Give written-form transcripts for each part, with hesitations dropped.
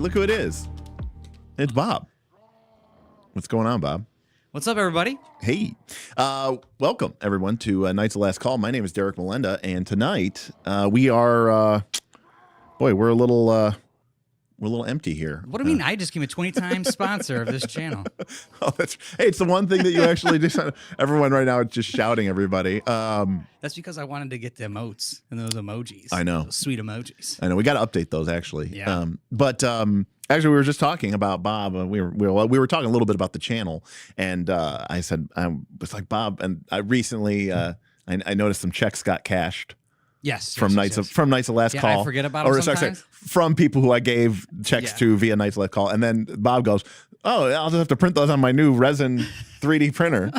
look who it is. It's Bob. What's going on, Bob? What's up, everybody? Hey. Welcome, everyone, to Knights of Last Call. My name is Derek Melenda, and tonight we are, we're a little empty here. What do you mean? I just became a 20-time sponsor of this channel. Hey, it's the one thing that you actually do. Everyone right now is just shouting everybody. That's because I wanted to get the emotes and those emojis. I know. Those sweet emojis. I know. We got to update those, actually. Yeah. Actually, we were just talking about Bob. We were talking a little bit about the channel, and I said, I was like, Bob, and I recently I noticed some checks got cashed. Yes. From Knights of Last Call. I forget about them sometimes. From people who I gave checks to via Knights of Last Call. And then Bob goes, oh, I'll just have to print those on my new resin 3D printer.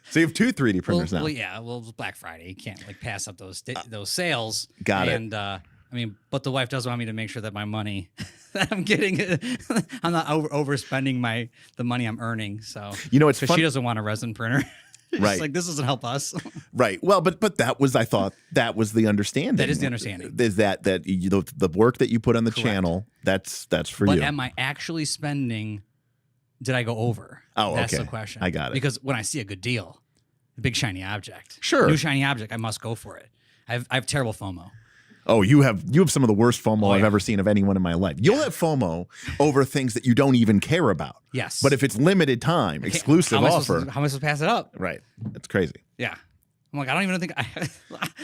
So you have two 3D printers now. Well, yeah. Well, it was Black Friday. You can't pass up those sales. Got it. And I mean, but the wife does want me to make sure that my money that I'm getting, I'm not overspending the money I'm earning. So it's fun. She doesn't want a resin printer. Right. Like, this doesn't help us. Right. Well, but that was, I thought that was the understanding. That is the understanding. Is that the work that you put on the channel, that's for you. But am I actually spending, did I go over? Oh, that's okay. the question. I got it. Because when I see a good deal, a big shiny object, sure, new shiny object, I must go for it. I have terrible FOMO. Oh, you have some of the worst FOMO I've ever seen of anyone in my life. You'll have FOMO over things that you don't even care about. Yes. But if it's limited time, exclusive offer. How am I supposed to pass it up? Right. That's crazy. Yeah. I'm like, I don't even think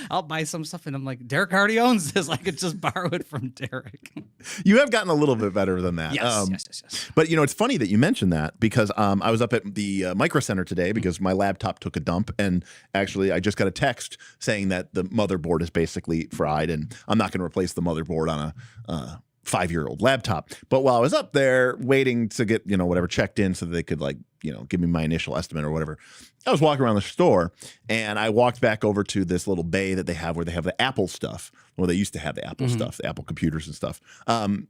I'll buy some stuff, and I'm like, Derek already owns this. I could just borrow it from Derek. You have gotten a little bit better than that. Yes. But it's funny that you mentioned that, because I was up at the Micro Center today because my laptop took a dump, and actually I just got a text saying that the motherboard is basically fried, and I'm not going to replace the motherboard on a 5-year-old laptop. But while I was up there waiting to get whatever checked in so that they could give me my initial estimate or whatever, I was walking around the store, and I walked back over to this little bay that they have where they have the Apple stuff. Well, they used to have the Apple stuff, the Apple computers and stuff. And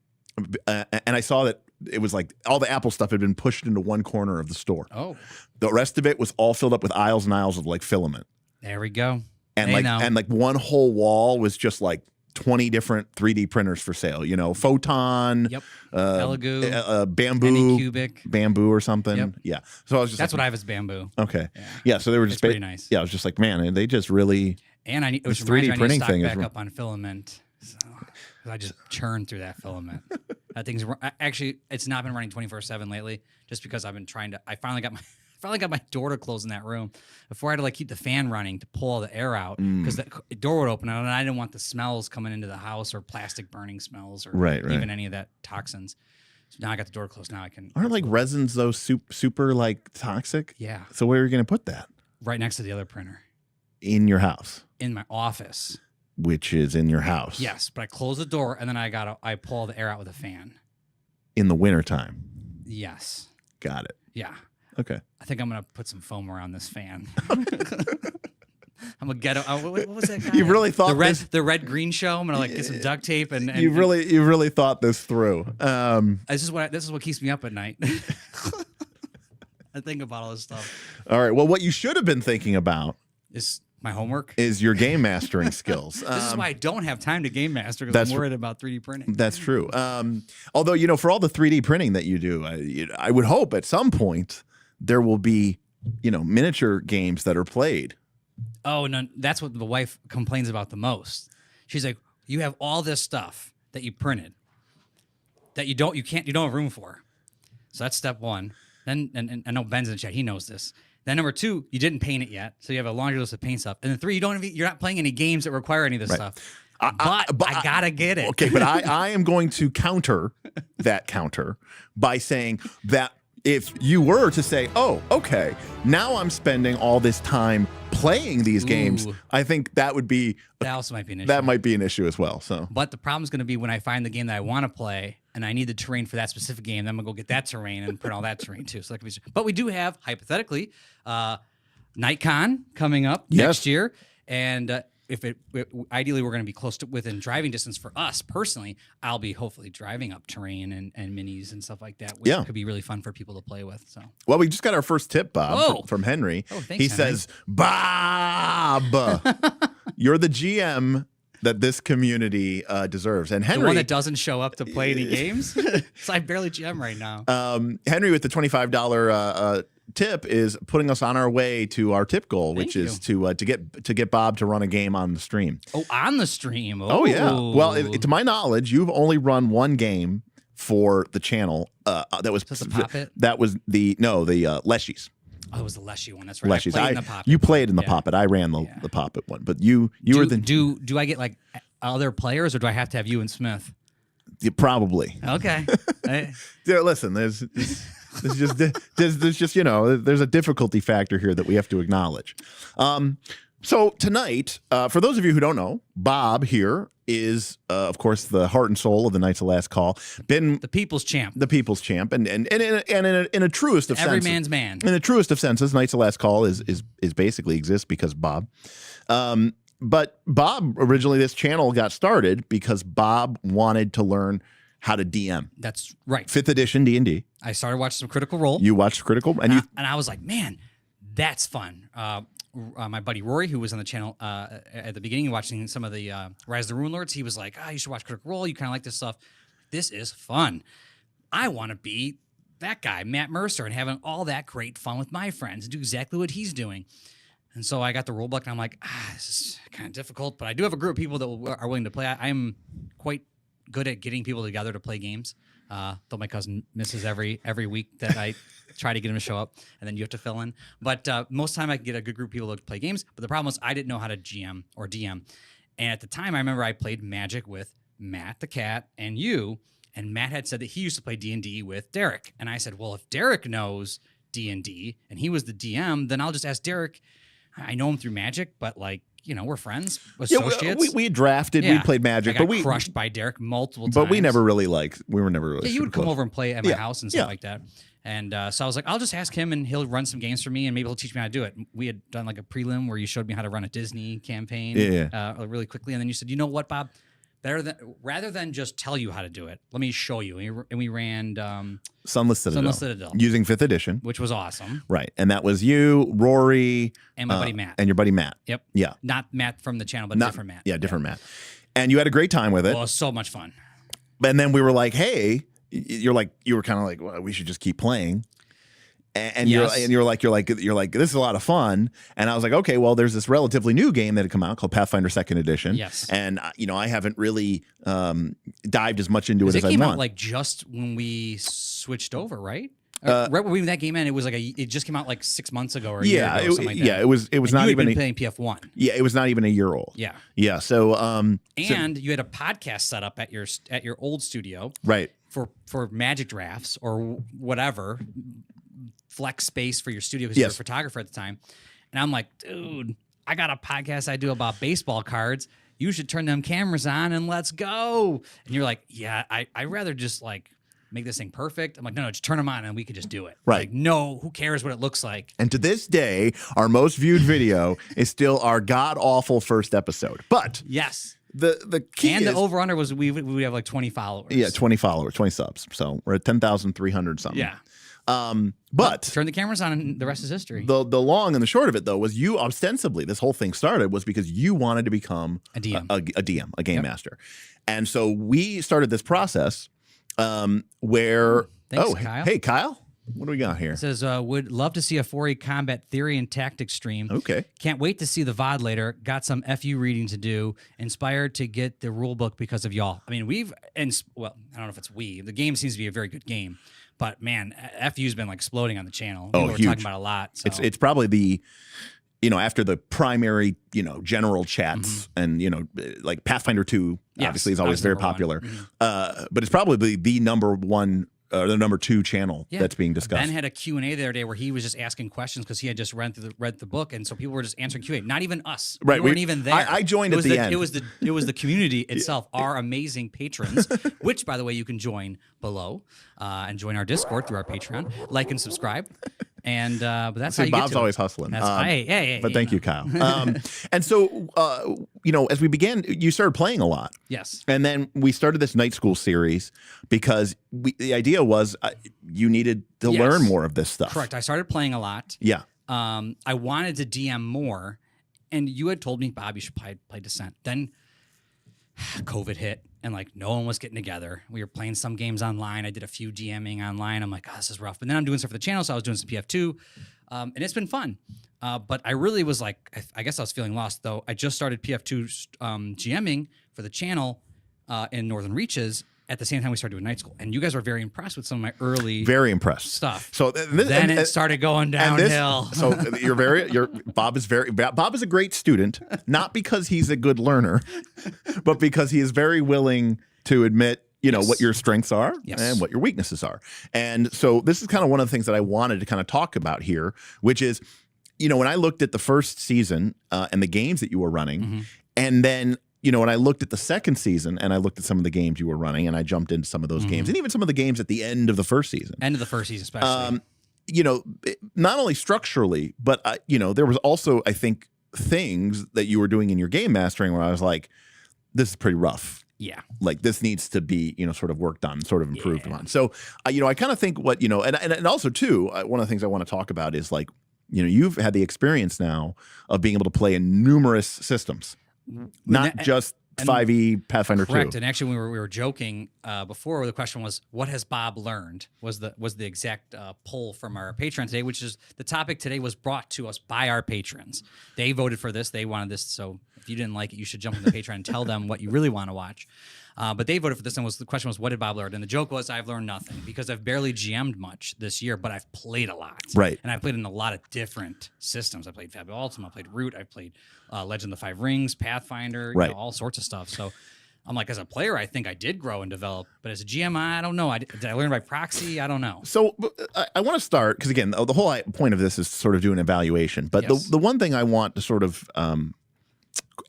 I saw that it was like all the Apple stuff had been pushed into one corner of the store. Oh. The rest of it was all filled up with aisles and aisles of filament. There we go. And one whole wall was just 20 different 3D printers for sale. Photon, Elegoo, bamboo, Anycubic, bamboo or something. Yep. Yeah. So I was just that's what I have is bamboo. Okay. Yeah. So they were just pretty nice. Yeah. I was just like, man, they just really. And I need this 3D printing thing back up on filament. So I just churn through that filament. That thing's actually, it's not been running 24/7 lately, just because I've been trying to. I finally got my door to close in that room. Before I had to keep the fan running to pull all the air out, because the door would open, and I didn't want the smells coming into the house, or plastic burning smells, or even any of that toxins. So now I got the door closed. Now I can. Aren't resins though super toxic? Yeah. So where are you going to put that? Right next to the other printer. In your house. In my office. Which is in your house. Yes, but I close the door, and then I pull all the air out with a fan. In the wintertime. Yes. Got it. Yeah. Okay. I think I'm gonna put some foam around this fan. I'm gonna get. What was that guy? You really thought the red green show. I'm gonna get some duct tape and you really thought this through. This is what keeps me up at night. I think about all this stuff. All right. Well, what you should have been thinking about is my homework. Is your game mastering skills. This is why I don't have time to game master, because I'm worried about 3D printing. That's true. Although for all the 3D printing that you do, I would hope at some point there will be, miniature games that are played. Oh, no, that's what the wife complains about the most. She's like, you have all this stuff that you printed that you don't have room for. So that's step one. Then, and I know Ben's in the chat, he knows this. Then number two, you didn't paint it yet, so you have a laundry list of paint stuff. And then three, you're not playing any games that require any of this stuff. But I gotta get it. Okay, but I am going to counter that by saying that if you were to say, oh, okay, now I'm spending all this time playing these games, I think that also might be an issue. That might be an issue as well. So, but the problem's going to be when I find the game that I want to play and I need the terrain for that specific game, then I'm gonna go get that terrain and print all that terrain too. So that could be. But we do have hypothetically, NightCon coming up next year, and if ideally we're going to be close to within driving distance for us personally, I'll be hopefully driving up terrain and minis and stuff like that, which could be really fun for people to play with. So, well, we just got our first tip, Bob, from Henry. Oh, thanks, he says, Bob, you're the GM that this community deserves. And The Henry, one that doesn't show up to play any games. So I barely GM right now. Henry with the $25 tip is putting us on our way to our tip goal, Thank which is to get Bob to run a game on the stream. Oh, on the stream. Oh yeah. Well, to my knowledge, you've only run one game for the channel. That was the Poppet? That was the Leshies. Oh, it was the Leshy one. That's right. Leshies. I played in the Poppet. You played in the Yeah. Poppet. I ran the Poppet one, but you were the Do I get like other players, or do I have to have you and Smith? probably. Okay. Yeah, listen, there's just there's a difficulty factor here that we have to acknowledge. So tonight, for those of you who don't know, Bob here is, of course, the heart and soul of the Knights of Last Call. Been The people's champ. the people's champ, and in a truest of Every senses, man's man. in the truest of senses, Knights of Last Call is basically exists because of Bob. But Bob, originally this channel got started because Bob wanted to learn how to DM. That's right. 5th edition D&D. I started watching some Critical Role. You watched Critical, and you And I was like, man, that's fun. My buddy Rory, who was on the channel at the beginning, watching some of the Rise of the Rune Lords, he was like, you should watch Critical Role. You kind of like this stuff. This is fun. I want to be that guy, Matt Mercer, and having all that great fun with my friends and do exactly what he's doing. And so I got the rule book, and I'm like, this is kind of difficult, but I do have a group of people that are willing to play. I'm quite good at getting people together to play games. Though my cousin misses every week that I try to get him to show up, and then you have to fill in. But most of the time I can get a good group of people to play games. But the problem was I didn't know how to GM or DM. And at the time, I remember I played Magic with Matt the Cat and you, and Matt had said that he used to play D&D with Derek. And I said, well, if Derek knows D&D and he was the DM, then I'll just ask Derek. I know him through Magic, but we're friends, associates. we drafted, we played Magic, I got but we crushed by Derek multiple times. But we were never really. Yeah, you would come close. over and play at my house and stuff like that. And so I was like, I'll just ask him, and he'll run some games for me, and maybe he'll teach me how to do it. We had done like a prelim where you showed me how to run a Disney campaign, really quickly, and then you said, you know what, Bob? Rather than just tell you how to do it, let me show you. And we ran Sunless Citadel using 5th edition, which was awesome. Right, and that was you, Rory, and my buddy Matt, and your buddy Matt. Yep. Yeah. Not Matt from the channel, but different Matt. Yeah, different Matt. And you had a great time with it. Well, it was so much fun. And then we were like, hey, you were kind of like, well, we should just keep playing. And you're like, this is a lot of fun. And I was like, okay, well, there's this relatively new game that had come out called Pathfinder 2nd Edition. Yes. And I haven't really dived as much into it as I want. It came out like just when we switched over, right? Right when that game ended, it was like it just came out like 6 months ago or a year ago, something like that. Yeah, it was and not you even had been playing PF1. Yeah, it was not even a year old. Yeah. Yeah. So and you had a podcast set up at your old studio, right, for Magic drafts or whatever, flex space for your studio because you were a photographer at the time. And I'm like, dude, I got a podcast I do about baseball cards. You should turn them cameras on and let's go. And you're like, yeah, I'd rather just like make this thing perfect. I'm like, no, just turn them on and we could just do it. Right. Like, no, who cares what it looks like? And to this day, our most viewed video is still our god awful first episode. But yes. The key and is, the over under was we have like 20 followers. Yeah, 20 followers, 20 subs. So we're at 10,300 something. Yeah. But turn the cameras on and the rest is history. The long and the short of it, though, was you ostensibly, this whole thing started was because you wanted to become a DM, a game master. And so we started this process where, Thanks, Kyle. Hey, Kyle, what do we got here? It says, would love to see a 4E combat theory and tactics stream. Okay. Can't wait to see the VOD later. Got some FU reading to do. Inspired to get the rule book because of y'all. I mean, I don't know if it's we. The game seems to be a very good game. But man, FU's been like exploding on the channel. We're huge. Talking about a lot. So. It's probably the, after the primary, general chats and, like Pathfinder 2 obviously is always very popular. But it's probably the number one the number 2 channel that's being discussed. Ben had a Q&A the other day where he was just asking questions because he had just read the book, and so people were just answering Q&A. Not even us. Right. We weren't even there. I joined at the end. It was the community itself, our amazing patrons, which, by the way, you can join below and join our Discord through our Patreon. Like and subscribe. And but that's how you Bob's get to always it. hustling. But thank you, Kyle. And so, as we began, you started playing a lot. Yes. And then we started this night school series because the idea was you needed to learn more of this stuff. Correct. I started playing a lot. Yeah. I wanted to DM more, and you had told me, Bob, you should play Descent. Then COVID hit and like no one was getting together. We were playing some games online. I did a few GMing online. I'm like, oh, this is rough. But then I'm doing stuff for the channel, so I was doing some PF2, and it's been fun. But I really was like, I guess I was feeling lost though. I just started PF2 GMing for the channel in Northern Reaches at the same time we started doing night school, and you guys were very impressed with some of my early very impressed stuff. So then it started going downhill. So Bob is a great student, not because he's a good learner, but because he is very willing to admit what your strengths are and what your weaknesses are. And so this is kind of one of the things that I wanted to kind of talk about here, which is, when I looked at the first season and the games that you were running, and then when I looked at the second season and I looked at some of the games you were running, and I jumped into some of those games, and even some of the games at the end of the first season. End of the first season, especially. Not only structurally, but there was also, I think, things that you were doing in your game mastering where I was like, this is pretty rough. Yeah. Like this needs to be, sort of worked on, sort of improved on. So, I kind of think what, and also too, one of the things I want to talk about is like, you've had the experience now of being able to play in numerous systems. Not just 5e Pathfinder 2. Correct. And actually, we were joking before. The question was, "What has Bob learned?" Was the exact poll from our Patreon today, which is the topic today was brought to us by our patrons. They voted for this. They wanted this. So if you didn't like it, you should jump on the Patreon and tell them what you really want to watch. But they voted for this, and the question was, what did Bob learn? And the joke was, I've learned nothing because I've barely GM'd much this year, but I've played a lot. Right. And I've played in a lot of different systems. I played Fabio Ultima, I played Root, I played Legend of the Five Rings, Pathfinder, all sorts of stuff. So I'm like, as a player, I think I did grow and develop, but as a GM, I don't know. Did I learn by proxy? I don't know. So I want to start, because again, the whole point of this is sort of do an evaluation. But the one thing I want to sort of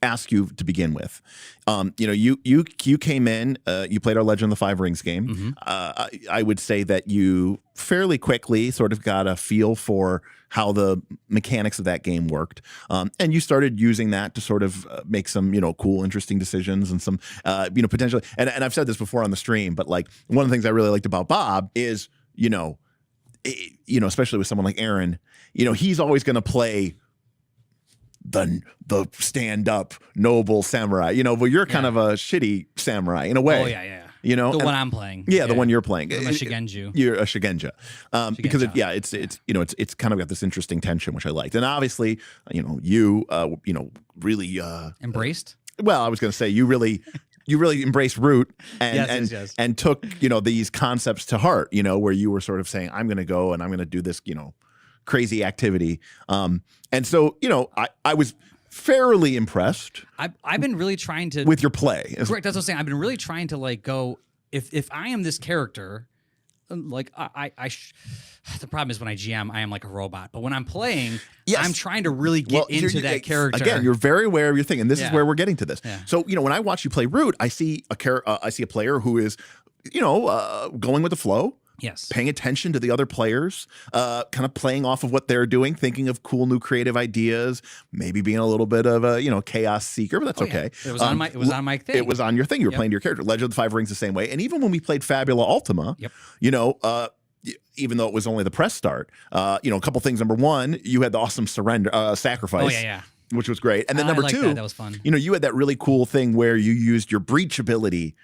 ask you to begin with, you came in, you played our Legend of the Five Rings game. I would say that you fairly quickly sort of got a feel for how the mechanics of that game worked, and you started using that to sort of make some cool, interesting decisions and some potentially. And I've said this before on the stream, but like one of the things I really liked about Bob is especially with someone like Aaron, he's always going to play the stand-up noble samurai, but you're kind of a shitty samurai in a way. Oh yeah. The one I'm playing. Yeah, the one you're playing. I'm a Shigenju. You're a Shigenja. Because it's kind of got this interesting tension, which I liked. And obviously, you really embraced. Well, I was going to say you really embraced Root and yes. and took these concepts to heart. Where you were sort of saying, I'm going to go and I'm going to do this crazy activity. And so I was fairly impressed. I've been really trying to with your play. Correct. That's what I'm saying. I've been really trying to like go if I am this character, like the problem is when I GM, I am like a robot. But when I'm playing, I'm trying to really get into that character. Again, you're very aware of your thing, and this is where we're getting to this. Yeah. So when I watch you play Root, I see a player who is going with the flow. Yes. Paying attention to the other players, kind of playing off of what they're doing, thinking of cool new creative ideas, maybe being a little bit of a chaos seeker, but that's okay. It was on my thing. It was on your thing. You were playing to your character. Legend of the Five Rings the same way. And even when we played Fabula Ultima, even though it was only the press start, a couple things. Number one, you had the awesome sacrifice. Oh yeah. Which was great. And then number two, that was fun. You had that really cool thing where you used your breach ability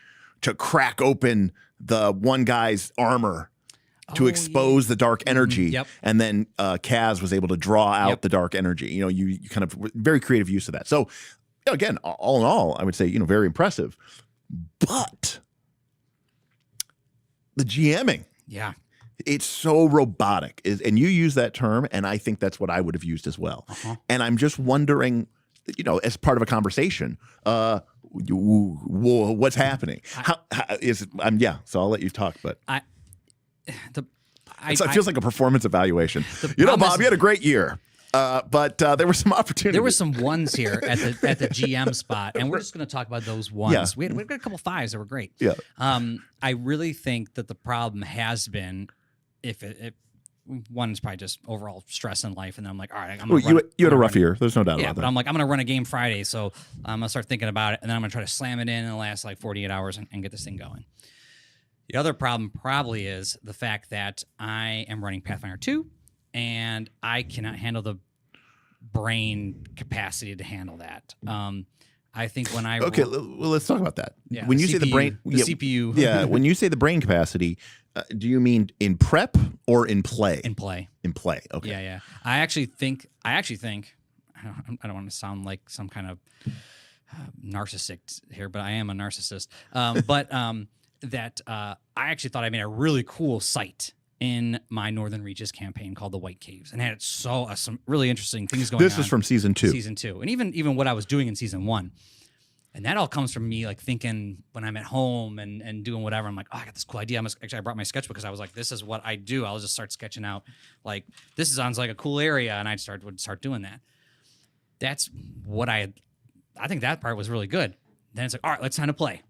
to crack open the one guy's armor to expose the dark energy. And then Kaz was able to draw out the dark energy. You kind of very creative use of that. So again, all in all, I would say, very impressive. But the GMing. Yeah. It's so robotic. And you use that term, and I think that's what I would have used as well. And I'm just wondering, as part of a conversation, what's happening? So I'll let you talk, but it feels like a performance evaluation. Bob, you had a great year, but there were some opportunities. There were some ones here at the GM spot, and we're just going to talk about those ones. Yeah. We had a couple fives that were great. Yeah. I really think that the problem has been if one is probably just overall stress in life, and then I'm like, all right, you had a rough year. There's no doubt about that. But I'm like, I'm going to run a game Friday, so I'm going to start thinking about it, and then I'm going to try to slam it in the last like 48 hours and get this thing going. The other problem probably is the fact that I am running Pathfinder 2, and I cannot handle the brain capacity to handle that. I think when I Okay, well, let's talk about that. Yeah, When the you say the CPU, brain, the CPU. yeah, when you say the brain capacity, do you mean in prep or in play? in play. In play. Okay. Yeah. I actually think. I don't want to sound like some kind of narcissist here, but I am a narcissist. I actually thought I made a really cool site in my Northern Reaches campaign called the White Caves, and had some really interesting things going on. This is from season 2. Season 2, and even what I was doing in season 1. And that all comes from me like thinking when I'm at home and doing whatever. I'm like, oh, I got this cool idea. I brought my sketchbook because I was like, this is what I do. I'll just start sketching out like this sounds like a cool area, and would start doing that. That's what I think that part was really good. Then it's like, all right, let's time to play.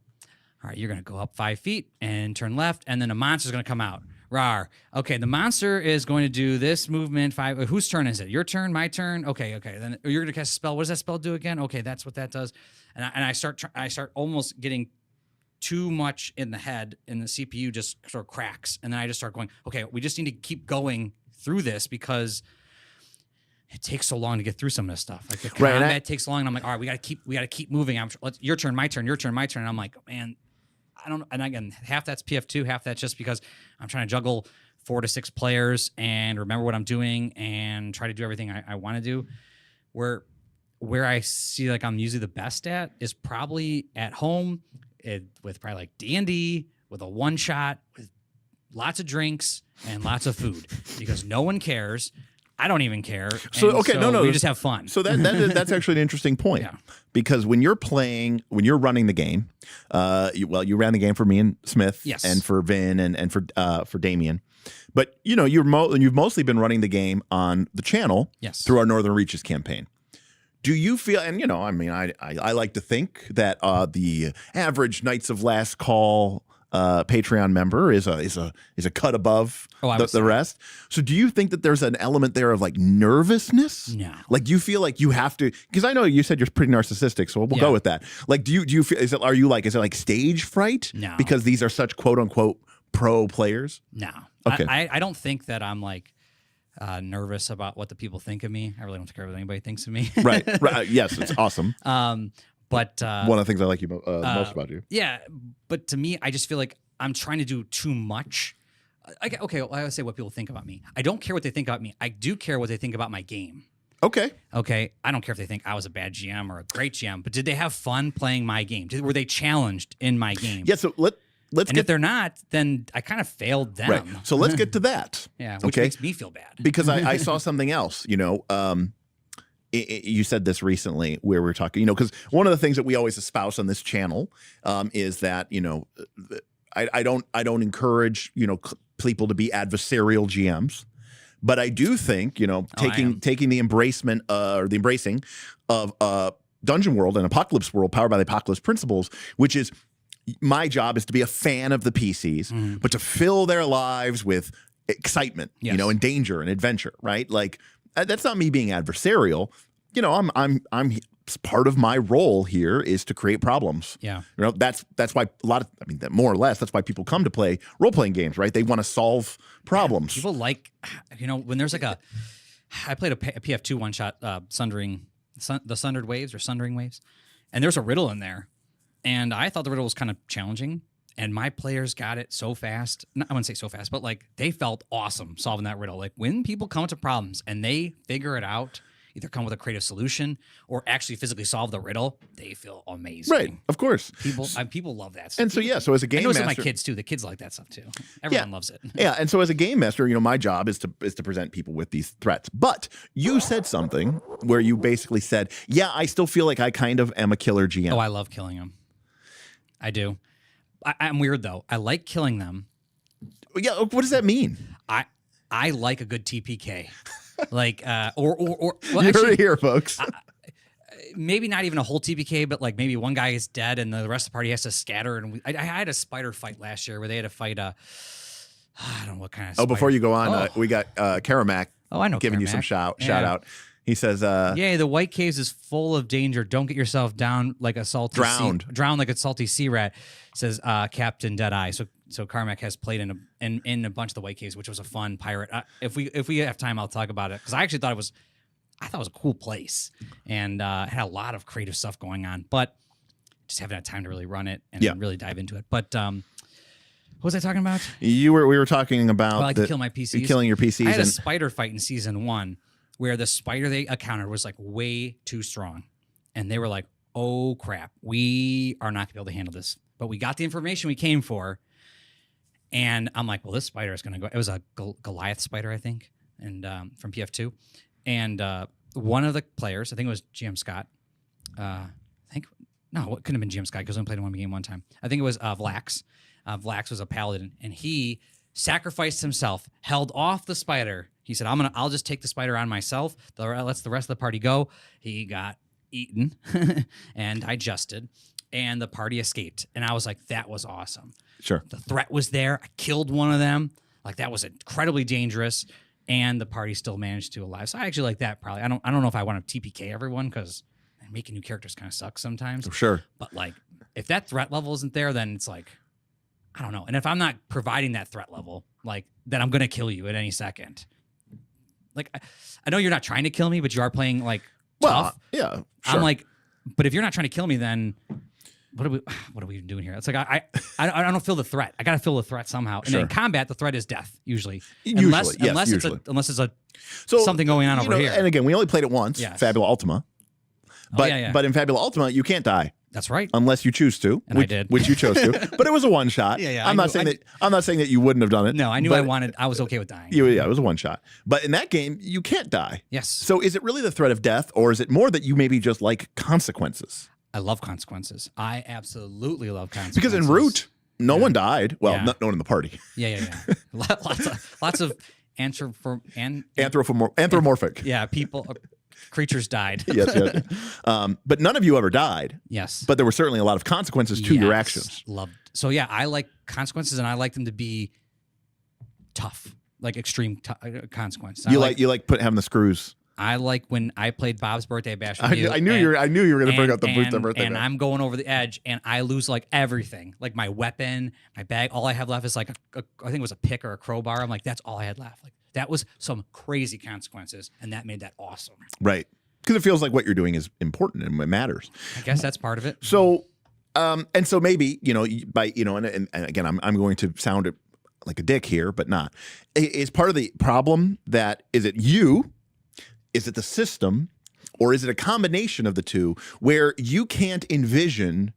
All right, you're gonna go up 5 feet and turn left, and then a monster's gonna come out. Rawr. Okay, the monster is going to do this movement. 5. Whose turn is it? Your turn? My turn? Okay. Then you're gonna cast a spell. What does that spell do again? Okay, that's what that does. And I start almost getting too much in the head, and the CPU just sort of cracks. And then I just start going, okay, we just need to keep going through this because it takes so long to get through some of this stuff. Like the combat takes long. And I'm like, all right, we gotta keep moving. Your turn, my turn, your turn, my turn. And I'm like, man, I don't know. And again, half that's PF2, half that's just because I'm trying to juggle 4 to 6 players and remember what I'm doing and try to do everything I want to do. Where I see like I'm usually the best at is probably at home with probably like D&D with a one shot with lots of drinks and lots of food because no one cares. I don't even care. So we just have fun. So that's actually an interesting point. Yeah. Because when you're running the game, you ran the game for me and Smith, yes, and for Vin and for Damien, but you've mostly been running the game on the channel, yes, through our Northern Reaches campaign. Do you feel, and I like to think that the average Knights of Last Call Patreon member is a cut above the rest. So do you think that there's an element there of like nervousness? No. Like, do you feel like you have to, because I know you said you're pretty narcissistic, so we'll go with that. Like, do you feel, is it like stage fright? No. Because these are such quote unquote pro players? No. Okay. I don't think that I'm like nervous about what the people think of me. I really don't care what anybody thinks of me. Right. Yes, it's awesome. But one of the things I like most about you. Yeah, but to me, I just feel like I'm trying to do too much. I would say what people think about me. I don't care what they think about me. I do care what they think about my game. Okay. I don't care if they think I was a bad GM or a great GM, but did they have fun playing my game? Were they challenged in my game? Yeah, so let's and if they're not, then I kind of failed them. Right. So let's get to that. Yeah, which makes me feel bad. Because I saw something else, you said this recently where we were talking, because one of the things that we always espouse on this channel is that, I don't encourage, people to be adversarial GMs, but I do think, taking the embracing of Dungeon World and Apocalypse World powered by the Apocalypse Principles, which is my job is to be a fan of the PCs, but to fill their lives with excitement, and danger and adventure, right? Like, that's not me being adversarial. I'm part of my role here is to create problems. Yeah. That's why more or less, that's why people come to play role-playing games, right? They want to solve problems. Yeah, people like, when there's like I played a PF2 one-shot, the Sundered Waves or Sundering Waves, and there's a riddle in there. And I thought the riddle was kind of challenging, and my players got it so fast. I wouldn't say so fast, but like they felt awesome solving that riddle. Like when people come to problems and they figure it out, either come with a creative solution or actually physically solve the riddle, they feel amazing. Right, of course. People love that stuff. And so as a game master, I know it's my kids too. The kids like that stuff too. Everyone loves it. Yeah, and so as a game master, my job is to present people with these threats. But you said something where you basically said, "Yeah, I still feel like I kind of am a killer GM." Oh, I love killing them. I do. I'm weird though. I like killing them. Yeah, what does that mean? I like a good TPK. Like well, you heard it here, folks. Maybe not even a whole TPK, but like maybe one guy is dead and the rest of the party has to scatter. And I had a spider fight last year where they had to fight I don't know what kind of spider. Before you go on, we got Karamak I know giving Karamak. you some shout out. He says, "Yay, the White Caves is full of danger. Don't get yourself down like a salty drown like a salty sea rat," says Captain Deadeye. So Carmack has played in a bunch of the White Caves, which was a fun pirate. If we have time, I'll talk about it because I actually thought it was I thought it was a cool place, and had a lot of creative stuff going on, but just haven't had time to really run it and really dive into it. But what was I talking about? We were talking about I like to kill my PCs. Killing your PCs. I had a spider fight in season 1 where the spider they encountered was like way too strong, and they were like, "Oh crap, we are not gonna be able to handle this." But we got the information we came for, and I'm like, "Well, this spider is gonna go." It was a Goliath spider, I think, and from PF2, and one of the players, I think it was GM Scott. No, it couldn't have been GM Scott because I only played one game one time. I think it was Vlax. Vlax was a paladin, and he sacrificed himself, held off the spider. He said, I'll just take the spider on myself. Let's the rest of the party go. He got eaten and digested, and the party escaped. And I was like, that was awesome. Sure. The threat was there. I killed one of them. Like, that was incredibly dangerous, and the party still managed to alive. So I actually like that probably. I don't know if I want to TPK everyone because making new characters kind of sucks sometimes. Sure. But like, if that threat level isn't there, then it's like, I don't know. And if I'm not providing that threat level, like, then I'm going to kill you at any second. Like, I know you're not trying to kill me, but you are playing like tough. Yeah. Sure. I'm like, but if you're not trying to kill me, then what are we even doing here? It's like, I don't feel the threat. I got to feel the threat somehow. And in combat, the threat is death usually. Unless it's something going on over here. And again, we only played it once, Fabula Ultima. But in Fabula Ultima, you can't die. That's right. Unless you choose to, I did. Which you chose to. But it was a one shot. I'm not saying that you wouldn't have done it. No, I knew I was okay with dying. It was a one shot. But in that game, you can't die. Yes. So is it really the threat of death, or is it more that you maybe just like consequences? I love consequences. I absolutely love consequences. Because in Root, no one died. Well, no one in the party. Yeah. lots of anthropomorphic. Yeah, people. Creatures died. yes. But none of you ever died. Yes. But there were certainly a lot of consequences to your actions. Loved. So yeah, I like consequences, and I like them to be tough, like extreme consequences. You like having the screws. I like when I played Bob's Birthday Bash with you. I knew you were going to bring up the birthday and bash. I'm going over the edge, and I lose like everything, like my weapon, my bag. All I have left is like I think it was a pick or a crowbar. I'm like, that's all I had left. Like, that was some crazy consequences, and that made that awesome. Right. Because it feels like what you're doing is important and it matters. I guess that's part of it. So, and so maybe, and again, I'm going to sound like a dick here, but not. Is part of the problem that, is it you, is it the system, or is it a combination of the two where you can't envision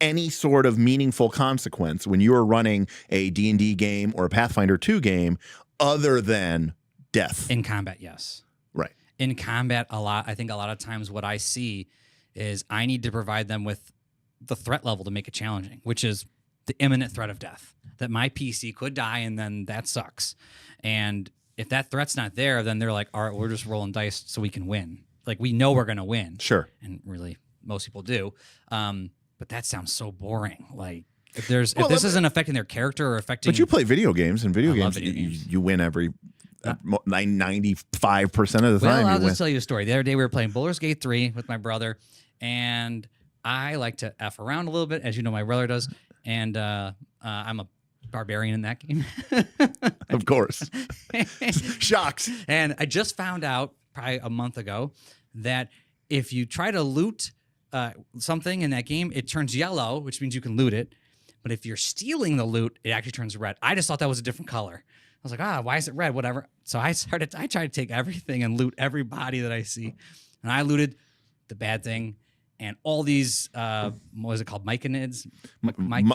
any sort of meaningful consequence when you are running a D&D game or a Pathfinder 2 game other than death? In combat, yes. Right. In combat, I think a lot of times what I see is I need to provide them with the threat level to make it challenging, which is the imminent threat of death, that my PC could die, and then that sucks. And if that threat's not there, then they're like, all right, we're just rolling dice so we can win. Like, we know we're going to win. Sure. And really, most people do. But that sounds so boring. Like, if this isn't affecting their character or affecting... But you play video games, and video games, you win every... 95% of the time. Well, I'll just tell you a story. The other day we were playing Baldur's Gate 3 with my brother, and I like to F around a little bit, as you know my brother does, and I'm a barbarian in that game. Of course. Shocks. And I just found out probably a month ago that if you try to loot something in that game, it turns yellow, which means you can loot it. But if you're stealing the loot, it actually turns red. I just thought that was a different color. I was like, why is it red? Whatever. So I tried to take everything and loot every body that I see. And I looted the bad thing and all these, what was it called? Myconids?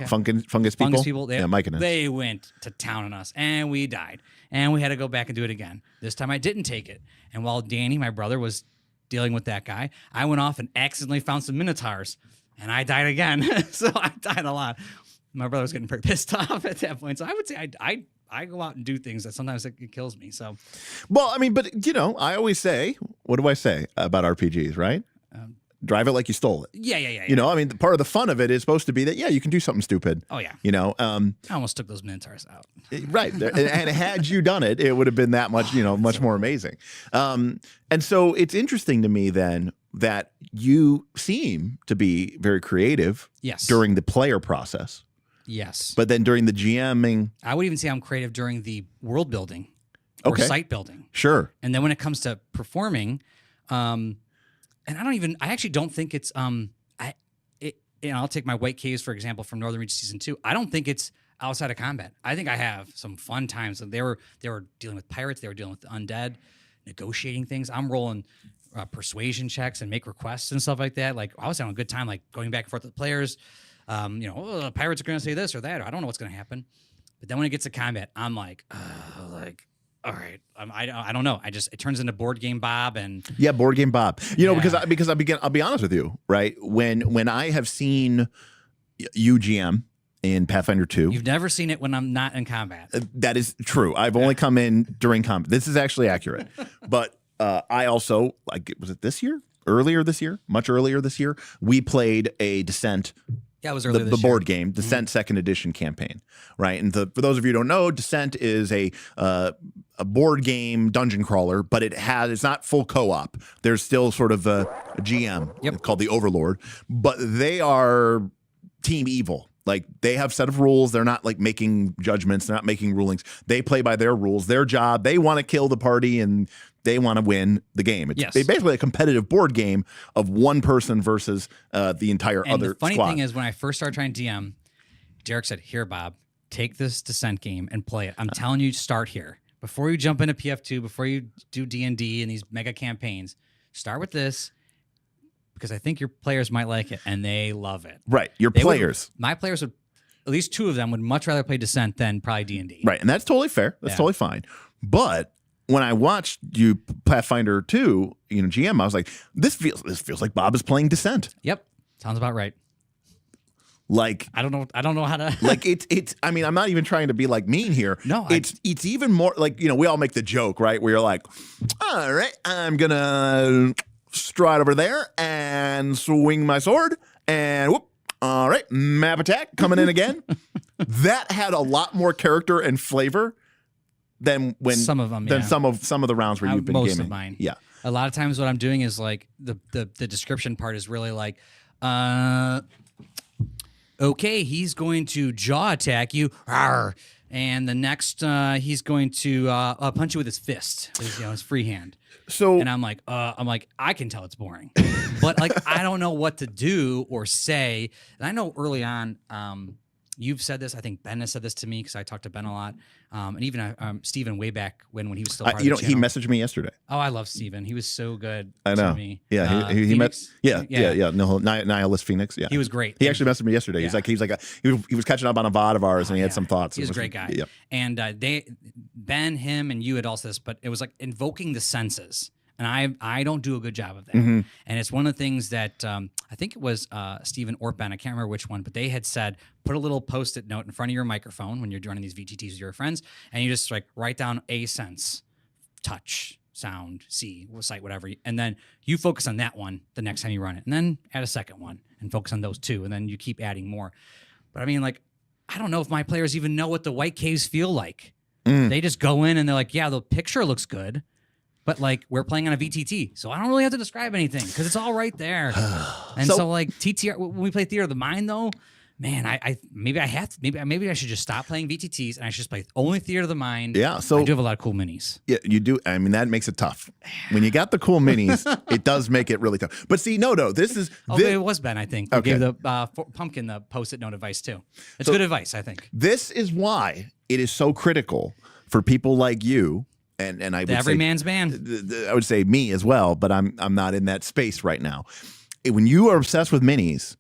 Fungus people? Myconids. They went to town on us, and we died. And we had to go back and do it again. This time I didn't take it. And while Danny, my brother, was dealing with that guy, I went off and accidentally found some Minotaurs. And I died again. So I died a lot. My brother was getting pretty pissed off at that point. So I would say I go out and do things that sometimes it kills me. So, well, I mean, but I always say, what do I say about RPGs, right? Drive it like you stole it. Yeah. I mean, part of the fun of it is supposed to be that, you can do something stupid. Oh, yeah. I almost took those Minotaurs out. Right. And had you done it, it would have been that much, much more amazing. And so it's interesting to me then that you seem to be very creative during the player process. Yes. But then during the GMing... I would even say I'm creative during the world building or site building. Sure. And then when it comes to performing, And I actually don't think it's I'll take my White Caves for example from Northern Reach season 2. I don't think it's outside of combat. I think I have some fun times. They were dealing with pirates, they were dealing with undead, negotiating things. I'm rolling persuasion checks and make requests and stuff like that. Like I was having a good time, like going back and forth with players. The pirates are going to say this or that. Or I don't know what's going to happen. But then when it gets to combat, I'm like, all right, I don't know. It turns into board game Bob and board game Bob. Because I'll be honest with you, right? When I have seen UGM in Pathfinder 2, you've never seen it when I'm not in combat. That is true. I've only come in during combat. This is actually accurate. But I also was it this year? Much earlier this year, we played a Descent. Yeah, it was earlier the this year. board game, Descent Second Edition campaign, right? And for those of you who don't know, Descent is a board game dungeon crawler, but it's not full co-op. There's still sort of a GM called the Overlord, but they are team evil. Like they have a set of rules. They're not like making judgments. They're not making rulings. They play by their rules. Their job. They want to kill the party and they want to win the game. It's basically a competitive board game of one person versus the entire other squad. The funny squad. thing is when I first started trying DM, Derek said, "Here, Bob, take this Descent game and play it. I'm telling you, start here. Before you jump into PF2, before you do D&D and these mega campaigns, start with this because I think your players might like it." And they love it. Right. My players would, at least 2 of them, would much rather play Descent than probably D&D. Right. And that's totally fair. That's totally fine. But when I watched you Pathfinder 2, GM, I was like, this feels like Bob is playing Descent. Yep. Sounds about right. Like I don't know how to like it's I mean, I'm not even trying to be like mean here. No, it's even more like, we all make the joke, right? Where you're like, all right, I'm gonna stride over there and swing my sword and whoop. All right, map attack coming in again. That had a lot more character and flavor than some of the rounds where you've been most gaming. Of mine. Yeah. A lot of times what I'm doing is like the description part is really like, okay, he's going to jaw attack you, and the next he's going to punch you with his fist, his free hand. So, and I'm like, I can tell it's boring, but like I don't know what to do or say. And I know early on, you've said this. I think Ben has said this to me because I talked to Ben a lot, and even Steven way back when he was still part of the channel. He messaged me yesterday. Oh, I love Steven. He was so good. I know. To me. Yeah, he met. Yeah. Nihilist Phoenix. Yeah, he was great. He actually messaged me yesterday. Yeah. He was catching up on a VOD of ours, and he had some thoughts. He was a great guy. Yeah. And Ben, him, and you had also this, but it was like invoking the senses. And I don't do a good job of that. Mm-hmm. And it's one of the things that I think it was Steven or Ben, I can't remember which one, but they had said, put a little Post-it note in front of your microphone when you're joining these VTTs with your friends, and you just like write down a sense, touch, sound, see, sight, whatever. And then you focus on that one the next time you run it. And then add a second one and focus on those 2. And then you keep adding more. But I mean, like, I don't know if my players even know what the White Caves feel like. They just go in and they're like, yeah, the picture looks good. But like we're playing on a VTT, so I don't really have to describe anything because it's all right there. And so like TTR, when we play Theater of the Mind, though, man, maybe I should just stop playing VTTs and I should just play only Theater of the Mind. Yeah, so I do have a lot of cool minis. Yeah, you do. I mean, that makes it tough. When you got the cool minis, it does make it really tough. But see, no, this is. It was Ben, I think. Who gave the Pumpkin the Post-it note advice too. It's good advice, I think. This is why it is so critical for people like you. And I would every say, man's man. I would say me as well, but I'm not in that space right now. When you are obsessed with minis,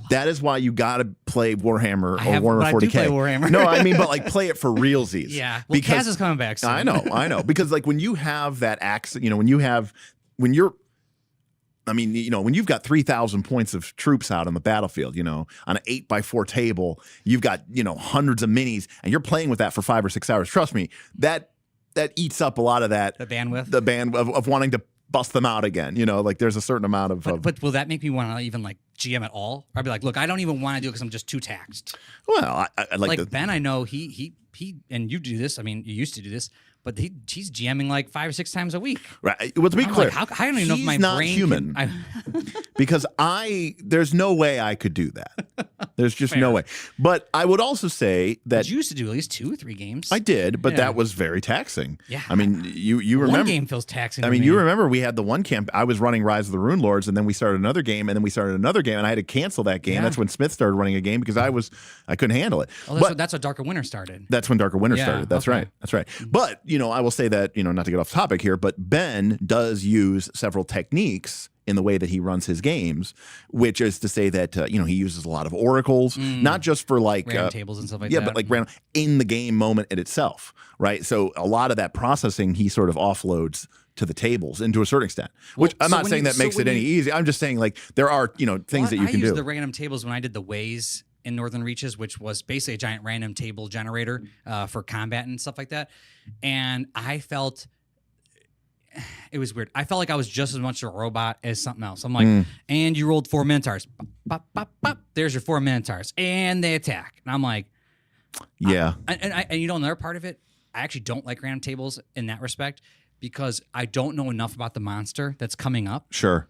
that is why you got to play Warhammer or Warhammer 40K. I do play Warhammer. No, I mean, but like play it for realsies. Yeah, well, Kaz is coming back soon. I know, because like when you have that accent, when you've got 3,000 points of troops out on the battlefield, on an 8x4 table, you've got hundreds of minis, and you're playing with that for 5 or 6 hours. Trust me, that eats up a lot of that. The bandwidth? The bandwidth of wanting to bust them out again. Like there's a certain amount of... But will that make me want to even like GM at all? Or I'd be like, look, I don't even want to do it because I'm just too taxed. Well, I like Ben, I know he and you do this. I mean, you used to do this, but he's GMing like 5 or 6 times a week. Right. Well, to be I'm clear, like, I don't even know if my he's not brain human. Because there's no way I could do that. There's just no way. But I would also say that you used to do at least 2 or 3 games. I did, but that was very taxing. Yeah. I mean, you remember one game feels taxing. I mean, you remember we had the one camp. I was running Rise of the Rune Lords, and then we started another game, and then we started another game, and I had to cancel that game. Yeah. That's when Smith started running a game because I couldn't handle it. Oh, that's what Darker Winter started. That's when Darker Winter started. That's okay. right. That's right. But I will say that not to get off topic here, but Ben does use several techniques in the way that he runs his games, which is to say that he uses a lot of oracles, not just for like random tables and stuff like that. Yeah, but like random in the game moment in itself, right? So a lot of that processing he sort of offloads to the tables, and to a certain extent, which I'm not saying that makes it any easy. I'm just saying like there are things that you can do. I used the random tables when I did the Ways in Northern Reaches, which was basically a giant random table generator for combat and stuff like that, and I felt. It was weird. I felt like I was just as much a robot as something else. I'm like, and you rolled 4 Minotaurs. Bop, bop, bop, bop. There's your 4 Minotaurs. And they attack. And I'm like, yeah. And another part of it, I actually don't like random tables in that respect because I don't know enough about the monster that's coming up. Sure.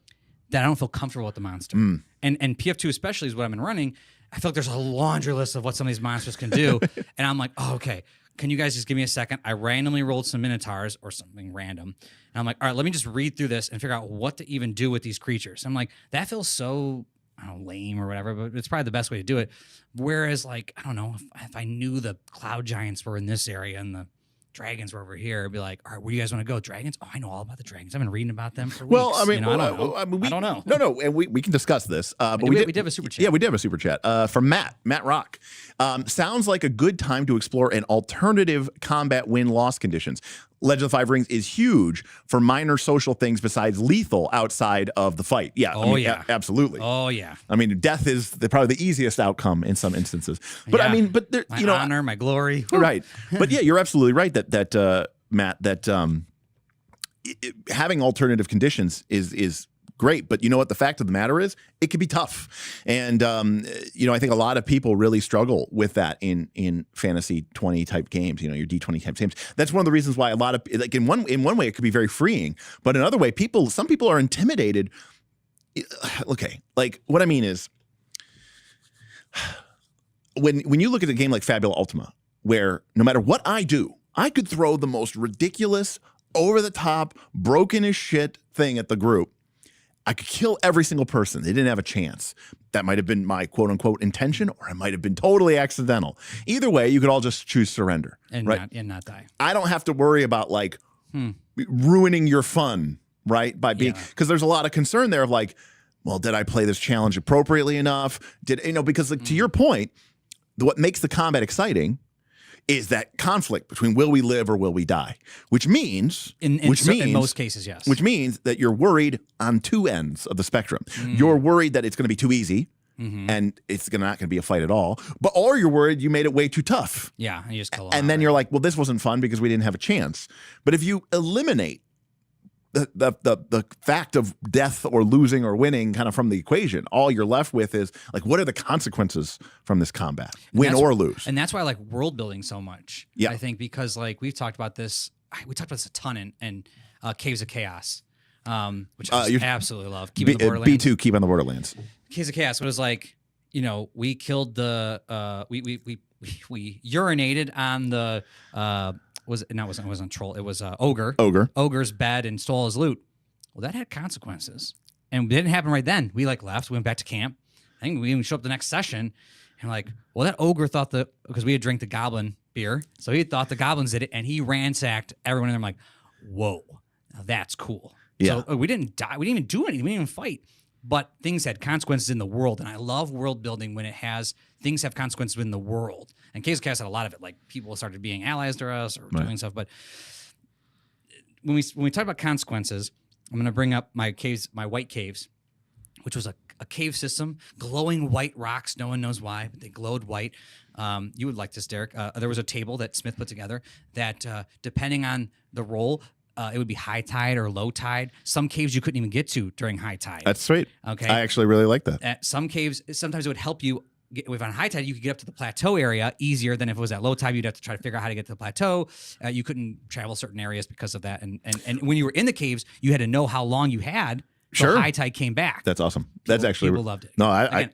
That I don't feel comfortable with the monster. And PF2 especially is what I've been running. I feel like there's a laundry list of what some of these monsters can do. And I'm like, oh, okay. Can you guys just give me a second? I randomly rolled some Minotaurs or something random. And I'm like, all right, let me just read through this and figure out what to even do with these creatures. I'm like, that feels so, I don't know, lame or whatever, but it's probably the best way to do it. Whereas, like, I don't know, if I knew the cloud giants were in this area and the dragons were over here, I'd be like, all right, where do you guys want to go? Dragons? Oh, I know all about the dragons. I've been reading about them for weeks. Well, I mean, I don't know. No, and we can discuss this. But we did have a super chat. Yeah, we did have a super chat from Matt Rock. Sounds like a good time to explore an alternative combat win-loss conditions. Legend of the Five Rings is huge for minor social things besides lethal outside of the fight. Yeah, absolutely. Oh yeah. I mean, death is probably the easiest outcome in some instances. But yeah. I mean, but there, my honor, my glory. Right. But yeah, you're absolutely right that Matt, that having alternative conditions is great. But you know what? The fact of the matter is, it can be tough. And, I think a lot of people really struggle with that in fantasy 20 type games, your D20 type games. That's one of the reasons why a lot of, like in one way, it could be very freeing. But in another way, some people are intimidated. Okay. Like what I mean is when you look at a game like Fabula Ultima, where no matter what I do, I could throw the most ridiculous, over the top, broken as shit thing at the group. I could kill every single person. They didn't have a chance. That might have been my quote unquote intention, or it might have been totally accidental. Either way, you could all just choose surrender. And right? not die. I don't have to worry about like ruining your fun, right? By being, because there's a lot of concern there of like, well, did I play this challenge appropriately enough? Because like, to your point, what makes the combat exciting is that conflict between will we live or will we die, which means in most cases, yes. Which means that you're worried on two ends of the spectrum. You're worried that it's going to be too easy and it's not going to be a fight at all, or you're worried you made it way too tough. Yeah, you just kill and then you're like, well, this wasn't fun because we didn't have a chance. But if you eliminate the fact of death or losing or winning kind of from the equation, all you're left with is like, what are the consequences from this combat, win or lose? And that's why I like world building so much. Yeah. I think because like we talked about this a ton in Caves of Chaos, which I absolutely love. Keeping the Borderlands. B2, Keep on the Borderlands. Caves of Chaos was like, we killed the we urinated on the it wasn't troll. It was Ogre's bed and stole his loot. Well, that had consequences, and it didn't happen right then. We like left, we went back to camp. I think we even showed up the next session, and like, well, that ogre thought because we had drank the goblin beer, so he thought the goblins did it, and he ransacked everyone. And I'm like, whoa, now that's cool. Yeah. So we didn't die. We didn't even do anything. We didn't even fight. But things had consequences in the world, and I love world building when things have consequences in the world. And Caves of Chaos had a lot of it, like people started being allies to us or doing stuff. But when we talk about consequences, I'm going to bring up my white caves, which was a cave system, glowing white rocks. No one knows why, but they glowed white. You would like this, Derek. There was a table that Smith put together that, depending on the role, it would be high tide or low tide. Some caves you couldn't even get to during high tide. That's sweet. Okay. I actually really like that. At some caves, sometimes it would help you if on high tide, you could get up to the plateau area easier than if it was at low tide. You'd have to try to figure out how to get to the plateau. You couldn't travel certain areas because of that. And when you were in the caves, you had to know how long you had. So high tide came back. That's awesome. That's actually people loved it. No,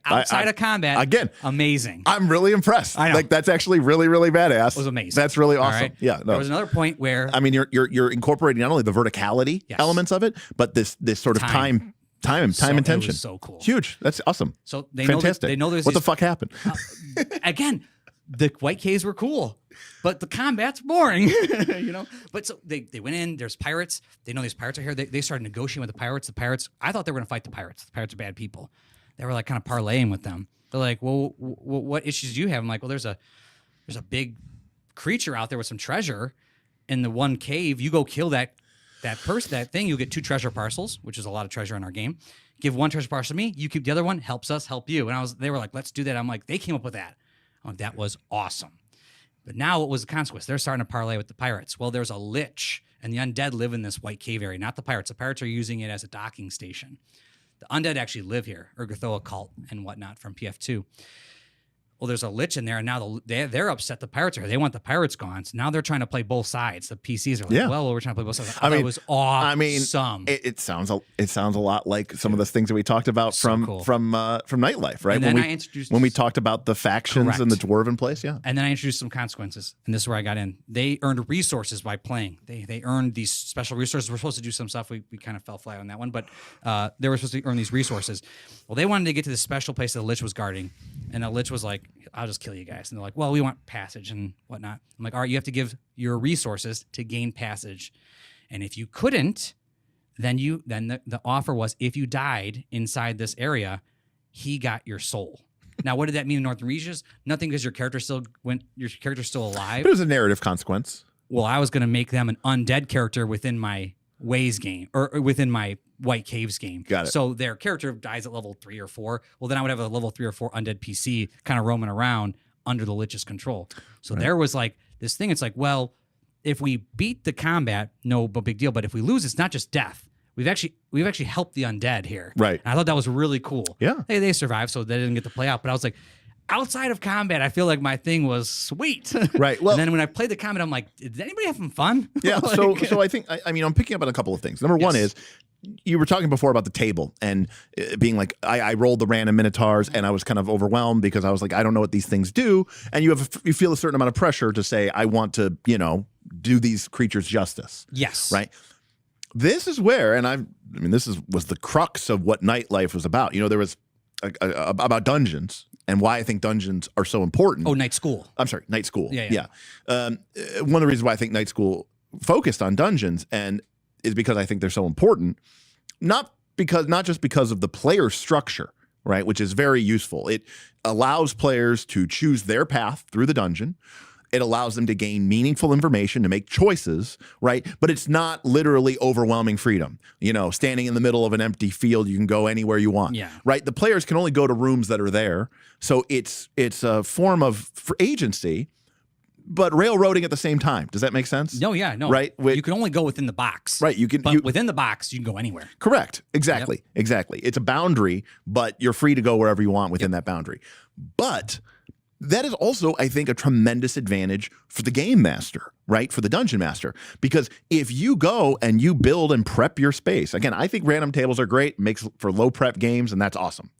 outside of combat, again, amazing. I'm really impressed. I know. Like that's actually really, really badass. It was amazing. That's really awesome. Right? Yeah. No. There was another point where I mean, you're incorporating not only the verticality elements of it, but this sort of time intention. It was so cool. Huge. That's awesome. So they fantastic. They know there's what the fuck happened? Again, the white caves were cool, but the combat's boring, you know. But so they went in. There's pirates. They know these pirates are here. They started negotiating with the pirates. The pirates. I thought they were going to fight the pirates. The pirates are bad people. They were like kind of parlaying with them. They're like, well, what issues do you have? I'm like, well, there's a big creature out there with some treasure in the one cave. You go kill that thing. You'll get 2 treasure parcels, which is a lot of treasure in our game. Give 1 treasure parcel to me. You keep the other one. Helps us help you. And they were like, let's do that. I'm like, they came up with that. I'm like, that was awesome. But now what was the consequence? They're starting to parlay with the pirates. Well, there's a lich, and the undead live in this white cave area, not the pirates. The pirates are using it as a docking station. The undead actually live here, Urgathoa cult and whatnot from PF2. Well, there's a lich in there, and now they're upset. The pirates are here. They want the pirates gone. So now they're trying to play both sides. The PCs are like, well, we're trying to play both sides. I mean, it was awesome. I mean, it sounds a lot like some of the things that we talked about from Nightlife, right? And then when we talked about the factions and the dwarven place, And then I introduced some consequences, and this is where I got in. They earned resources by playing. They earned these special resources. We're supposed to do some stuff. We kind of fell flat on that one, but they were supposed to earn these resources. Well, they wanted to get to this special place that the lich was guarding, and the lich was like, I'll just kill you guys. And they're like, well, we want passage and whatnot. I'm like, all right, you have to give your resources to gain passage. And if you couldn't, then the offer was if you died inside this area, he got your soul. Now, what did that mean in Northern Regions? Nothing, because your character's still alive. It was a narrative consequence. Well, I was going to make them an undead character within my Ways game or within my White Caves game. Got it. So their character dies at level 3 or 4. Well, then I would have a level 3 or 4 undead PC kind of roaming around under the Lich's control. So there was like this thing. It's like, well, if we beat the combat, no big deal. But if we lose, it's not just death. We've actually helped the undead here. Right. And I thought that was really cool. Yeah. They survived, so they didn't get to play out. But I was like, outside of combat, I feel like my thing was sweet. Right. Well, and then when I played the combat, I'm like, is anybody having fun? Yeah. So I think I mean I'm picking up on a couple of things. Number one is you were talking before about the table and being like I rolled the random minotaurs and I was kind of overwhelmed because I was like I don't know what these things do, and you feel a certain amount of pressure to say I want to do these creatures justice. Yes. Right. This is where, and I mean this was the crux of what Nightlife was about. There was about dungeons. And why I think dungeons are so important. Oh, Night School. I'm sorry, Night School. Yeah. One of the reasons why I think Night School focused on dungeons is because I think they're so important. Not just because of the player structure, right, which is very useful. It allows players to choose their path through the dungeon. It allows them to gain meaningful information, to make choices, right? But it's not literally overwhelming freedom. Standing in the middle of an empty field, you can go anywhere you want, right? The players can only go to rooms that are there. So it's a form of agency, but railroading at the same time. Does that make sense? No, yeah, no. Right? You can only go within the box. Right. But within the box, you can go anywhere. Correct. Exactly. Yep. Exactly. It's a boundary, but you're free to go wherever you want within that boundary. But that is also, I think, a tremendous advantage for the game master, right? For the dungeon master. Because if you go and you build and prep your space, again, I think random tables are great, makes for low prep games, and that's awesome.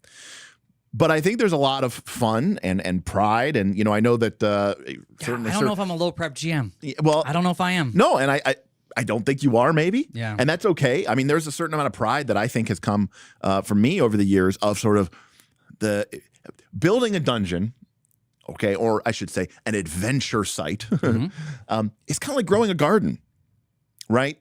But I think there's a lot of fun and pride. And, I know that certainly. I don't know if I'm a low prep GM. Well, I don't know if I am. No, and I don't think you are, maybe. Yeah. And that's okay. I mean, there's a certain amount of pride that I think has come from me over the years of sort of the building a dungeon. Okay, or I should say an adventure site. It's kind of like growing a garden, right?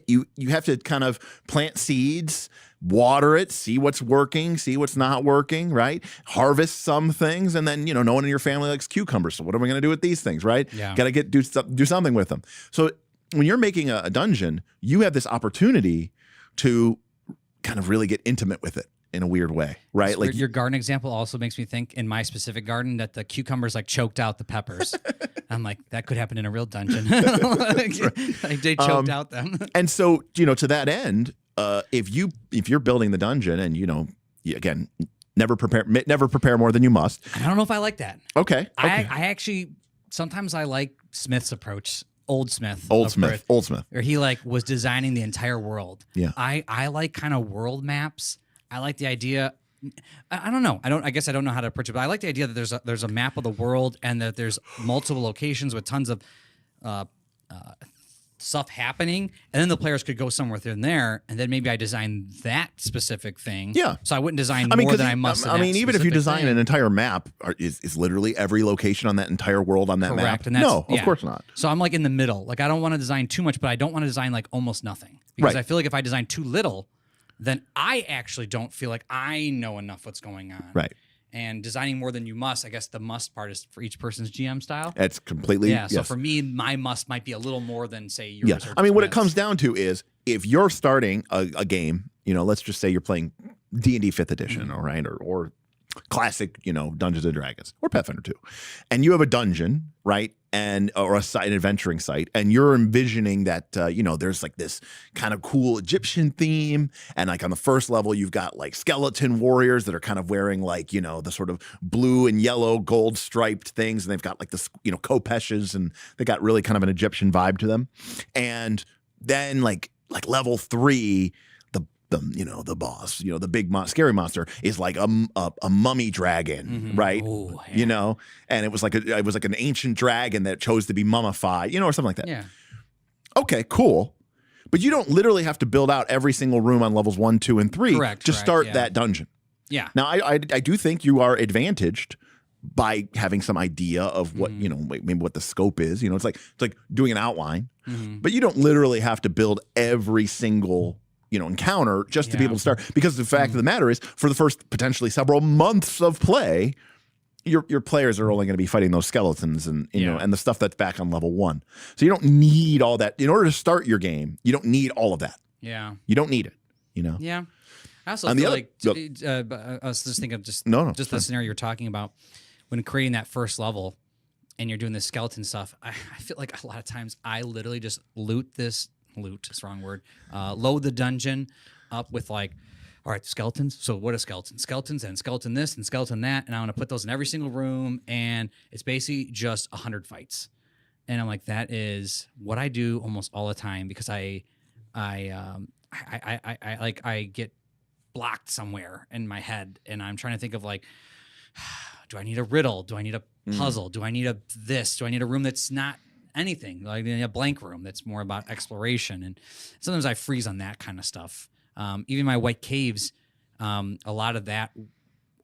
You have to kind of plant seeds, water it, see what's working, see what's not working, right? Harvest some things, and then no one in your family likes cucumbers. So what are we going to do with these things, right? Yeah. Got to do something with them. So when you're making a dungeon, you have this opportunity to kind of really get intimate with it. In a weird way, right? So your garden example also makes me think in my specific garden that the cucumbers choked out the peppers. I'm like, that could happen in a real dungeon. They choked out them. And so, to that end, if you're building the dungeon and again, Never prepare more than you must. I don't know if I like that. Okay. I actually sometimes I like Smith's approach. Old Smith, where he like was designing the entire world. Yeah. I like kind of world maps. I like the idea. I don't know. I guess I don't know how to approach it, but I like the idea that there's a map of the world and that there's multiple locations with tons of stuff happening, and then the players could go somewhere within there, and then maybe I design that specific thing. Yeah. So I wouldn't design more than I must. I mean, even if you design an entire map, is literally every location on that entire world on that Correct. map? And No, of course not. So I'm like in the middle. Like I don't want to design too much, but I don't want to design like almost nothing, because Right. I feel like if I design too little, then I actually don't feel like I know enough what's going on. Right. And designing more than you must, I guess the must part is for each person's GM style. It's completely Yeah. So yes. for me, my must might be a little more than say yours. Yeah. Or I mean, what it Smith's. comes down to is if you're starting a game, let's just say you're playing D&D 5th edition, all right, or classic, Dungeons and Dragons or Pathfinder 2, and you have a dungeon, right, or an adventuring site, and you're envisioning that there's like this kind of cool Egyptian theme, and like on the first level you've got like skeleton warriors that are kind of wearing like the sort of blue and yellow gold striped things, and they've got like this kopeshes, and they got really kind of an Egyptian vibe to them, and then like level 3. The boss, the big scary monster is like a mummy dragon, right? Oh, yeah. And it was like an ancient dragon that chose to be mummified, or something like that. Yeah. Okay, cool. But you don't literally have to build out every single room on levels 1, 2, and 3 to start that dungeon. Yeah. Now, I do think you are advantaged by having some idea of what maybe what the scope is. It's like doing an outline, but you don't literally have to build every single encounter just to be able to start, because the fact of the matter is, for the first potentially several months of play, your players are only going to be fighting those skeletons and and the stuff that's back on level 1. So you don't need all that in order to start your game. You don't need all of that. Yeah. You don't need it. Yeah. I also On feel the like I was just thinking of just the scenario you're talking about when creating that first level and you're doing the skeleton stuff. I feel like a lot of times I literally just load the dungeon up with like, all right, skeletons. So what are skeletons? Skeletons and skeleton this and skeleton that. And I want to put those in every single room. And it's basically just 100 fights. And I'm like, that is what I do almost all the time, because I get blocked somewhere in my head. And I'm trying to think of like, do I need a riddle? Do I need a puzzle? Do I need this? Do I need a room that's not anything, like a blank room that's more about exploration? And sometimes I freeze on that kind of stuff. Even my White Caves, a lot of that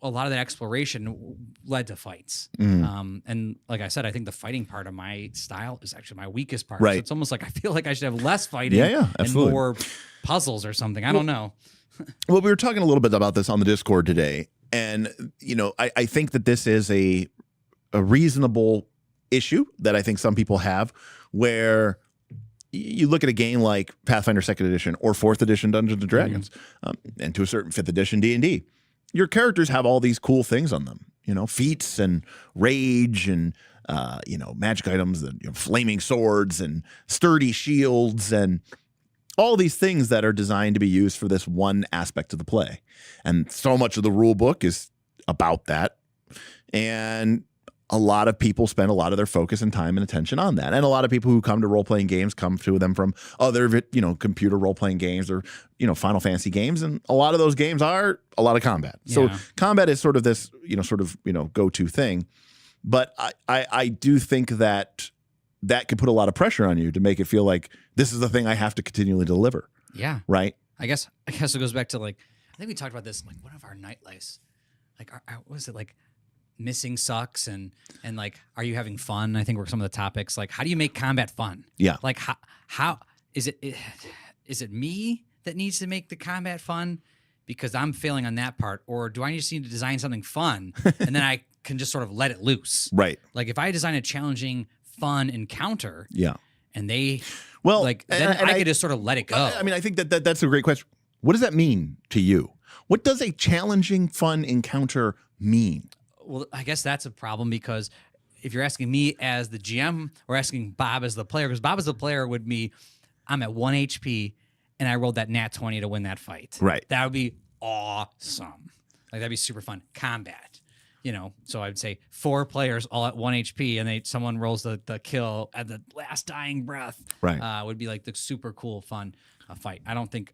exploration led to fights. And like I said, I think the fighting part of my style is actually my weakest part. Right. So it's almost like I feel like I should have less fighting and absolutely. More puzzles or something. I don't know. Well, we were talking a little bit about this on the Discord today, and I think that this is a reasonable issue that I think some people have, where you look at a game like Pathfinder 2nd edition or 4th edition Dungeons and Dragons, and to a certain 5th edition D&D, your characters have all these cool things on them, feats and rage and magic items, and flaming swords and sturdy shields and all these things that are designed to be used for this one aspect of the play. And so much of the rule book is about that. And a lot of people spend a lot of their focus and time and attention on that. And a lot of people who come to role-playing games come to them from other, computer role-playing games or, Final Fantasy games. And a lot of those games are a lot of combat. Yeah. So combat is sort of this, go-to thing. But I do think that could put a lot of pressure on you to make it feel like this is the thing I have to continually deliver. Yeah. Right? I guess it goes back to like, I think we talked about this, like one of our nightlights. Like, what was it, like, missing sucks and like, are you having fun? I think were some of the topics. Like, how do you make combat fun? Yeah. Like, how is it me that needs to make the combat fun because I'm failing on that part, or do I just need to design something fun and then I can just sort of let it loose? Right. Like, if I design a challenging, fun encounter, and they then I could just sort of let it go. I mean, I think that's a great question. What does that mean to you? What does a challenging, fun encounter mean? Well, I guess that's a problem, because if you're asking me as the GM or asking Bob as the player, because Bob as the player would be, I'm at 1 HP and I rolled that nat 20 to win that fight. Right. That would be awesome. Like that'd be super fun. Combat. So I'd say 4 players all at 1 HP, and someone rolls the kill at the last dying breath. Right. Would be like the super cool fun fight. I don't think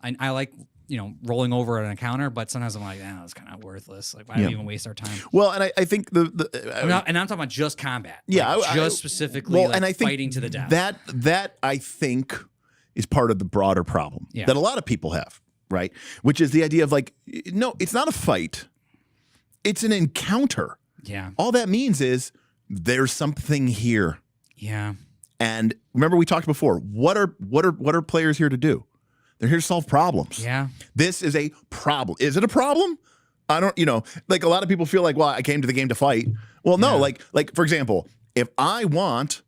I like rolling over an encounter, but sometimes I'm like, it's kind of worthless. Like, why do we even waste our time? Well, and I think and I'm talking about just combat. Yeah, like just specifically and I think fighting to the death. That I think is part of the broader problem Yeah. that a lot of people have, right? Which is the idea of like, no, it's not a fight. It's an encounter. Yeah. All that means is there's something here. Yeah. And remember we talked before, what are players here to do? They're here to solve problems. Yeah. This is a problem. Is it a problem? I don't, like a lot of people feel like, well, I came to the game to fight. Well, no, like for example, if I want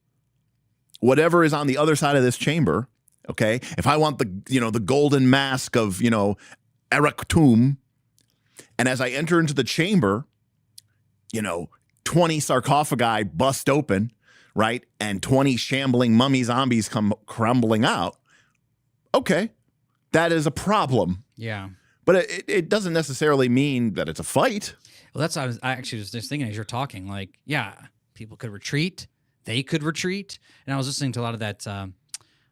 whatever is on the other side of this chamber, okay, if I want the golden mask of, Erectum, and as I enter into the chamber, 20 sarcophagi bust open, right? And 20 shambling mummy zombies come crumbling out. Okay, that is a problem. Yeah. But it doesn't necessarily mean that it's a fight. Well, that's what I actually was just thinking as you're talking. Like, yeah, people could retreat. They could retreat. And I was listening to a lot of that.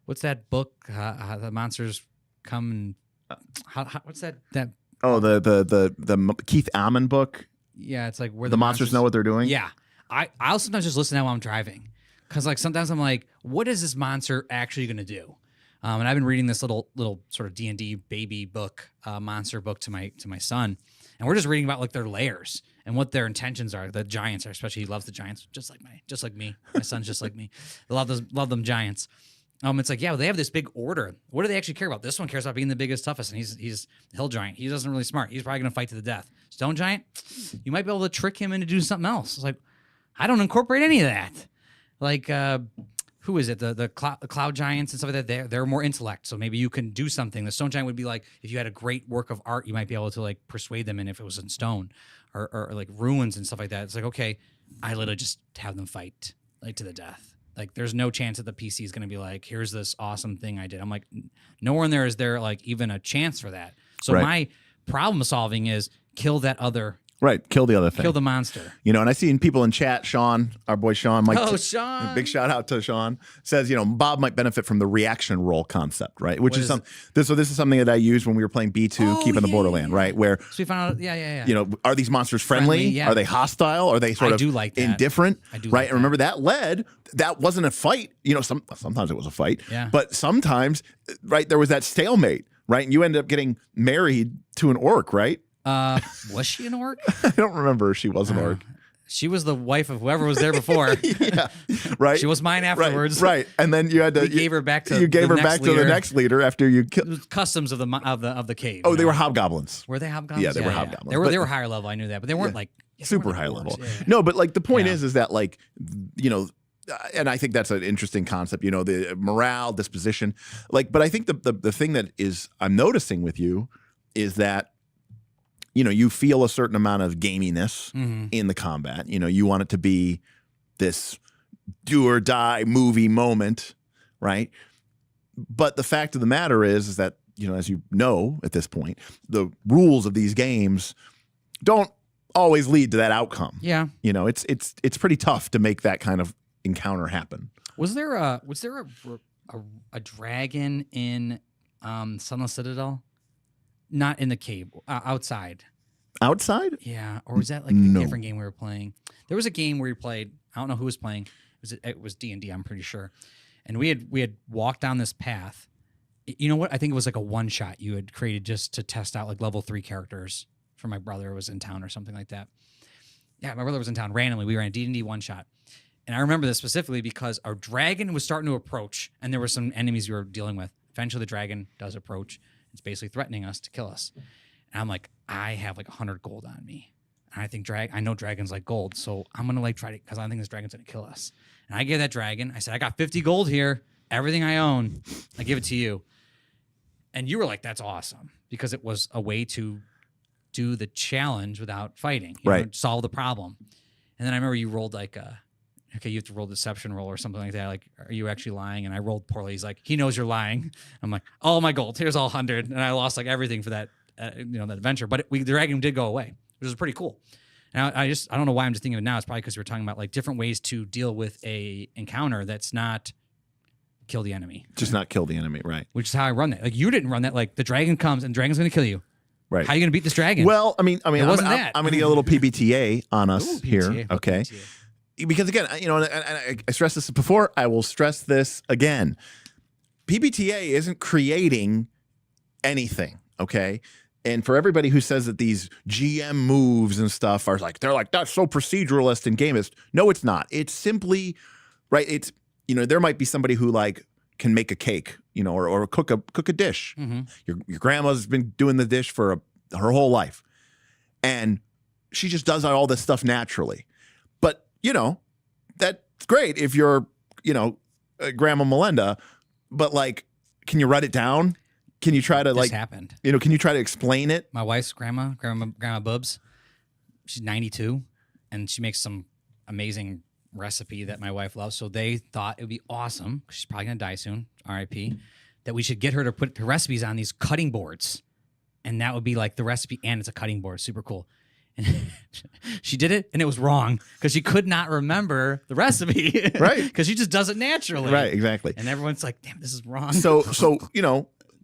What's that book? How the monsters come and what's that? Oh, the Keith Allen book. Yeah, it's like where the monsters know what they're doing. Yeah, I'll sometimes just listen to while I'm driving, because like sometimes I'm like, what is this monster actually going to do? And I've been reading this little sort of D&D baby book, monster book to my son, and we're just reading about like their layers and what their intentions are. The giants are, especially, he loves the giants, just like me. My son's just like me. I love them giants. It's like, yeah, well, they have this big order. What do they actually care about? This one cares about being the biggest, toughest, and he's hill giant. He doesn't really smart. He's probably going to fight to the death. Stone giant, you might be able to trick him into doing something else. It's like, I don't incorporate any of that. Like, who is it? The cloud giants and stuff like that. They're more intellect, so maybe you can do something. The stone giant would be like, if you had a great work of art, you might be able to like persuade them in if it was in stone, or like ruins and stuff like that. It's like, okay, I literally just have them fight like to the death. Like, there's no chance that the PC is going to be like, here's this awesome thing I did. I'm like, nowhere in there is there like even a chance for that. So my problem solving is kill that other. Right, kill the other thing. Kill the monster. And I seen people in chat, Sean, our boy Sean. Sean. Big shout out to Sean. Says, Bob might benefit from the reaction roll concept, right? Which is this is something that I used when we were playing B2, Keeping the Borderland, right? Where so we found out, are these monsters friendly? Yeah. Are they hostile? Are they sort of indifferent? I do right? like And remember that wasn't a fight. Sometimes it was a fight. Yeah. But sometimes, right, there was that stalemate, right? And you ended up getting married to an orc, right? Was she an orc? I don't remember if she was an orc. She was the wife of whoever was there before. Yeah, right. She was mine afterwards. Right. And then you had to. You gave her back to. You gave the her back to the next leader after you killed. Customs of the cave. Oh, they were hobgoblins. Were they hobgoblins? Yeah, they were hobgoblins. They were higher level. I knew that, but they weren't like super high level. Yeah. No, but like the point is that like and I think that's an interesting concept. The morale, disposition, like. But I think the thing that is I'm noticing with you is that. You feel a certain amount of gaminess in the combat. You want it to be this do or die movie moment, right? But the fact of the matter is that, as you know at this point, the rules of these games don't always lead to that outcome. Yeah. It's pretty tough to make that kind of encounter happen. Was there a dragon in Sunless Citadel? Not in the cave, outside. Outside? Yeah, or was that like a different game we were playing? There was a game where we played. I don't know who was playing. It was D&D. I'm pretty sure. And we had walked down this path. You know what? I think it was like a one shot you had created just to test out like level 3 characters for my brother who was in town or something like that. Yeah, my brother was in town randomly. We ran a D&D one shot. And I remember this specifically because our dragon was starting to approach, and there were some enemies we were dealing with. Eventually, the dragon does approach. It's basically threatening us to kill us. And I'm like, I have like 100 gold on me. And I think I know dragons like gold, so I'm going to like try to, because I think this dragon's going to kill us. And I gave that dragon, I said, I got 50 gold here. Everything I own, I give it to you. And you were like, that's awesome. Because it was a way to do the challenge without fighting. Solve the problem. And then I remember you rolled like okay, you have to roll deception roll or something like that. Like, are you actually lying? And I rolled poorly. He's like, he knows you're lying. I'm like, oh, my gold. Here's all 100. And I lost like everything for that that adventure. But the dragon did go away, which was pretty cool. And I don't know why I'm just thinking of it now. It's probably because we were talking about like different ways to deal with a encounter that's not kill the enemy. Just not kill the enemy, right? Which is how I run that. Like you didn't run that. Like the dragon comes and the dragon's going to kill you. Right. How are you going to beat this dragon? Well, I mean, It wasn't that. I'm going to get a little PBTA on us Ooh, here, PBTA, okay? PBTA. Because again, and I stressed this before. I will stress this again. PBTA isn't creating anything, okay? And for everybody who says that these GM moves and stuff are like, they're like, that's so proceduralist and gamist. No, it's not. It's simply, right, it's, there might be somebody who like can make a cake, or cook a dish. Mm-hmm. Your grandma's been doing the dish for her whole life. And she just does all this stuff naturally. But, that's great if you're, Grandma Melinda, but like, can you write it down? Can you try to This happened. can you try to explain it? My wife's grandma Bubs, she's 92, and she makes some amazing recipe that my wife loves. So they thought it would be awesome, because she's probably going to die soon, RIP, that we should get her to put her recipes on these cutting boards. And that would be like the recipe, and it's a cutting board. Super cool. And she did it, and it was wrong, because she could not remember the recipe. Right. Because she just does it naturally. Right, exactly. And everyone's like, damn, this is wrong. So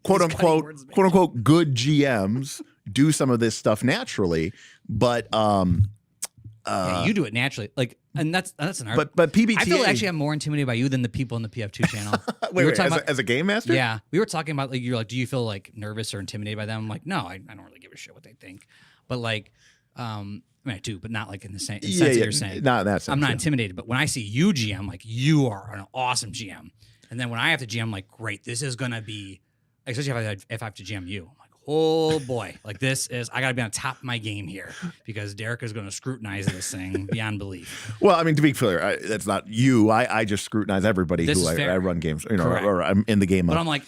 quote unquote good GMs do some of this stuff naturally, but yeah, you do it naturally. Like, and that's an art. but PBTA, I feel actually I'm more intimidated by you than the people in the PF2 channel. wait, as a game master? Yeah, we were talking about like you're like, do you feel like nervous or intimidated by them? I'm like, no, I don't really give a shit what they think. But like, I mean, I do, but not like in the same sense that you're saying. Not in that sense. I'm not intimidated, but when I see you GM, like you are an awesome GM, and then when I have to GM, I'm like, great, this is gonna be, especially if I have to GM you. I'm like, oh boy, like this is, I got to be on top of my game here, because Derek is going to scrutinize this thing beyond belief. Well, I mean, to be clear, that's not you. I just scrutinize everybody This who is fair. I run games, Correct. or I'm in the game. But I'm like,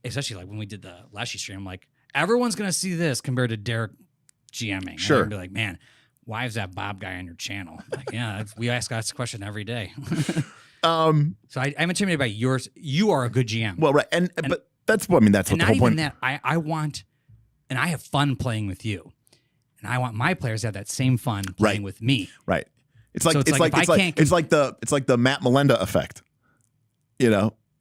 especially like when we did the Lashy stream, I'm like, everyone's going to see this compared to Derek GMing. Sure. And be like, man, why is that Bob guy on your channel? Like, yeah, we ask that question every day. So I'm intimidated by yours. You are a good GM. Well, right, and but that's what I mean. That's what And the not whole even point. that, I want, and I have fun playing with you, and I want my players to have that same fun playing with me. Right. It's like So it's like the Matt Melinda effect.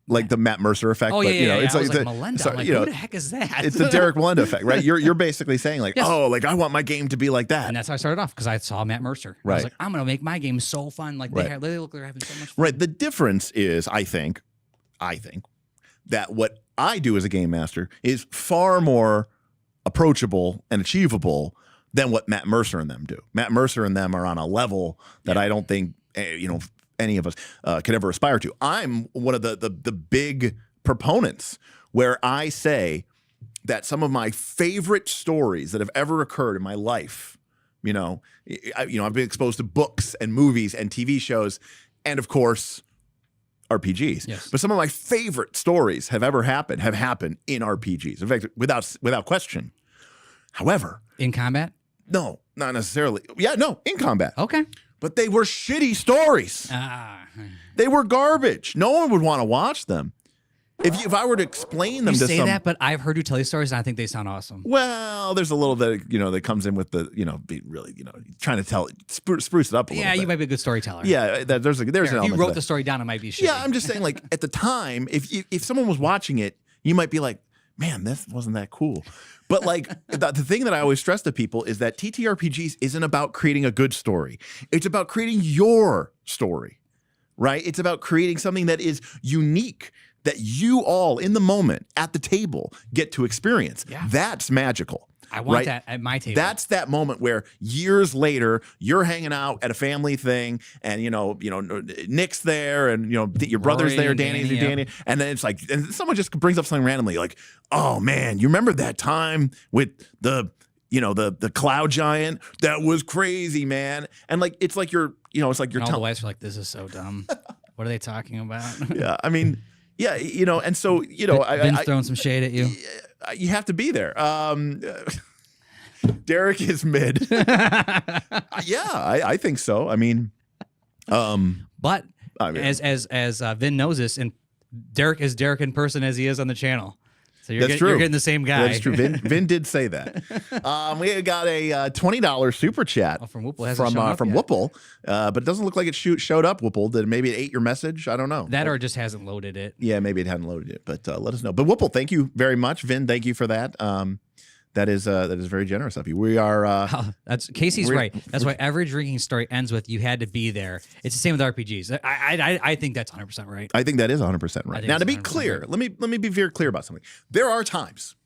Like the Matt Mercer effect. Oh but, yeah. It's I was like like Melinda. so, I'm like, who the heck is that? it's the Derek Melinda effect, right? You're basically saying like, Yes. oh, like I want my game to be like that. And that's how I started off, because I saw Matt Mercer. I Right. was like, I'm gonna make my game so fun. Like Right. they look like they're having so much fun. Right. The difference is, I think that what I do as a game master is far more approachable and achievable than what Matt Mercer and them do. Matt Mercer and them are on a level that I don't think any of us could ever aspire to. I'm one of the big proponents where I say that some of my favorite stories that have ever occurred in my life, I've been exposed to books and movies and TV shows, and of course RPGs. Yes. But some of my favorite stories have happened in RPGs. In fact, without question. However, In combat? no, not necessarily. Yeah, no, in combat. Okay. But they were shitty stories. They were garbage. No one would want to watch them. If I were to explain them You to say some, that, but I've heard you tell these stories, and I think they sound awesome. well, there's a little bit, that comes in with the, be really, trying to spruce it up a little Yeah, bit. you might be a good storyteller. Yeah, there's an If you element to wrote that. the story down, it might be shitty. Yeah, I'm just saying, like, at the time, if someone was watching it, you might be like, man, this wasn't that cool. But like the thing that I always stress to people is that TTRPGs isn't about creating a good story. It's about creating your story, right? It's about creating something that is unique, that you all in the moment at the table get to experience. Yeah. That's magical. I want right? that at my table. That's that moment where years later you're hanging out at a family thing, and Nick's there, and your brother's Rory there, and Danny's Danny, there, Danny, and then it's like, and someone just brings up something randomly, like, oh man, you remember that time with the cloud giant? That was crazy, man. And like it's like you're and all the wives are like, this is so dumb. What are they talking about? Yeah, I mean, yeah, and so Vin's throwing some shade at you. you have to be there. Derek is mid. Yeah, I think so. I mean, But as Vin knows this, and Derek is Derek in person as he is on the channel. So you're, That's true. You're getting the same guy. That's true. Vin did say that. We got a $20 super chat from Whipple. Hasn't shown up from yet. Whipple, but it doesn't look like it showed up. Whipple, did maybe it ate your message? I don't know. That or it just hasn't loaded it. Yeah, maybe it hadn't loaded it, but let us know. But Whipple, thank you very much. Vin, thank you for that. That is very generous of you. We are. That's Casey's right. That's why every drinking story ends with "you had to be there." It's the same with RPGs. I think that's 100% right. I think that is 100% right. Now, to be clear, right. let me be very clear about something. There are times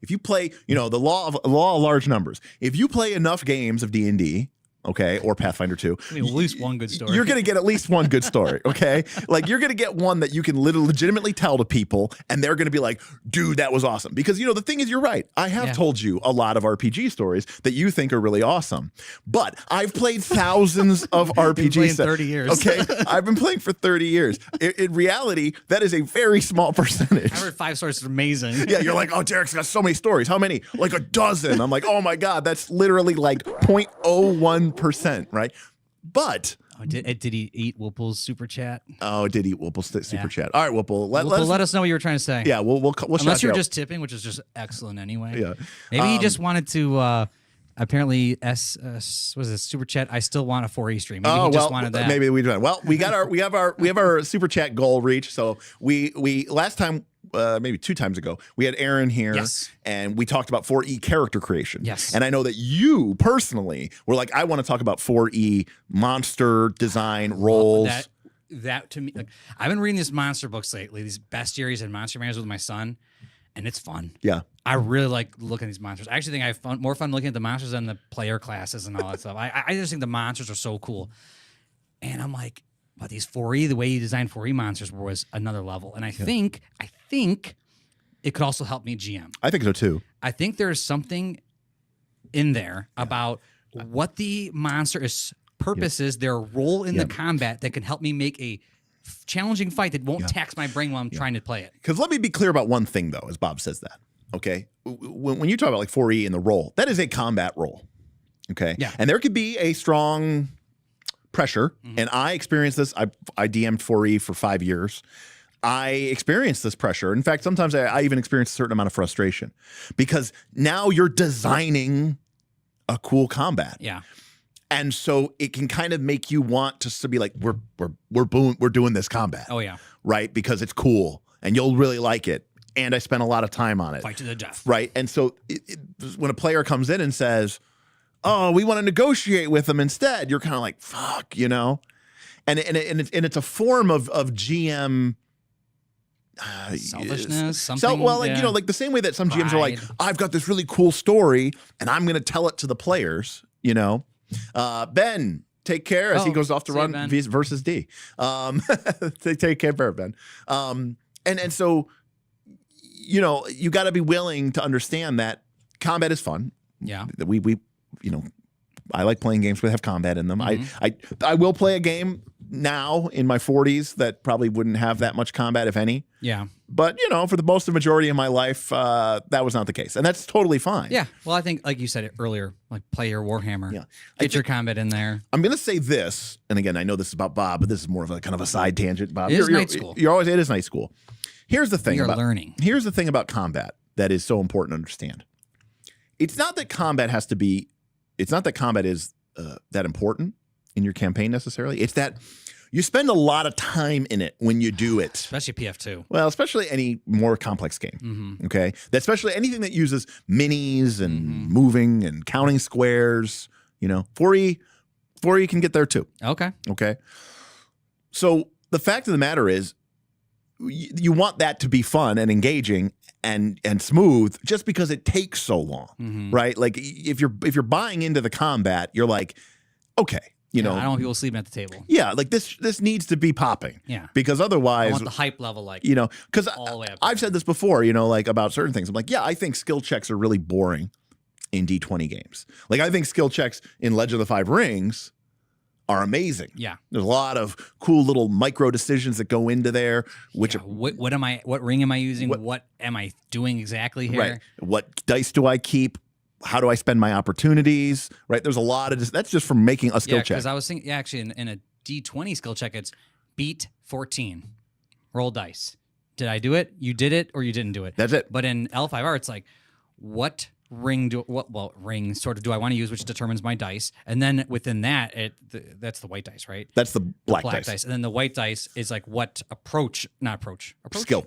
if you play, the law of large numbers. If you play enough games of D&D, okay, or Pathfinder 2, I mean, at least one good story. You're going to get at least one good story, okay? Like, you're going to get one that you can legitimately tell to people, and they're going to be like, dude, that was awesome. Because, the thing is, you're right. I have told you a lot of RPG stories that you think are really awesome. But I've played thousands of RPGs. Playing 30 years. Okay? I've been playing for 30 years. In reality, that is a very small percentage. I heard 5 stories. It's amazing. Yeah, you're like, oh, Derek's got so many stories. How many? Like a dozen. I'm like, oh my God, that's literally like 0.01%, right? But did he eat Whipple's super chat? oh, did he Whipple's super chat? All right, Whipple. Let us know what you were trying to say. Yeah, we'll unless you were just tipping, which is just excellent anyway. Yeah, maybe he just wanted to. Apparently, was it super chat? I still want a 4E stream. Maybe he just wanted that. Maybe we do. Well, we have our super chat goal reached. So we last time. Maybe 2 times ago, we had Aaron here, and we talked about 4E character creation. Yes. And I know that you personally were like, I want to talk about 4E monster design roles. That to me, like, I've been reading these monster books lately, these bestiaries and monster manuals with my son, and it's fun. Yeah. I really like looking at these monsters. I actually think I have more fun looking at the monsters than the player classes and all that stuff. I just think the monsters are so cool. And I'm like, but these 4E, the way you designed 4E monsters was another level. And I think it could also help me GM. I think so too. I think there's something in there about what the monster purpose is, their role in the combat that can help me make a challenging fight that won't tax my brain while I'm trying to play it. Because let me be clear about one thing, though, as Bob says that. Okay, when you talk about like 4E and the role, that is a combat role. Okay, yeah, and there could be a strong pressure, and I experienced this. I DM'd 4E for 5 years. I experienced this pressure. In fact, sometimes I even experienced a certain amount of frustration because now you're designing a cool combat. Yeah. And so it can kind of make you want to be like, we're doing this combat. Oh yeah. Right? Because it's cool and you'll really like it. And I spent a lot of time on it. Fight to the death. Right. And so when a player comes in and says, oh, we want to negotiate with them instead, you're kind of like, fuck, And it's a form of GM selfishness, something. Like the same way that some GMs are like, I've got this really cool story and I'm going to tell it to the players, Ben, take care as he goes off to run versus D. Take care, Ben. And so, you got to be willing to understand that combat is fun. Yeah. We I like playing games that have combat in them. I will play a game now in my 40s that probably wouldn't have that much combat, if any. Yeah. But, for the most of the majority of my life, that was not the case. And that's totally fine. Yeah. Well, I think, like you said it earlier, like play your Warhammer. Yeah. Get your combat in there. I'm going to say this, and again, I know this is about Bob, but this is more of a kind of a side tangent, Bob. It is night school. It is night school. Here's the thing about learning. Here's the thing about combat that is so important to understand. It's not that combat is that important in your campaign necessarily. It's that you spend a lot of time in it when you do it. Especially PF2. Well, especially any more complex game. Okay? Especially anything that uses minis and moving and counting squares. 4E can get there too. Okay? So the fact of the matter is, you want that to be fun and engaging and smooth just because it takes so long, right? Like if you're buying into the combat, you're like, okay, I don't want people sleeping at the table. Yeah, like this needs to be popping. Yeah, because otherwise, I want the hype level, because all the way up. I've said this before, like about certain things. I'm like, yeah, I think skill checks are really boring in D20 games. Like I think skill checks in Legend of the Five Rings are amazing. Yeah. There's a lot of cool little micro decisions that go into there. Which what ring am I using? What am I doing exactly here? Right. What dice do I keep? How do I spend my opportunities? Right. There's a lot of that's just from making a skill check. Because I was thinking, actually, in a D20 skill check, it's beat 14, roll dice. Did I do it? You did it, or you didn't do it. That's it. But in L5R, it's like, what ring do ring sort of do I want to use, which determines my dice, and then within that, that's the white dice, right? That's the black dice. And then the white dice is like what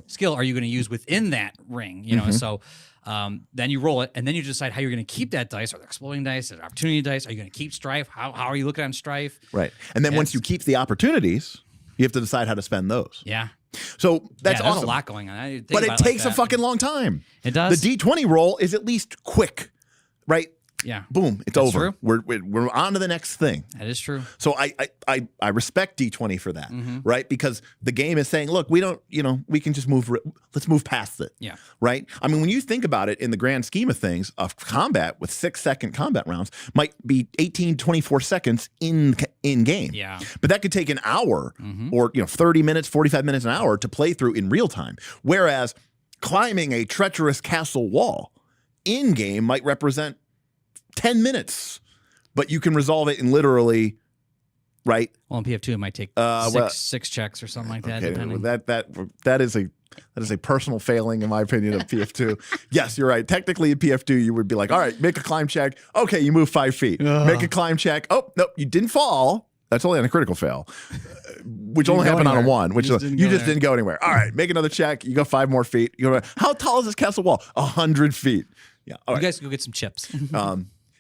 skill are you going to use within that ring? You know, so then you roll it, and then you decide how you're going to keep that dice, or the exploding dice, or the opportunity dice. Are you going to keep strife? How are you looking on strife? Right, and then once you keep the opportunities, you have to decide how to spend those. Yeah. So that's there's awesome. a lot going on. But it takes a fucking long time. It does. The D20 roll is at least quick, right? Yeah. Boom, it's That's over. true. We're on to the next thing. That is true. So I respect D20 for that, right? Because the game is saying, look, we don't, we can just let's move past it. Yeah. Right? I mean, when you think about it in the grand scheme of things, of combat with 6-second combat rounds might be 18, 24 seconds in game. Yeah. But that could take an hour or 30 minutes, 45 minutes, an hour to play through in real time. Whereas climbing a treacherous castle wall in game might represent 10 minutes, but you can resolve it in literally, right? Well, in PF2 it might take six checks or something like that. Okay, Depending. that is a personal failing in my opinion of PF2. Yes, you're right. Technically in PF2 you would be like, all right, make a climb check. Okay, you move 5 feet. Make a climb check. Oh nope, you didn't fall. That's only on a critical fail, which only happened on a 1. Which you just didn't go anywhere. All right, make another check. You go 5 more feet. You go. How tall is this castle wall? 100 feet. Yeah. All right. You guys go get some chips.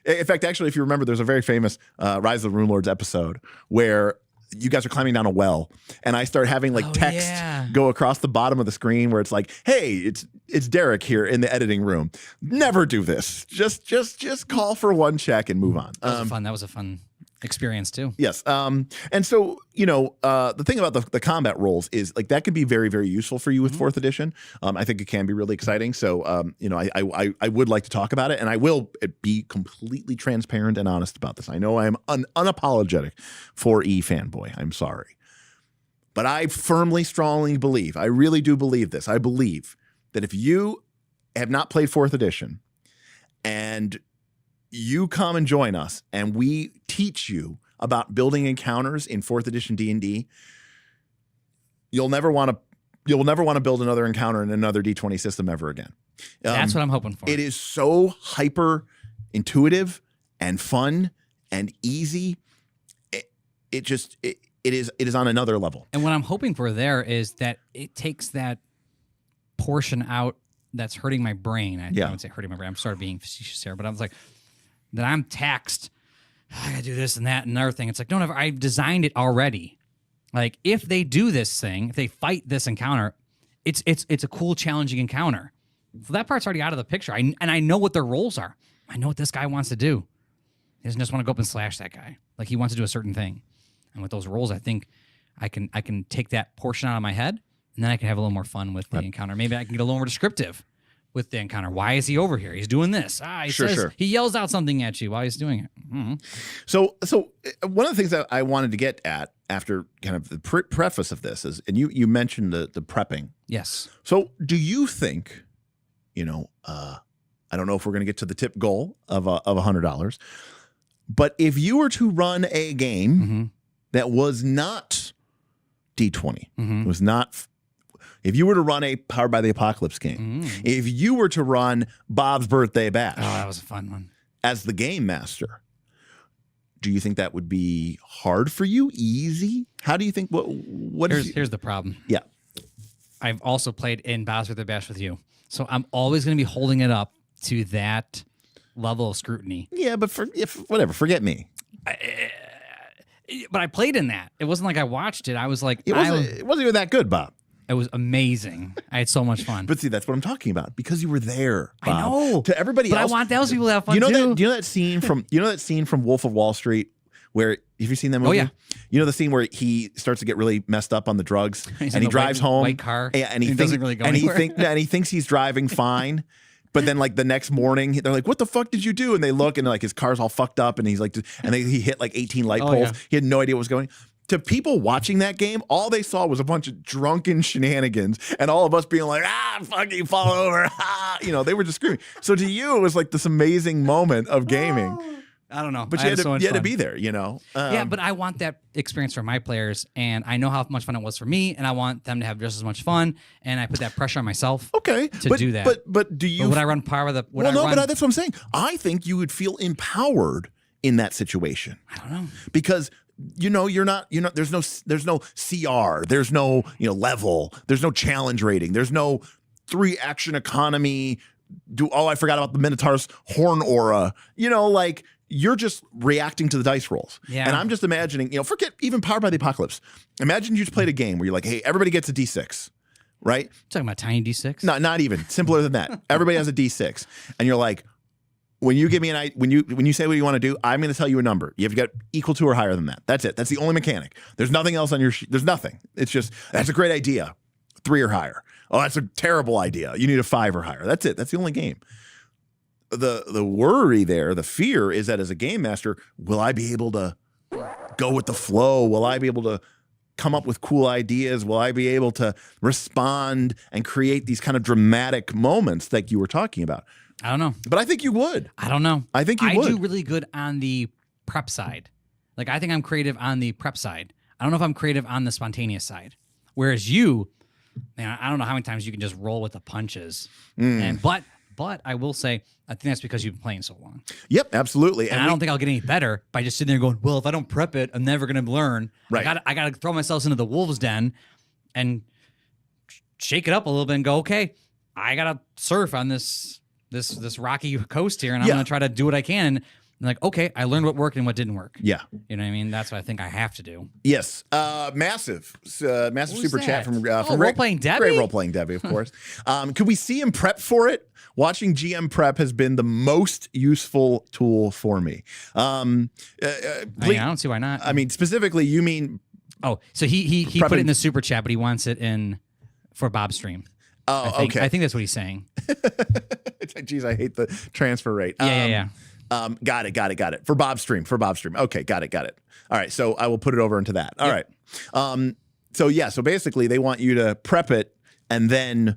In fact, actually, if you remember, there's a very famous Rise of the Rune Lords episode where you guys are climbing down a well, and I start having text go across the bottom of the screen where it's like, "Hey, it's Derek here in the editing room. Never do this. Just call for 1 check and move on." That was a fun experience too. Yes. And so, the thing about the combat rolls is that can be very, very useful for you with 4th edition. I think it can be really exciting. So, I would like to talk about it, and I will be completely transparent and honest about this. I know I am unapologetic 4E fanboy. I'm sorry. But I firmly, strongly believe, I really do believe this. I believe that if you have not played 4th edition and you come and join us and we teach you about building encounters in 4th edition D&D, you'll never want to build another encounter in another D20 system ever again. That's what I'm hoping for. It is so hyper intuitive and fun and easy. It is on another level. And what I'm hoping for there is that it takes that portion out that's hurting my brain. I would say hurting my brain. I'm sort of being facetious here, but I was like, that I'm taxed. I gotta do this and that and another thing. It's like, no, I've designed it already. Like, if they do this thing, if they fight this encounter, it's a cool, challenging encounter. So that part's already out of the picture. I know what their roles are. I know what this guy wants to do. He doesn't just want to go up and slash that guy. Like, he wants to do a certain thing. And with those roles, I think I can take that portion out of my head, and then I can have a little more fun with the encounter. Maybe I can get a little more descriptive with the encounter. Why is he over here? He's doing this. He yells out something at you while he's doing it. Mm-hmm. So one of the things that I wanted to get at after kind of the preface of this is, and you mentioned the prepping. Yes. So do you think, I don't know if we're going to get to the tip goal of $100, but if you were to run a game that was not D20, was not. If you were to run a Powered by the Apocalypse game, if you were to run Bob's Birthday Bash, that was a fun one, as the game master, do you think that would be hard for you? Easy? How do you think? Here's the problem. Yeah, I've also played in Bob's Birthday Bash with you, so I'm always going to be holding it up to that level of scrutiny. Yeah, but forget me. But I played in that. It wasn't like I watched it. I was like, it wasn't even that good, Bob. It was amazing. I had so much fun. But see, that's what I'm talking about, because you were there, Bob. I know. To everybody else, but I want those people to have fun too. too. Do you know that scene from Wolf of Wall Street where, have you seen that movie? Oh yeah. You know the scene where he starts to get really messed up on the drugs and he drives home, white car, and he doesn't really go anywhere. and he thinks he's driving fine. But then, the next morning, they're like, "What the fuck did you do?" And they look, and his car's all fucked up, and he's like, he hit 18 light poles. Yeah. He had no idea what was going. To people watching that game, all they saw was a bunch of drunken shenanigans, and all of us being like, fucking fall over, they were just screaming. So to you, it was like this amazing moment of gaming, I don't know. But I you had so much to fun. be there, you know. Yeah, but I want that experience for my players, and I know how much fun it was for me, and I want them to have just as much fun. And I put that pressure on myself. Okay, to but, do that. But do you? But would I run power with the? Well, no, but that's what I'm saying. I think you would feel empowered in that situation. I don't know, because you're not. There's no CR. There's no level. There's no challenge rating. There's no 3 action economy. I forgot about the Minotaur's horn aura. Like. You're just reacting to the dice rolls. Yeah. And I'm just imagining, forget even Powered by the Apocalypse. Imagine you just played a game where you're like, hey, everybody gets a D6, right? Talking about tiny D6? Not even. Simpler than that. Everybody has a D6. And you're like, when you give me when you say what you want to do, I'm going to tell you a number. You have to get equal to or higher than that. That's it. That's the only mechanic. There's nothing else on your sheet. There's nothing. It's just, that's a great idea. 3 or higher. Oh, that's a terrible idea. You need a 5 or higher. That's it. That's the only game. The worry there, the fear is that as a game master, will I be able to go with the flow? Will I be able to come up with cool ideas? Will I be able to respond and create these kind of dramatic moments like you were talking about? I don't know. But I think you would. I don't know. I think you would. I do really good on the prep side. Like, I think I'm creative on the prep side. I don't know if I'm creative on the spontaneous side. Whereas you, man, I don't know how many times you can just roll with the punches. But I will say, I think that's because you've been playing so long. Yep, absolutely. And I don't think I'll get any better by just sitting there going, well, if I don't prep it, I'm never going to learn. Right. I got to throw myself into the wolves' den and shake it up a little bit and go, okay, I got to surf on this rocky coast here, and I'm going to try to do what I can. And like, okay, I learned what worked and what didn't work. Yeah. You know what I mean? That's what I think I have to do. Yes. Massive super chat from Role-Playing Debbie? Great role-playing Debbie, of course. Could we see him prep for it? Watching GM prep has been the most useful tool for me. I don't see why not. I mean, specifically, you mean... Oh, so he put it in the super chat, but he wants it in for Bob's stream. Oh, okay. I think that's what he's saying. It's like, geez, I hate the transfer rate. Yeah. Got it. For Bob's stream. Okay, got it. All right, so I will put it over into that. All right. So basically they want you to prep it and then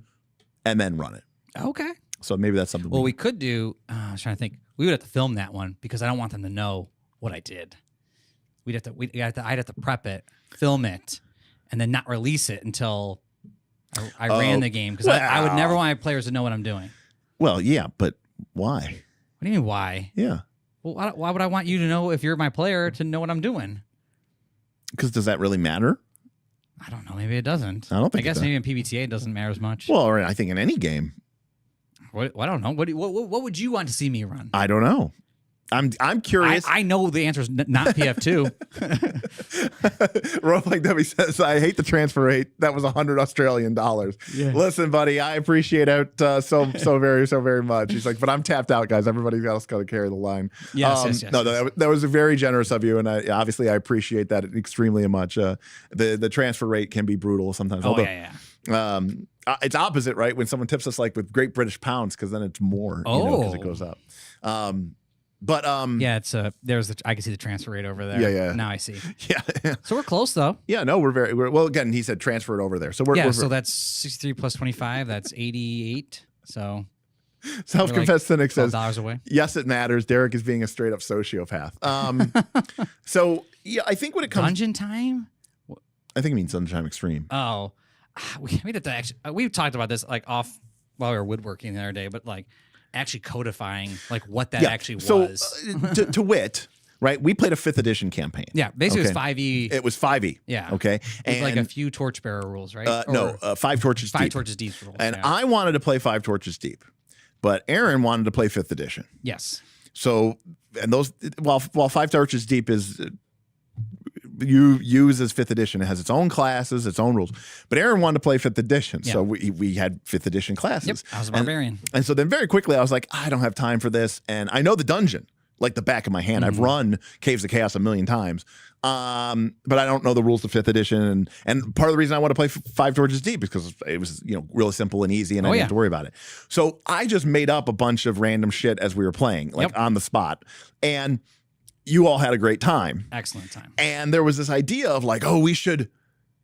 run it. Okay. So maybe that's something. Well, we could do. I was trying to think. We would have to film that one because I don't want them to know what I did. I'd have to prep it, film it, and then not release it until I ran the game because I would never want my players to know what I'm doing. Well, yeah, but why? What do you mean why? Yeah. Well, why would I want you to know if you're my player to know what I'm doing? Because does that really matter? I don't know. Maybe it doesn't. I don't think. I guess maybe in PBTA it doesn't matter as much. Well, I think in any game. I don't know. What would you want to see me run? I don't know. I'm curious. I know the answer is not PF2. Role-Playing Debbie says, I hate the transfer rate. That was $100 Australian dollars. Yeah. Listen, buddy, I appreciate it so very much. He's like, but I'm tapped out, guys. Everybody else got to carry the line. Yes. No, that was very generous of you, and I appreciate that extremely much. The transfer rate can be brutal sometimes. It's opposite, right? When someone tips us like with Great British pounds, because then it's more, because it goes up. It's I can see the transfer rate over there. Yeah. Now I see. Yeah. So we're close though. Yeah, no, well again, he said transfer it over there. So so that's 63 plus 25, that's 88. So Self-confessed cynic says $12 away. Yes, it matters. Derek is being a straight up sociopath. So yeah, I think when it comes Dungeon Time? I think it means Dungeon Time Extreme. Oh. We'd have to actually we've talked about this like off while we were woodworking the other day, but like actually codifying like what that actually was. So to wit, right? We played a 5th edition campaign. Yeah, basically it was 5e. It was 5e. Yeah. Okay. And like a few torchbearer rules, right? 5 torches deep. 5 torches deep rules. And I wanted to play 5 torches deep, but Aaron wanted to play 5th edition. Yes. So and those while 5 torches deep is you use as 5th edition. It has its own classes, its own rules. But Aaron wanted to play 5th edition, so we had 5th edition classes. Yep, I was a barbarian. And so then very quickly I was like, I don't have time for this. And I know the dungeon like the back of my hand. I've run Caves of Chaos a million times, but I don't know the rules of 5th edition. And part of the reason I want to play 5 Torches Deep is because it was really simple and easy, and I didn't have to worry about it. So I just made up a bunch of random shit as we were playing, like on the spot. And you all had a great time. Excellent time. And there was this idea of like, oh, we should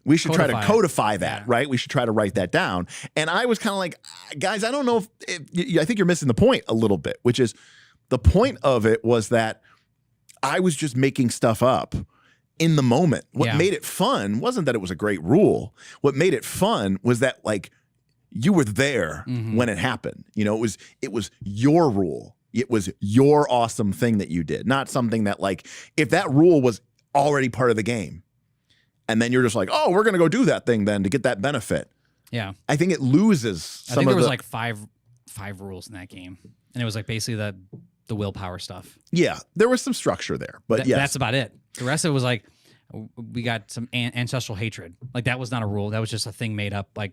try to codify that, right? We should try to write that down. And I was kind of like, guys, I don't know if I think you're missing the point a little bit, which is the point of it was that I was just making stuff up in the moment. What made it fun wasn't that it was a great rule. What made it fun was that like you were there when it happened. You know, it was your rule. It was your awesome thing that you did, not something that like if that rule was already part of the game and then you're just like, oh, we're going to go do that thing then to get that benefit. Yeah. I think it loses some I think there was like five rules in that game. And it was like basically the willpower stuff. Yeah. There was some structure there, but yes. That's about it. The rest of it was like, we got some ancestral hatred. Like that was not a rule. That was just a thing made up. Like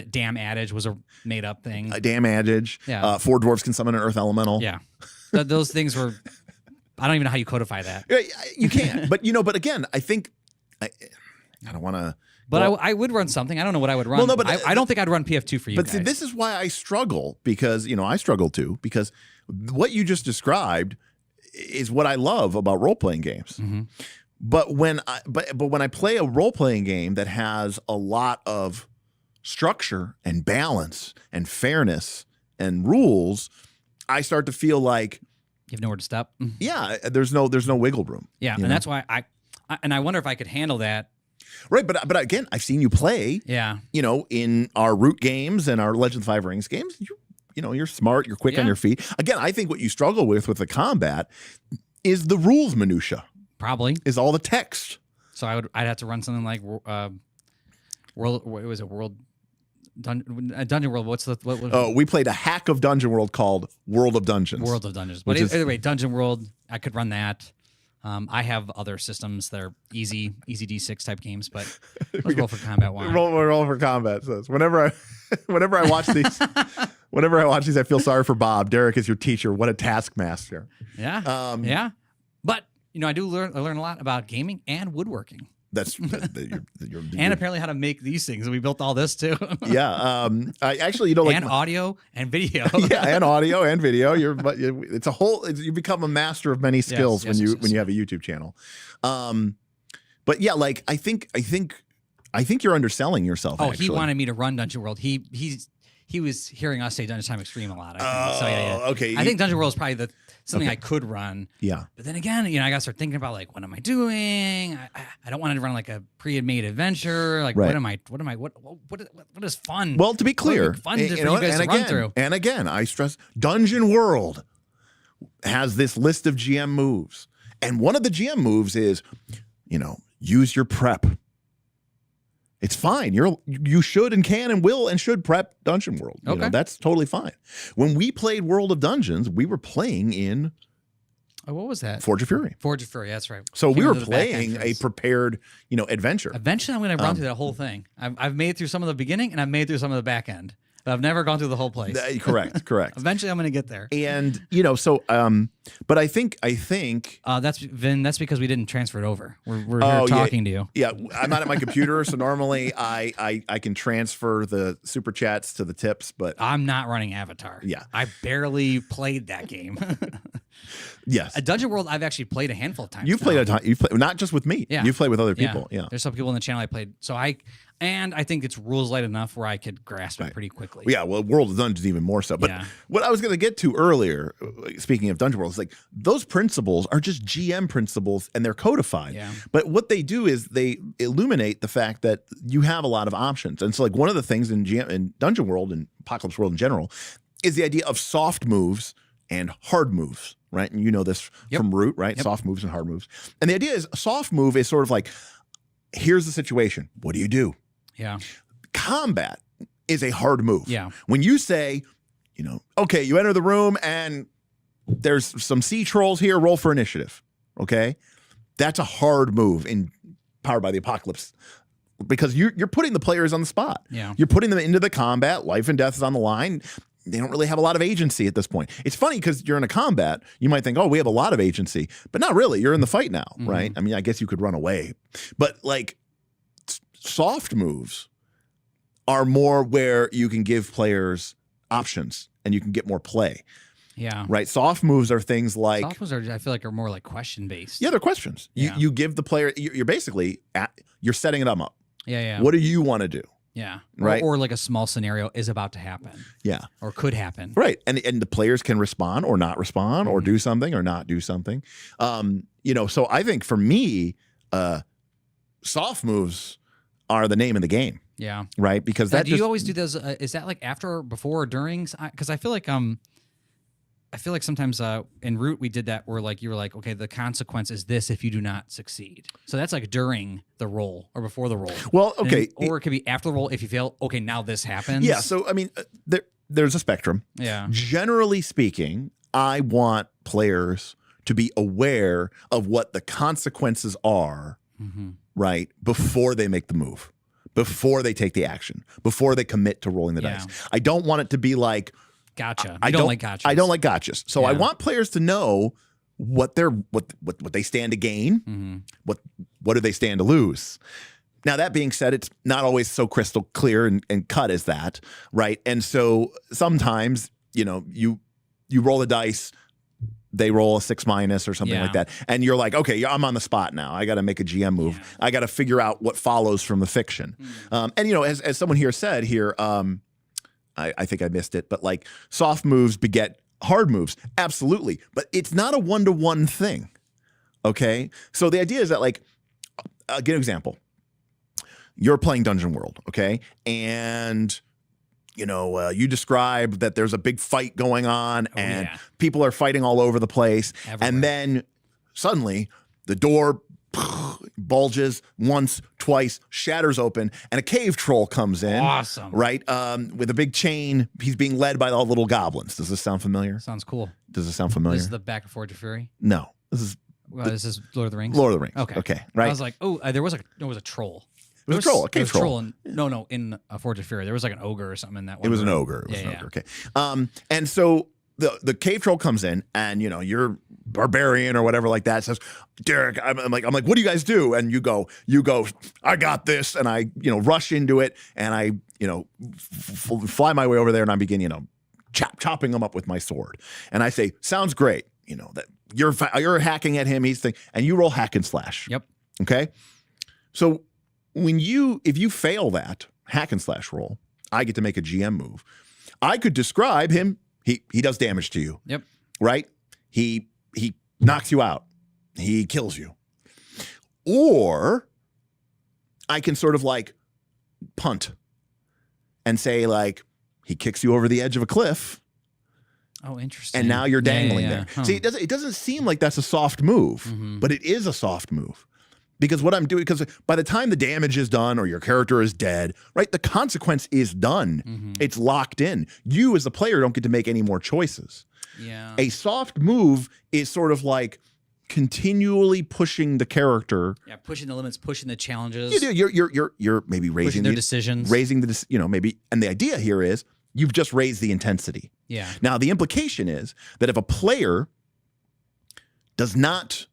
damn adage was a made up thing. A damn adage. Yeah. 4 dwarves can summon an earth elemental. Yeah. Those things were, I don't even know how you codify that. You can't. But, but again, I think, I don't want to. But I would run something. I don't know what I would run. Well, no, but I don't think I'd run PF2 for you guys. But see, this is why I struggle because, I struggle too because what you just described is what I love about role-playing games. But when I play a role-playing game that has a lot of structure and balance and fairness and rules, I start to feel like you have nowhere to step. Yeah, there's no wiggle room. Yeah, and that's why I wonder if I could handle that. Right, but again, I've seen you play. Yeah, in our Root games and our Legend of 5 Rings games. You're smart. You're quick on your feet. Again, I think what you struggle with the combat is the rules minutia. Probably is all the text. So I'd have to run something like World. What was it? Dungeon World. What we played a hack of Dungeon World called World of Dungeons. World of Dungeons. But anyway, Dungeon World. I could run that. I have other systems that are easy D6 type games, but let's roll for combat one. Roll for combat. Says whenever I watch these, I feel sorry for Bob. Derek is your teacher. What a taskmaster. Yeah. Yeah. But I learn a lot about gaming and woodworking. That's and apparently how to make these things. And we built all this too. Yeah. I actually, and audio and video. Yeah, and audio and video. It's a whole. You become a master of many skills when you have a YouTube channel. But yeah, like I think you're underselling yourself. Oh, actually. He wanted me to run Dungeon World. He was hearing us say Dungeon Time Extreme a lot. Okay. I think Dungeon World is probably something I could run. Yeah. But then again, I got to start thinking about like, what am I doing? I don't want to run like a pre-made adventure. Like, what is fun? Well, to be clear, fun for you guys to run through. And again, I stress Dungeon World has this list of GM moves, and one of the GM moves is, use your prep. It's fine. You should and can and will and should prep Dungeon World. Okay. That's totally fine. When we played World of Dungeons, we were playing in what was that? Forge of Fury. Forge of Fury, that's right. So we were playing a prepared, adventure. Eventually I'm going to run through that whole thing. I've made it through some of the beginning and I've made it through some of the back end. But I've never gone through the whole place. Correct. Eventually, I'm going to get there. And but I think that's Vin. That's because we didn't transfer it over. We're here talking to you. Yeah, I'm not at my computer, so normally I can transfer the super chats to the tips, but I'm not running Avatar. Yeah, I barely played that game. Yes, a Dungeon World I've actually played a handful of times. You've played not just with me. Yeah, you've played with other people. Yeah. There's some people in the channel I played. So I think it's rules light enough where I could grasp it pretty quickly. Yeah, well, World of Dungeons even more so. But what I was going to get to earlier, speaking of Dungeon World, is like those principles are just GM principles and they're codified. Yeah. But what they do is they illuminate the fact that you have a lot of options. And so like one of the things in Dungeon World and Apocalypse World in general is the idea of soft moves and hard moves, right? And you know this from Root, right? Yep. Soft moves and hard moves. And the idea is a soft move is sort of like, here's the situation. What do you do? Yeah. Combat is a hard move. Yeah. When you say, okay, you enter the room and there's some sea trolls here, roll for initiative. Okay. That's a hard move powered by the Apocalypse because you're putting the players on the spot. Yeah. You're putting them into the combat. Life and death is on the line. They don't really have a lot of agency at this point. It's funny because you're in a combat. You might think, oh, we have a lot of agency, but not really. You're in the fight now, right? I mean, I guess you could run away, but like soft moves are more where you can give players options and you can get more play. Yeah. Right. Soft moves are things like soft moves I feel like are more like question based. Yeah, they're questions. You give the player. You're basically you're setting it up. Yeah. What do you want to do? Yeah. Right. Or like a small scenario is about to happen. Yeah. Or could happen. Right. And the players can respond or not respond or do something or not do something. So I think for me, soft moves are the name of the game. Yeah. Right. Because do you always do those? Is that like after, before, or during? Because I feel like sometimes in Root we did that where like you were like, okay, the consequence is this if you do not succeed. So that's like during the roll or before the roll. Well, okay. Or it could be after the roll if you fail. Okay, now this happens. Yeah. So I mean, there's a spectrum. Yeah. Generally speaking, I want players to be aware of what the consequences are, right, before they make the move, before they take the action, before they commit to rolling the dice. I don't want it to be like, gotcha. I don't like gotchas. I don't like gotchas. So I want players to know what they stand to gain, what do they stand to lose. Now, that being said, it's not always so crystal clear and cut as that, right? And so sometimes, you roll the dice, they roll a 6- or something like that, and you're like, okay, I'm on the spot now. I got to make a GM move. I got to figure out what follows from the fiction. And as someone here said here, I think I missed it, but like soft moves beget hard moves. Absolutely. But it's not a one-to-one thing. Okay. So the idea is that, like, I'll give an example. You're playing Dungeon World. Okay. And, you describe that there's a big fight going on and people are fighting all over the place. Everywhere. And then suddenly the door bulges once, twice, shatters open, and a cave troll comes in. Awesome. Right? With a big chain. He's being led by all the little goblins. Does this sound familiar? Sounds cool. Does this sound familiar? This is the back of Forge of Fury? No. This is Lord of the Rings? Lord of the Rings. Okay. Right. I was like, there was a troll. It was a troll, a cave troll. In Forge of Fury. There was like an ogre or something in that one. It was an ogre. Okay. And so the cave troll comes in, and you're barbarian or whatever like that, says, Derek, I'm like, what do you guys do? And you go, I got this, and I rush into it, and I fly my way over there, and I begin chopping him up with my sword, and I say, sounds great, that you're hacking at him, and you roll hack and slash. Yep. Okay. So if you fail that hack and slash roll, I get to make a GM move. I could describe him. He does damage to you. Yep. Right? He knocks you out. He kills you. Or I can sort of like punt and say, like, he kicks you over the edge of a cliff. Oh, interesting. And now you're dangling there. Huh. See, it doesn't seem like that's a soft move, but it is a soft move. Because what I'm doing, because by the time the damage is done or your character is dead, right, the consequence is done. It's locked in. You as the player don't get to make any more choices. Yeah. A soft move is sort of like continually pushing the character. Yeah, pushing the limits, pushing the challenges. You're maybe raising pushing their decisions. Maybe, and the idea here is you've just raised the intensity. Yeah. Now the implication is that if a player does not,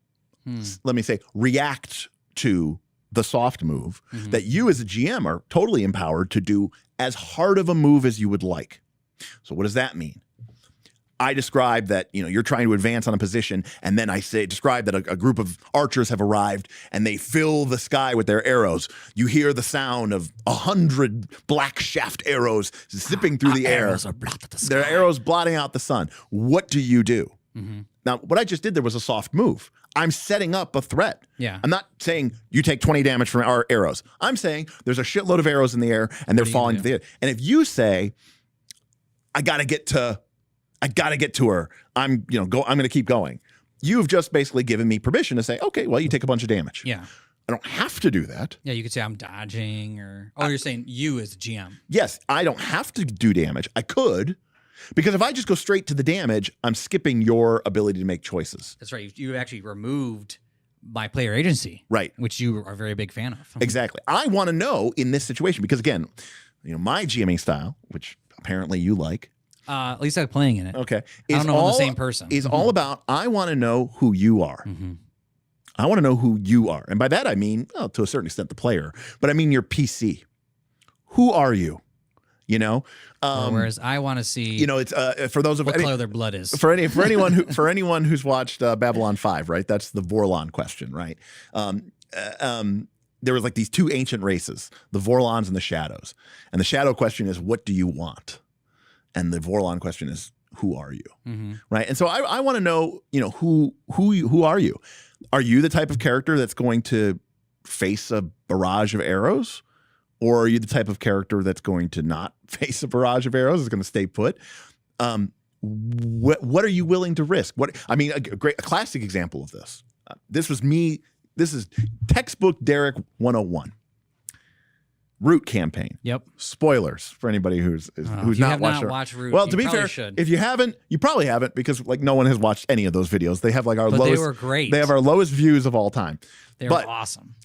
let me say, react to the soft move, that you as a GM are totally empowered to do as hard of a move as you would like. So what does that mean? I describe that, you're trying to advance on a position, and then I describe that a group of archers have arrived and they fill the sky with their arrows. You hear the sound of 100 black shaft arrows zipping through the air. Arrows are blotted the sky. Their arrows blotting out the sun. What do you do? Now, what I just did there was a soft move. I'm setting up a threat. Yeah. I'm not saying you take 20 damage from our arrows. I'm saying there's a shitload of arrows in the air and they're falling to the air. And if you say, I gotta get to her, I'm going to keep going. You've just basically given me permission to say, okay, well, you take a bunch of damage. Yeah. I don't have to do that. Yeah, you could say I'm dodging you're saying you as the GM. Yes, I don't have to do damage. I could. Because if I just go straight to the damage, I'm skipping your ability to make choices. That's right. You actually removed my player agency. Right. Which you are a very big fan of. Exactly. I want to know in this situation, because again, my GMing style, which apparently you like. At least I'm playing in it. Okay. I don't know I'm the same person. Is all about, I want to know who you are. I want to know who you are. And by that, I mean, to a certain extent, the player, but I mean your PC. Who are you? Whereas I want to see, it's for those of what color their blood is. For anyone who's watched Babylon 5, right? That's the Vorlon question, right? there was like these two ancient races, the Vorlons and the Shadows. And the Shadow question is, what do you want? And the Vorlon question is, who are you? Right. And so I want to know, who are you? Are you the type of character that's going to face a barrage of arrows? Or are you the type of character that's going to not face a barrage of arrows, is going to stay put? What are you willing to risk? A classic example of this. This was me. This is textbook Derek 101. Root campaign. Yep. Spoilers for anybody who's not watched Root. Well, to be fair, if you haven't, you probably haven't, because like no one has watched any of those videos. They have like our lowest. They were great. They have our lowest views of all time. They were awesome.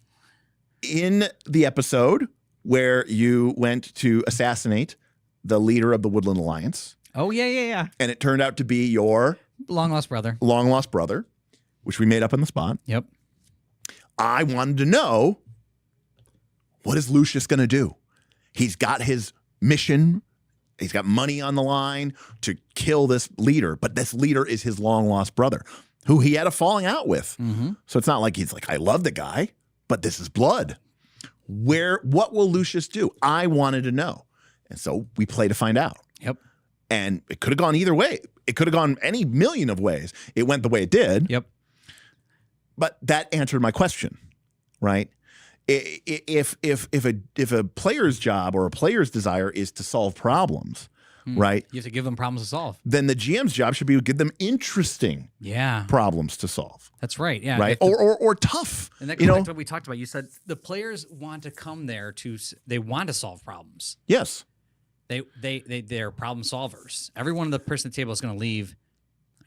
In the episode where you went to assassinate the leader of the Woodland Alliance. Oh yeah. And it turned out to be your long lost brother, which we made up on the spot. Yep. I wanted to know, what is Lucius going to do? He's got his mission. He's got money on the line to kill this leader, but this leader is his long lost brother, who he had a falling out with. So it's not like he's like, I love the guy, but this is blood. What will Lucius do? I wanted to know. And so we play to find out. Yep. And it could have gone either way. It could have gone any million of ways. It went the way it did. Yep. But that answered my question, right? If a player's job or a player's desire is to solve problems, right? You have to give them problems to solve. Then the GM's job should be to give them interesting problems to solve. That's right. Yeah. Right. Or tough. And that goes back to what we talked about. You said the players want to come there they want to solve problems. Yes. They're problem solvers. Everyone at the person at the table is going to leave.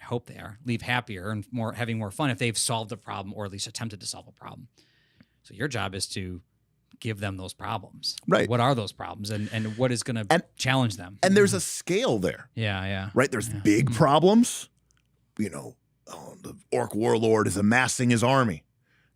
I hope they leave happier and having more fun if they've solved a problem, or at least attempted to solve a problem. So your job is to give them those problems. Right. What are those problems, and what is going to challenge them? And there's a scale there. Yeah. Right. There's big problems. The orc warlord is amassing his army,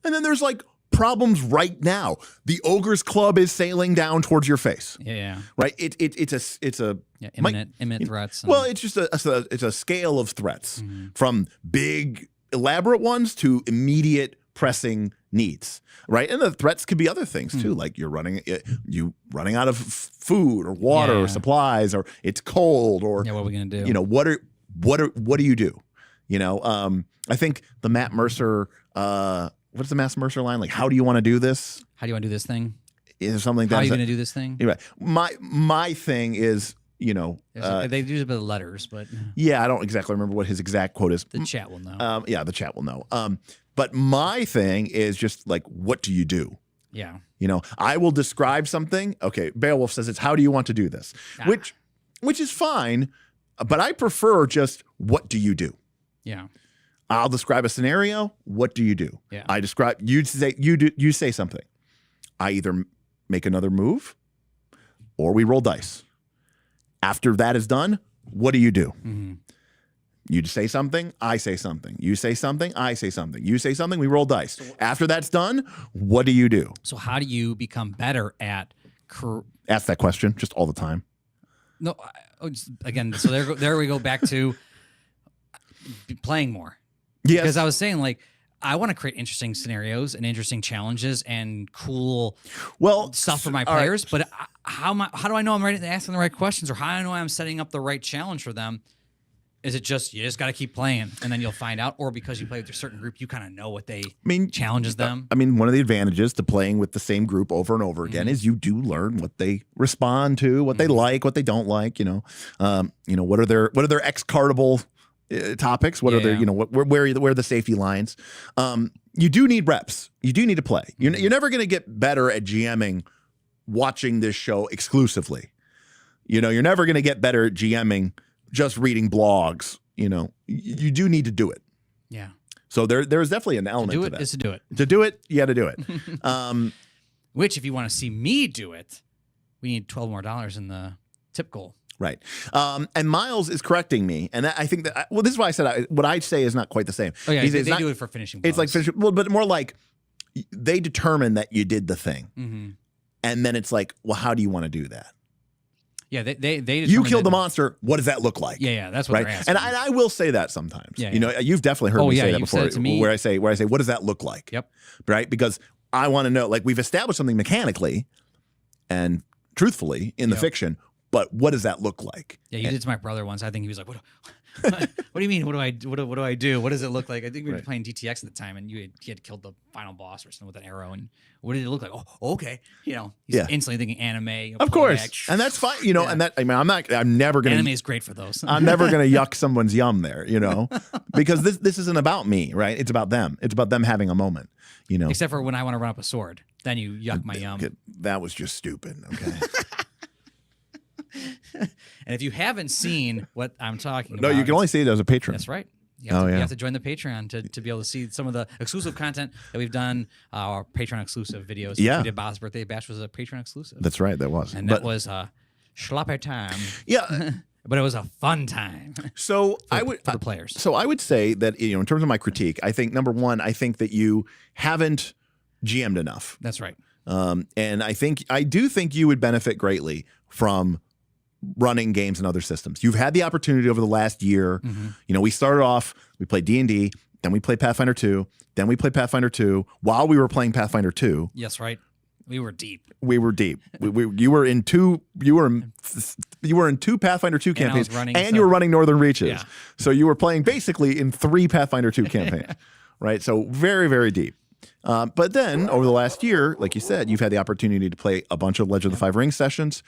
and then there's like problems right now. The ogre's club is sailing down towards your face. Yeah. Right. It's a imminent threats. Well, it's just it's a scale of threats, from big elaborate ones to immediate pressing needs. Right. And the threats could be other things too, like you're running out of food or water or supplies, or it's cold, or what are we gonna do? What do you do? I think the Matt Mercer what's the Matt Mercer line? Like, how do you want to do this? How do you want to do this thing? Is there something how are you going to do this thing? Right. My thing is, they use a bit of letters, but I don't exactly remember what his exact quote is. The chat will know. The chat will know. But my thing is just like, what do you do? Yeah. I will describe something. Okay, Beowulf says it's, how do you want to do this? Which is fine, but I prefer just, what do you do? Yeah. I'll describe a scenario. What do you do? Yeah. I describe, you say something. I either make another move or we roll dice. After that is done, what do you do? You say something, I say something. You say something, I say something. You say something, we roll dice. After that's done, what do you do? So how do you become better at... Ask that question just all the time. No, again, so there we go back to playing more. Yes. Because I was saying, like, I want to create interesting scenarios and interesting challenges and cool stuff for my players. Right. But how do I know I'm asking the right questions, or how do I know I'm setting up the right challenge for them? Is it just you just got to keep playing and then you'll find out, or because you play with a certain group, you kind of know what challenges them? One of the advantages to playing with the same group over and over again is you do learn what they respond to, what they like, what they don't like. What are their X-cardable topics? What are their where are the safety lines? You do need reps. You do need to play. You're never going to get better at GMing watching this show exclusively. You're never going to get better at GMing just reading blogs. You do need to do it. Yeah. So there's definitely an element to that. Is to do it. To do it, you got to do it. Which, if you want to see me do it, we need $12 more in the tip goal. Right. And Miles is correcting me. And I think that, this is why I said what I say is not quite the same. Oh, yeah, they do it for finishing blows. It's like finishing, but more like they determine that you did the thing. Mm-hmm. And then it's like, well, how do you want to do that? Yeah, they you killed the monster. What does that look like? Yeah, that's what they're asking. And I will say that sometimes. Yeah, you've definitely heard me say that before. Said it to me. Where I say, what does that look like? Yep. Right, because I want to know, like, we've established something mechanically and truthfully in the fiction, but what does that look like? Yeah, you did to my brother once. I think he was like, what do you mean? What do I do? What does it look like? I think we were playing DTX at the time, and he had killed the final boss or something with an arrow. And what did it look like? Oh, okay. He's instantly thinking anime. Of course, and that's fine. And that I'm never gonna. Anime is great for those. I'm never gonna yuck someone's yum there, because this isn't about me, right? It's about them. It's about them having a moment, Except for when I want to run up a sword, then you yuck my yum. That was just stupid. Okay. And if you haven't seen what I'm talking about, no, you can only see it as a patron. That's right. You have to join the Patreon to be able to see some of the exclusive content that we've done, our Patreon exclusive videos. Yeah. We did Bob's Birthday Bash was a Patreon exclusive. That's right, that was. And that was a schlopper time. Yeah. But it was a fun time. So for the players. So I would say that, in terms of my critique, I think, number one, I think that you haven't GM'd enough. That's right. And I do think you would benefit greatly from running games in other systems. You've had the opportunity over the last year. Mm-hmm. We started off, we played D&D, then we played Pathfinder 2, then we played Pathfinder 2 while we were playing Pathfinder 2. Yes, right. We were deep. You were in two Pathfinder 2 campaigns, and you were running Northern Reaches. Yeah. So you were playing basically in 3 Pathfinder 2 campaigns, right? So very, very deep. But then over the last year, like you said, you've had the opportunity to play a bunch of Legend of the Five Rings sessions,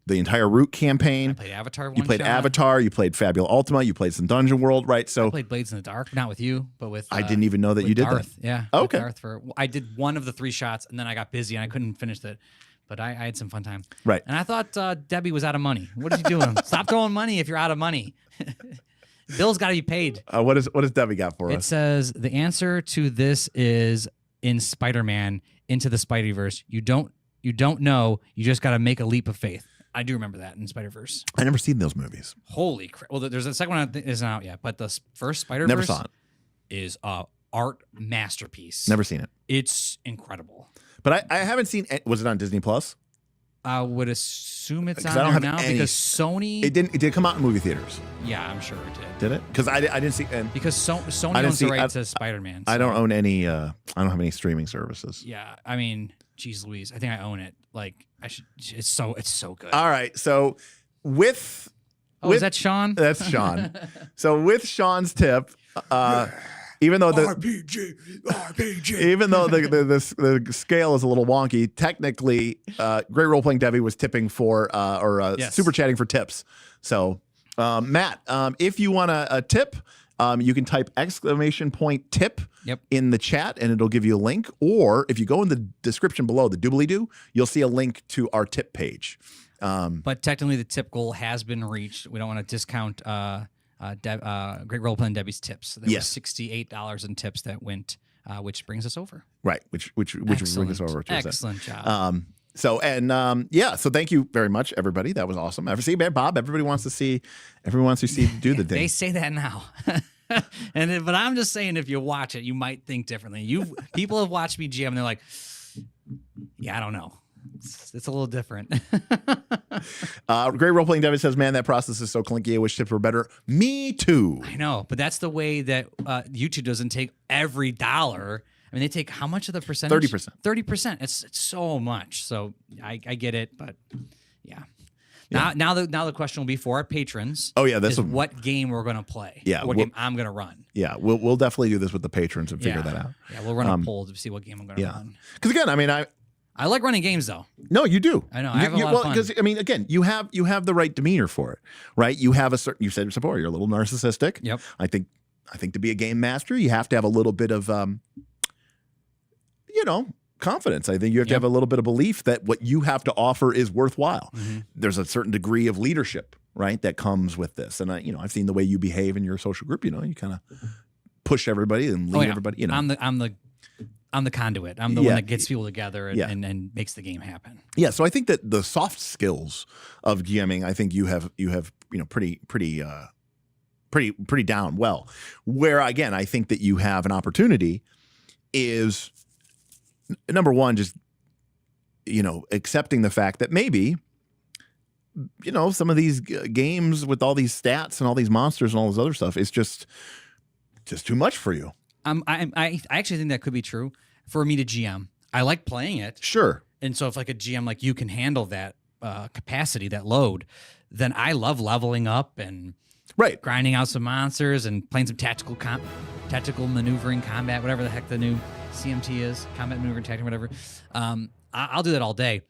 the entire Root campaign. I played Avatar You played Avatar. You played Fabula Ultima. You played some Dungeon World, right? So I played Blades in the Dark, not with you, but with. I didn't even know that you did Darth. that. Yeah. Okay. Darth I did one of the 3 shots, and then I got busy and I couldn't finish it. But I had some fun time. Right. And I thought Debbie was out of money. What are you doing? Stop throwing money if you're out of money. Bills got to be paid. What does Debbie got for us? It says the answer to this is in Spider-Man Into the Spideyverse. You don't know. You just got to make a leap of faith. I do remember that in Spider-Verse. I never seen those movies. Holy crap! Well, there's a second one that isn't out yet, but the first Spider-Verse Never saw it. Is a art masterpiece. Never seen it. It's incredible. But I haven't seen. Was it on Disney Plus? I would assume it's on I don't there have now any- because Sony. It did come out in movie theaters. Yeah, I'm sure it did. Did it? Because I didn't see. And Because Sony I didn't owns the see- rights to Spider-Man. I so- don't own any. I don't have any streaming services. Yeah, I mean, geez, Louise, I think I own it. Like, I should. It's so good. All right. So with is that Sean? that's Sean. So with Sean's tip, even though the RPG. even though the scale is a little wonky, technically, Great Role Playing Debbie was tipping for Yes. super chatting for tips. So Matt, if you want a tip, you can type !tip Yep. in the chat and it'll give you a link. Or if you go in the description below, the doobly-doo, you'll see a link to our tip page. But technically, the tip goal has been reached. We don't want to discount Great Role Playing Debbie's tips. There Yes. was $68 in tips that went, which brings us over. Right, which will bring us over to that. Excellent job. So thank you very much, everybody. That was awesome. See, Bob, everybody wants to see you do the thing. They say that now. But I'm just saying, if you watch it, you might think differently. People have watched me GM and they're like, yeah, I don't know. It's a little different. Great Role Playing David says, man, that process is so clinky. I wish tips were better. Me too. I know, but that's the way that YouTube doesn't take every dollar. I mean, they take how much of the percentage? 30%. 30%. It's so much. So I get it, but yeah. Now the question will be for our patrons. Oh yeah, is what game we're going to play. Yeah, what game I'm going to run. Yeah, we'll definitely do this with the patrons and figure that out. Yeah, we'll run a poll to see what game I'm going to run. Because again, I mean, I like running games though. No, you do. I know. I have a lot of fun. Because I mean, again, you have the right demeanor for it, right? You have a certain. You said before, you're a little narcissistic. Yep. I think to be a game master, you have to have a little bit of, confidence. I think you have to have a little bit of belief that what you have to offer is worthwhile. Mm-hmm. There's a certain degree of leadership, right, that comes with this. And I've seen the way you behave in your social group. You kind of push everybody and lead everybody. I'm the conduit. I'm the one that gets people together and makes the game happen. Yeah. So I think that the soft skills of GMing, I think you have pretty down well. Where again, I think that you have an opportunity is number one, just accepting the fact that maybe some of these games with all these stats and all these monsters and all this other stuff is just too much for you. I actually think that could be true for me to GM. I like playing it. Sure. And so if like a GM like you can handle that capacity, that load, then I love leveling up and Right. grinding out some monsters and playing some tactical maneuvering combat, whatever the heck the new CMT is, combat maneuvering tactic, whatever. I'll do that all day.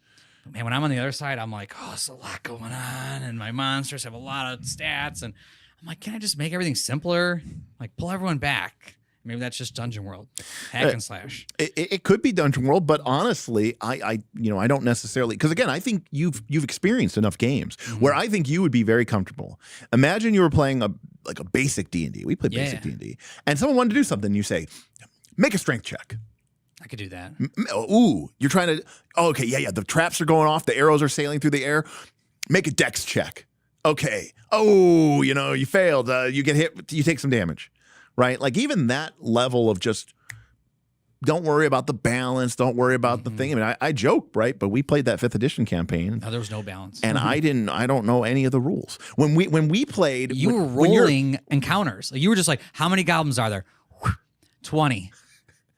But man, when I'm on the other side, I'm like, oh, there's a lot going on, and my monsters have a lot of stats, and I'm like, can I just make everything simpler? Like pull everyone back. Maybe that's just Dungeon World, hack and slash. It could be Dungeon World, but honestly, I don't necessarily, because again, I think you've experienced enough games where I think you would be very comfortable. Imagine you were playing a basic D&D. We play basic D&D, and someone wanted to do something. You say, make a strength check. I could do that. Ooh, you're trying to. Oh, okay, yeah. The traps are going off. The arrows are sailing through the air. Make a dex check. Okay. Oh, you failed. You get hit. You take some damage. Right? Like even that level of just don't worry about the balance, don't worry about the thing. I mean, I joke, right? But we played that 5th edition campaign. No, there was no balance. And I don't know any of the rules. When we played, you were rolling encounters. You were just like, how many goblins are there? 20.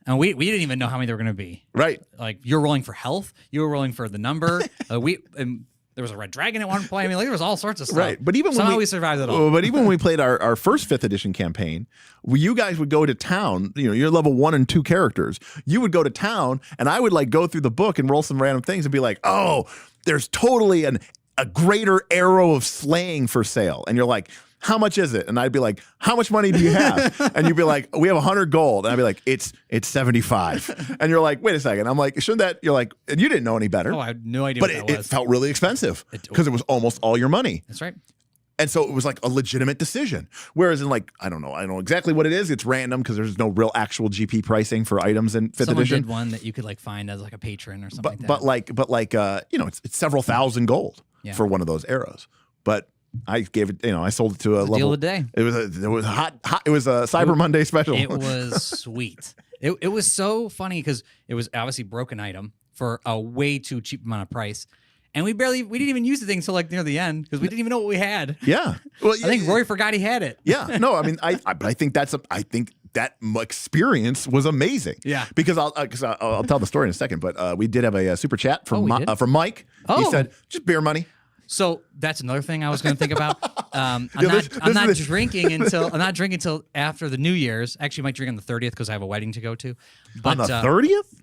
And we didn't even know how many there were going to be. Right. Like you're rolling for health. You were rolling for the number. There was a red dragon at one point. I mean, like, there was all sorts of stuff. Right. But even somehow we survived it all. But even when we played our first 5th edition campaign, you guys would go to town, you're level 1 and 2 characters. You would go to town and I would like go through the book and roll some random things and be like, oh, there's totally a greater arrow of slaying for sale. And you're like, how much is it? And I'd be like, how much money do you have? And you'd be like, we have 100 gold. And I'd be like, it's 75. And you're like, wait a second. I'm like, shouldn't that? You're like, and you didn't know any better. Oh, I had no idea but what that was. It felt really expensive because it was almost all your money. That's right. And so it was like a legitimate decision. Whereas in like, I don't know exactly what it is. It's random because there's no real actual GP pricing for items in 5th Someone edition. did one that you could like find as like a patron or something like that. But it's several thousand gold for one of those arrows. But I gave it, I sold it to a level. Deal of the day. It was a hot. It was a Cyber Monday special. It was sweet. It was so funny because it was obviously broken item for a way too cheap amount of price. And we didn't even use the thing until like near the end because we didn't even know what we had. Yeah. Well, I think Roy forgot he had it. Yeah. No, I mean, I think I think that experience was amazing. Yeah. Because I'll tell the story in a second, but we did have a super chat from Mike. Oh. He said, just beer money. So that's another thing I was going to think about. I'm not drinking until after the New Year's. Actually, I might drink on the 30th because I have a wedding to go to. But, on the 30th?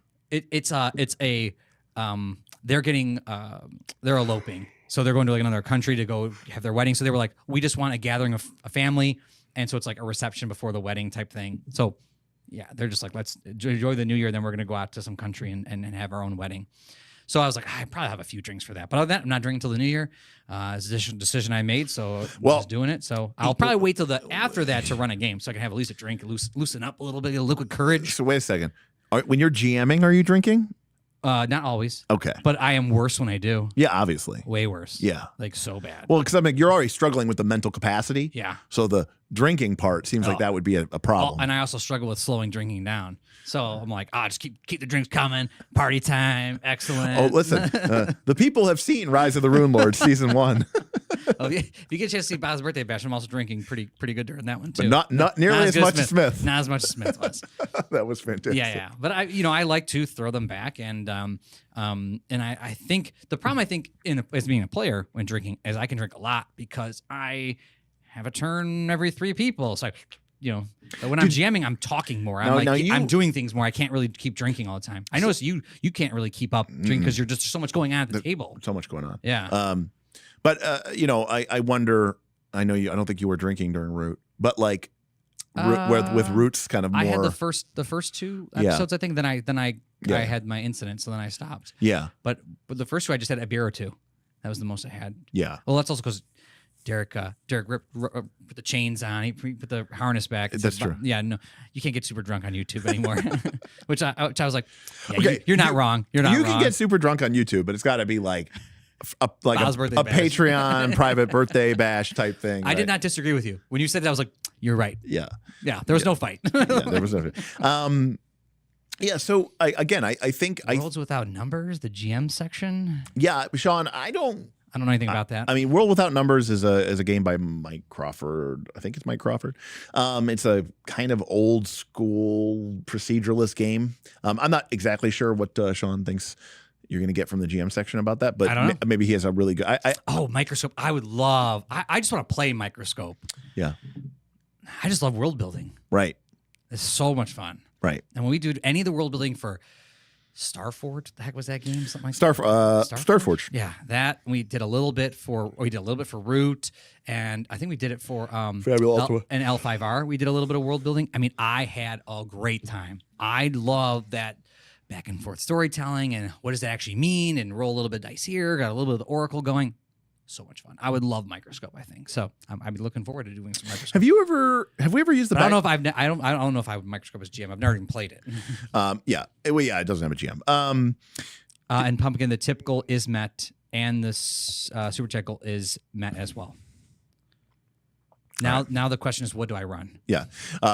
They're eloping. So they're going to like another country to go have their wedding. So they were like, we just want a gathering of a family. And so it's like a reception before the wedding type thing. So yeah, they're just like, let's enjoy the New Year. Then we're going to go out to some country and have our own wedding. So I was like, I probably have a few drinks for that. But other than that, I'm not drinking until the New Year. It's a decision I made, so I'm just doing it. So I'll probably wait till after that to run a game so I can have at least a drink, loosen up a little bit, get a liquid courage. So wait a second. When you're GMing, are you drinking? Not always. Okay. But I am worse when I do. Yeah, obviously. Way worse. Yeah. Like so bad. Well, because you're already struggling with the mental capacity. Yeah. So the drinking part seems like that would be a problem. And I also struggle with slowing drinking down. So I'm like, just keep the drinks coming. Party time. Excellent. Oh, listen. The people have seen Rise of the Rune Lord season 1. If you get a chance to see Bob's Birthday Bash, I'm also drinking pretty good during that one too. But not nearly as much as Smith. Not as much as Smith was. That was fantastic. Yeah. But I like to throw them back, and I think the problem as being a player when drinking is I can drink a lot because I have a turn every 3 people. So when I'm GMing, I'm talking more. I'm doing things more. I can't really keep drinking all the time. I notice you can't really keep up drinking because there's so much going on at the table. So much going on. Yeah. But I wonder. I know you. I don't think you were drinking during Root, but like with Root's kind of more. I had the first 2 episodes. I think. Then I had my incident, so then I stopped. Yeah. But the first 2, I just had a beer or 2. That was the most I had. Yeah. Well, that's also because Derek put the chains on. He put the harness back. That's true. Yeah, no, you can't get super drunk on YouTube anymore. which I was like, okay, you're not wrong. You're not wrong. You can get super drunk on YouTube, but it's got to be like a Patreon private birthday bash type thing. I did not disagree with you when you said that. I was like, you're right. Yeah. There was no fight. There was no fight. Yeah, so I think Worlds Without Numbers, the GM section. Yeah, Sean, I don't know anything about that. I mean, World Without Numbers is a game by Mike Crawford. I think it's Mike Crawford. It's a kind of old school proceduralist game. I'm not exactly sure what Sean thinks you're going to get from the GM section about that, but I don't know. Maybe he has a really good. Microscope. I would love. I just want to play Microscope. Yeah. I just love world building. Right. It's so much fun. Right. And when we do any of the world building for Starforge, the heck was that game? Something like Starforge. Yeah, that we did a little bit for Root, and I think we did it for and L5R. We did a little bit of world building. I mean, I had a great time. I love that back and forth storytelling and what does that actually mean, and roll a little bit of dice here. Got a little bit of the Oracle going. So much fun. I would love Microscope, I think. So I'm looking forward to doing some Microscope. Have we ever used the? I don't know if I don't know if I would Microscope as GM. I've never even played it. Yeah. Well, yeah, it doesn't have a GM. And Pumpkin, the tip goal is met, and the super chat goal is met as well. Now the question is, what do I run? Yeah.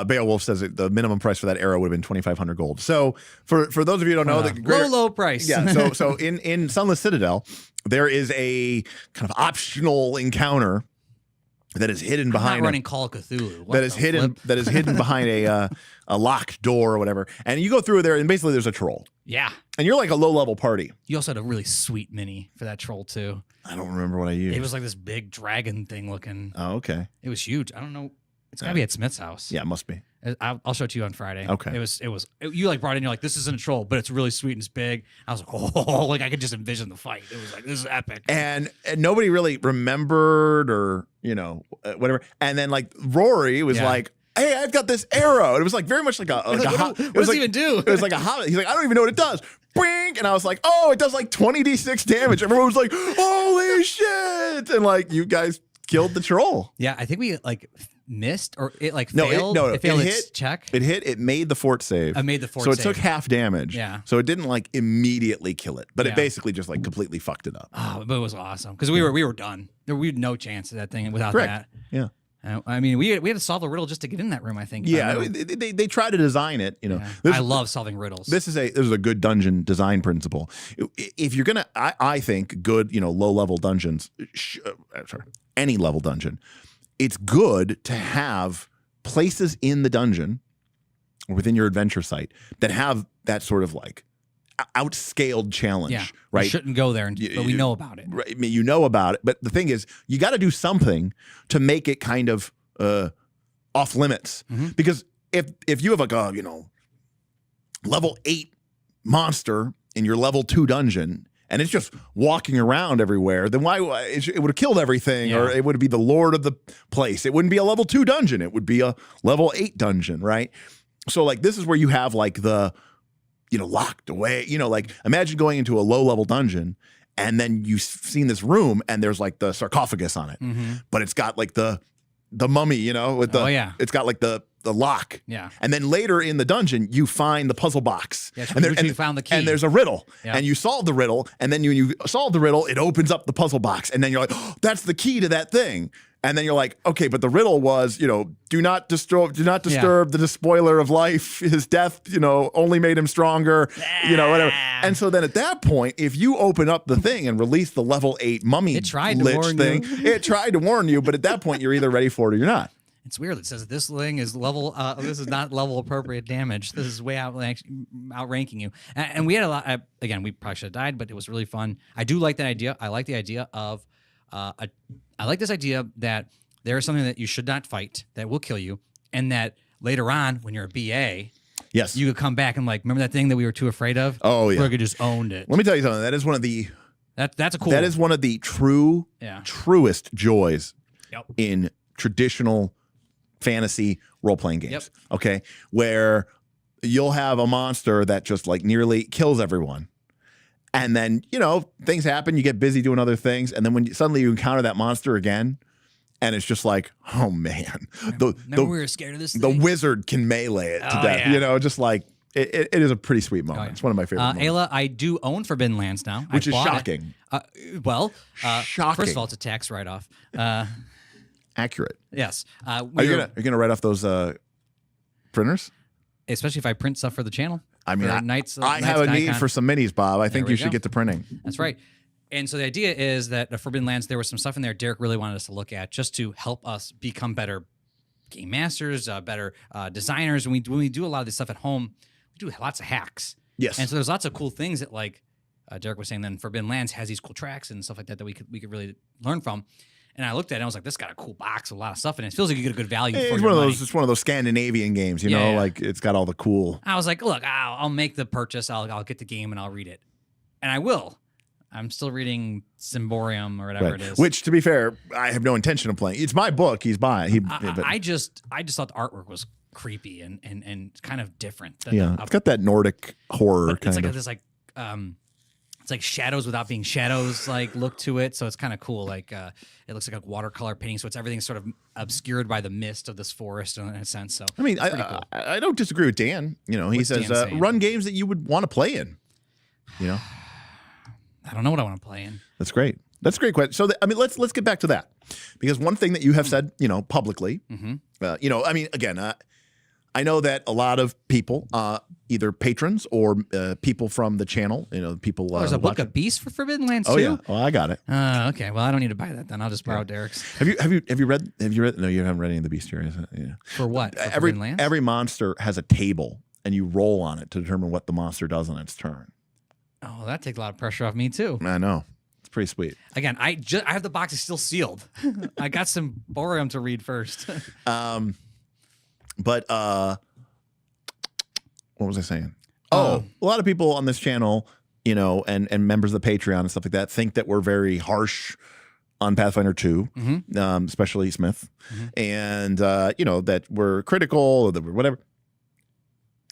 Beowulf says the minimum price for that arrow would have been 2,500 gold. So for those of you who don't know, the low price. Yeah. So in Sunless Citadel, there is a kind of optional encounter that is hidden behind. I'm not running Call of Cthulhu. That is hidden behind a locked door or whatever. And you go through there, and basically there's a troll. Yeah. And you're like a low level party. You also had a really sweet mini for that troll too. I don't remember what I used. It was like this big dragon thing looking. Oh, okay. It was huge. I don't know. It's gotta be at Smith's house. Yeah, it must be. I'll show it to you on Friday. Okay. It was you like brought in. You're like, this isn't a troll, but it's really sweet and it's big. I was like, oh, like I could just envision the fight. It was like, this is epic. And nobody really remembered or whatever. And then like Rory was like, hey, I've got this arrow. And it was like very much like what does it even do? It was like a hobbit. He's like, I don't even know what it does. Bing! And I was like, oh, it does like 20d6 damage. Everyone was like, holy shit! And like, you guys killed the troll. Yeah, I think we like missed or it like failed. It failed hit. its check. It hit. It made the fort save. I made the fort so save. it took half damage. Yeah. So it didn't like immediately kill it, but Yeah. it basically just like completely fucked it up. Oh, but it was awesome because we were done. We had no chance of that thing without Correct. that. Yeah. I mean, we had to solve the riddle just to get in that room. I think. Yeah. They try to design it. Yeah. I love solving riddles. This is a good dungeon design principle. If you're gonna, I think good, low level dungeons, any level dungeon, it's good to have places in the dungeon or within your adventure site that have that sort of like outscaled challenge. Yeah, right. You shouldn't go there, but we know about it. Right, I mean, you know about it, but the thing is, you got to do something to make it kind of off limits. Mm-hmm. Because if you have like a level 8 monster in your level 2 dungeon and it's just walking around everywhere, then why it would have killed everything, or it would be the lord of the place. It wouldn't be a level 2 dungeon. It would be a level 8 dungeon, right? So like this is where you have like the locked away, like imagine going into a low level dungeon and then you've seen this room and there's like the sarcophagus on it, but it's got like the mummy, with the, it's got like the lock. Yeah. And then later in the dungeon, you find the puzzle box. Yeah, and you found the key. And there's a riddle. Yeah. And you solve the riddle. And then when you solve the riddle, it opens up the puzzle box. And then you're like, oh, that's the key to that thing. And then you're like, okay, but the riddle was, do not disturb the despoiler of life. His death, only made him stronger, whatever. And so then at that point, if you open up the thing and release the level 8 mummy It tried to lich warn thing, you. it tried to warn you, but at that point, you're either ready for it or you're not. It's weird. It says this thing is level. This is not level appropriate damage. This is way outranking you. And we had a lot. Again, we probably should have died, but it was really fun. I do like that idea. I like the idea of. I like this idea that there is something that you should not fight that will kill you, and that later on, when you're a BA, yes, you could come back and like, remember that thing that we were too afraid of? Oh yeah, we could just owned it. Let me tell you something. That is one of the. That's a cool. That is one of the truest joys in traditional fantasy role-playing games. Yep. Okay, where you'll have a monster that just like nearly kills everyone. And then, things happen, you get busy doing other things, and then when suddenly you encounter that monster again, and it's just like, oh man. Remember we were scared of this thing? The wizard can melee it to death. Yeah. Just like it is a pretty sweet moment. It's one of my favorite moments. Ayla, I do own Forbidden Lands now. Which is shocking. Shocking. First of all, it's a tax write-off. Accurate. Yes. Are you gonna write off those printers? Especially if I print stuff for the channel. I mean, Knights I have a need for some minis, Bob. I think you should get to printing. That's right. And so the idea is that the Forbidden Lands, there was some stuff in there Derek really wanted us to look at just to help us become better game masters, better designers. When we do a lot of this stuff at home, we do lots of hacks. Yes. And so there's lots of cool things that, like Derek was saying, then Forbidden Lands has these cool tracks and stuff like that we could really learn from. And I looked at it and I was like, this got a cool box with a lot of stuff in it. It feels like you get a good value for your money. It's one of those Scandinavian games, you know, like it's got all the cool. I was like, look, I'll make the purchase. I'll get the game and I'll read it. And I will. I'm still reading Symborium or whatever it is. Which, to be fair, I have no intention of playing. It's my book. He's buying. I just thought the artwork was creepy and kind of different. It's got that Nordic horror kind of. It's like it's like shadows without being shadows, like look to it. So it's kind of cool. Like it looks like a watercolor painting. So it's everything's sort of obscured by the mist of this forest in a sense. So I mean, cool. I don't disagree with Dan. You know, he What's says Dan saying? run games that you would want to play in. You know, I don't know what I want to play in. That's great. That's a great question. So I mean, let's get back to that, because one thing that you have said, you know, publicly, you know, I mean, again, I know that a lot of people, either patrons or people from the channel, you know, people. There's a book of Beasts for Forbidden Lands too. Oh yeah, well, I got it. Okay, well, I don't need to buy that then. I'll just borrow Derek's. Have you read? No, you haven't read any of the Bestiaries. Yeah. For what? For Forbidden Lands? Every monster has a table, and you roll on it to determine what the monster does on its turn. Oh, that takes a lot of pressure off me too. I know. It's pretty sweet. Again, I have the box is still sealed. I got some Symborium to read first. But what was I saying? A lot of people on this channel, you know, and members of the Patreon and stuff like that think that we're very harsh on Pathfinder 2, especially Smith, and you know, that we're critical or that we're whatever.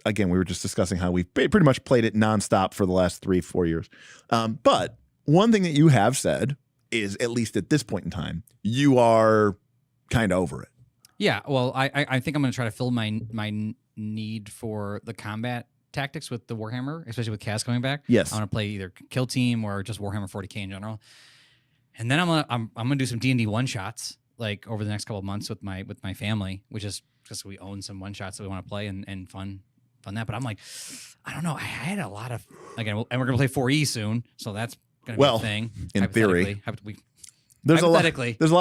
Again, we were just discussing how we've pretty much played it nonstop for the last 3-4 years. But one thing that you have said is, at least at this point in time, you are kind of over it. Yeah, well, I think I'm going to try to fill my need for the combat tactics with the Warhammer, especially with Kaz coming back. Yes, I want to play either Kill Team or just Warhammer 40K in general. And then I'm gonna do some D&D one shots like over the next couple of months with my family, which is because we own some one shots that we want to play and fun that. But I'm like, I don't know. I had a lot of and we're gonna play 4E soon, so that's gonna be a thing. In theory, there's a lot of hypothetically. There's a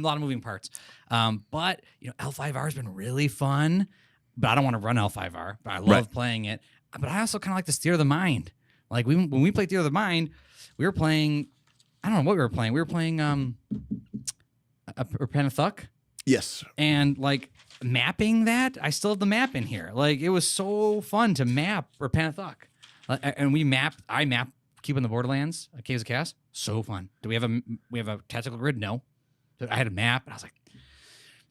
lot of moving parts. But you know, L5R has been really fun. But I don't want to run L5R. But I love playing it. But I also kind of like this Theater of the Mind. Like when we played Theater of the Mind, we were playing. I don't know what we were playing. We were playing a Penathuck. Yes. And like mapping that, I still have the map in here. Like it was so fun to map Penathuck. And I map Keeping the Borderlands, Caves of Chaos. So fun. Do we have a tactical grid? No. I had a map, and I was like,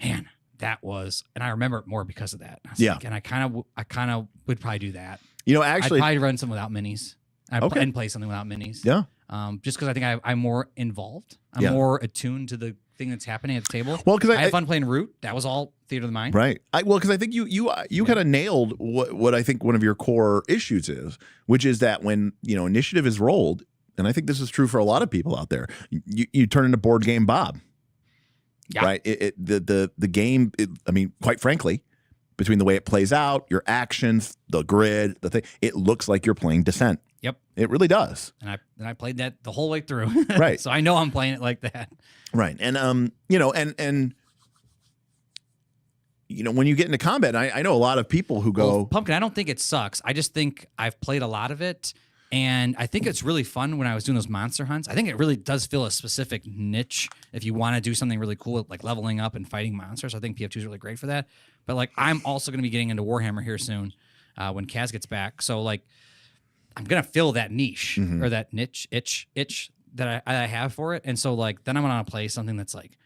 man, that was, and I remember it more because of that. Like, and I kind of would probably do that. You know, actually, I'd probably run some without minis. And play something without minis. Yeah. Just because I think I'm more involved. I'm more attuned to the thing that's happening at the table. Well, because I had fun playing Root. That was all Theater of the Mind. Right. Because I think you kind of nailed what I think one of your core issues is, which is that when, you know, initiative is rolled, and I think this is true for a lot of people out there, you turn into board game Bob. Yeah. Right. The game. I mean, quite frankly, between the way it plays out, your actions, the grid, the thing, it looks like you're playing Descent. Yep. It really does. And I played that the whole way through. Right. So I know I'm playing it like that. Right. And you know, and you know, when you get into combat, I know a lot of people who go, Pumpkin, I don't think it sucks. I just think I've played a lot of it. And I think it's really fun when I was doing those monster hunts. I think it really does fill a specific niche if you want to do something really cool, like leveling up and fighting monsters. I think PF2 is really great for that. But like, I'm also going to be getting into Warhammer here soon when Kaz gets back. So like, I'm going to fill that niche or that itch that I have for it. And so like, then I'm going to play something that's like,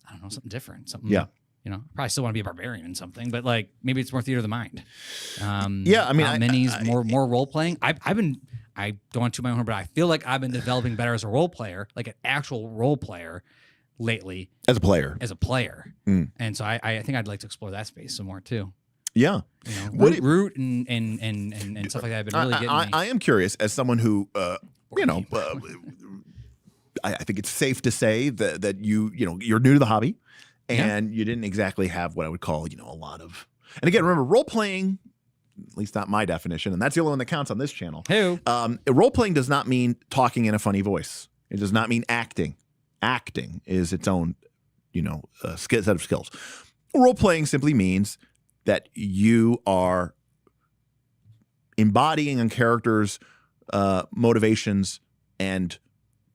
I don't know, something different. Something, you know, I probably still want to be a barbarian in something, but like maybe it's more Theater of the Mind. I mean, minis, more role playing. I don't want to my own horn, but I feel like I've been developing better as a role player, like an actual role player lately. As a player. And so I think I'd like to explore that space some more too. Yeah. You know, root and stuff like that have been really getting me. I am curious, as someone who, you know, I think it's safe to say that you're new to the hobby and you didn't exactly have what I would call, you know, a lot of, and again, remember, role playing at least not my definition, and that's the only one that counts on this channel. Hey. Role playing does not mean talking in a funny voice. It does not mean acting. Acting is its own, set of skills. Role playing simply means that you are embodying a character's motivations and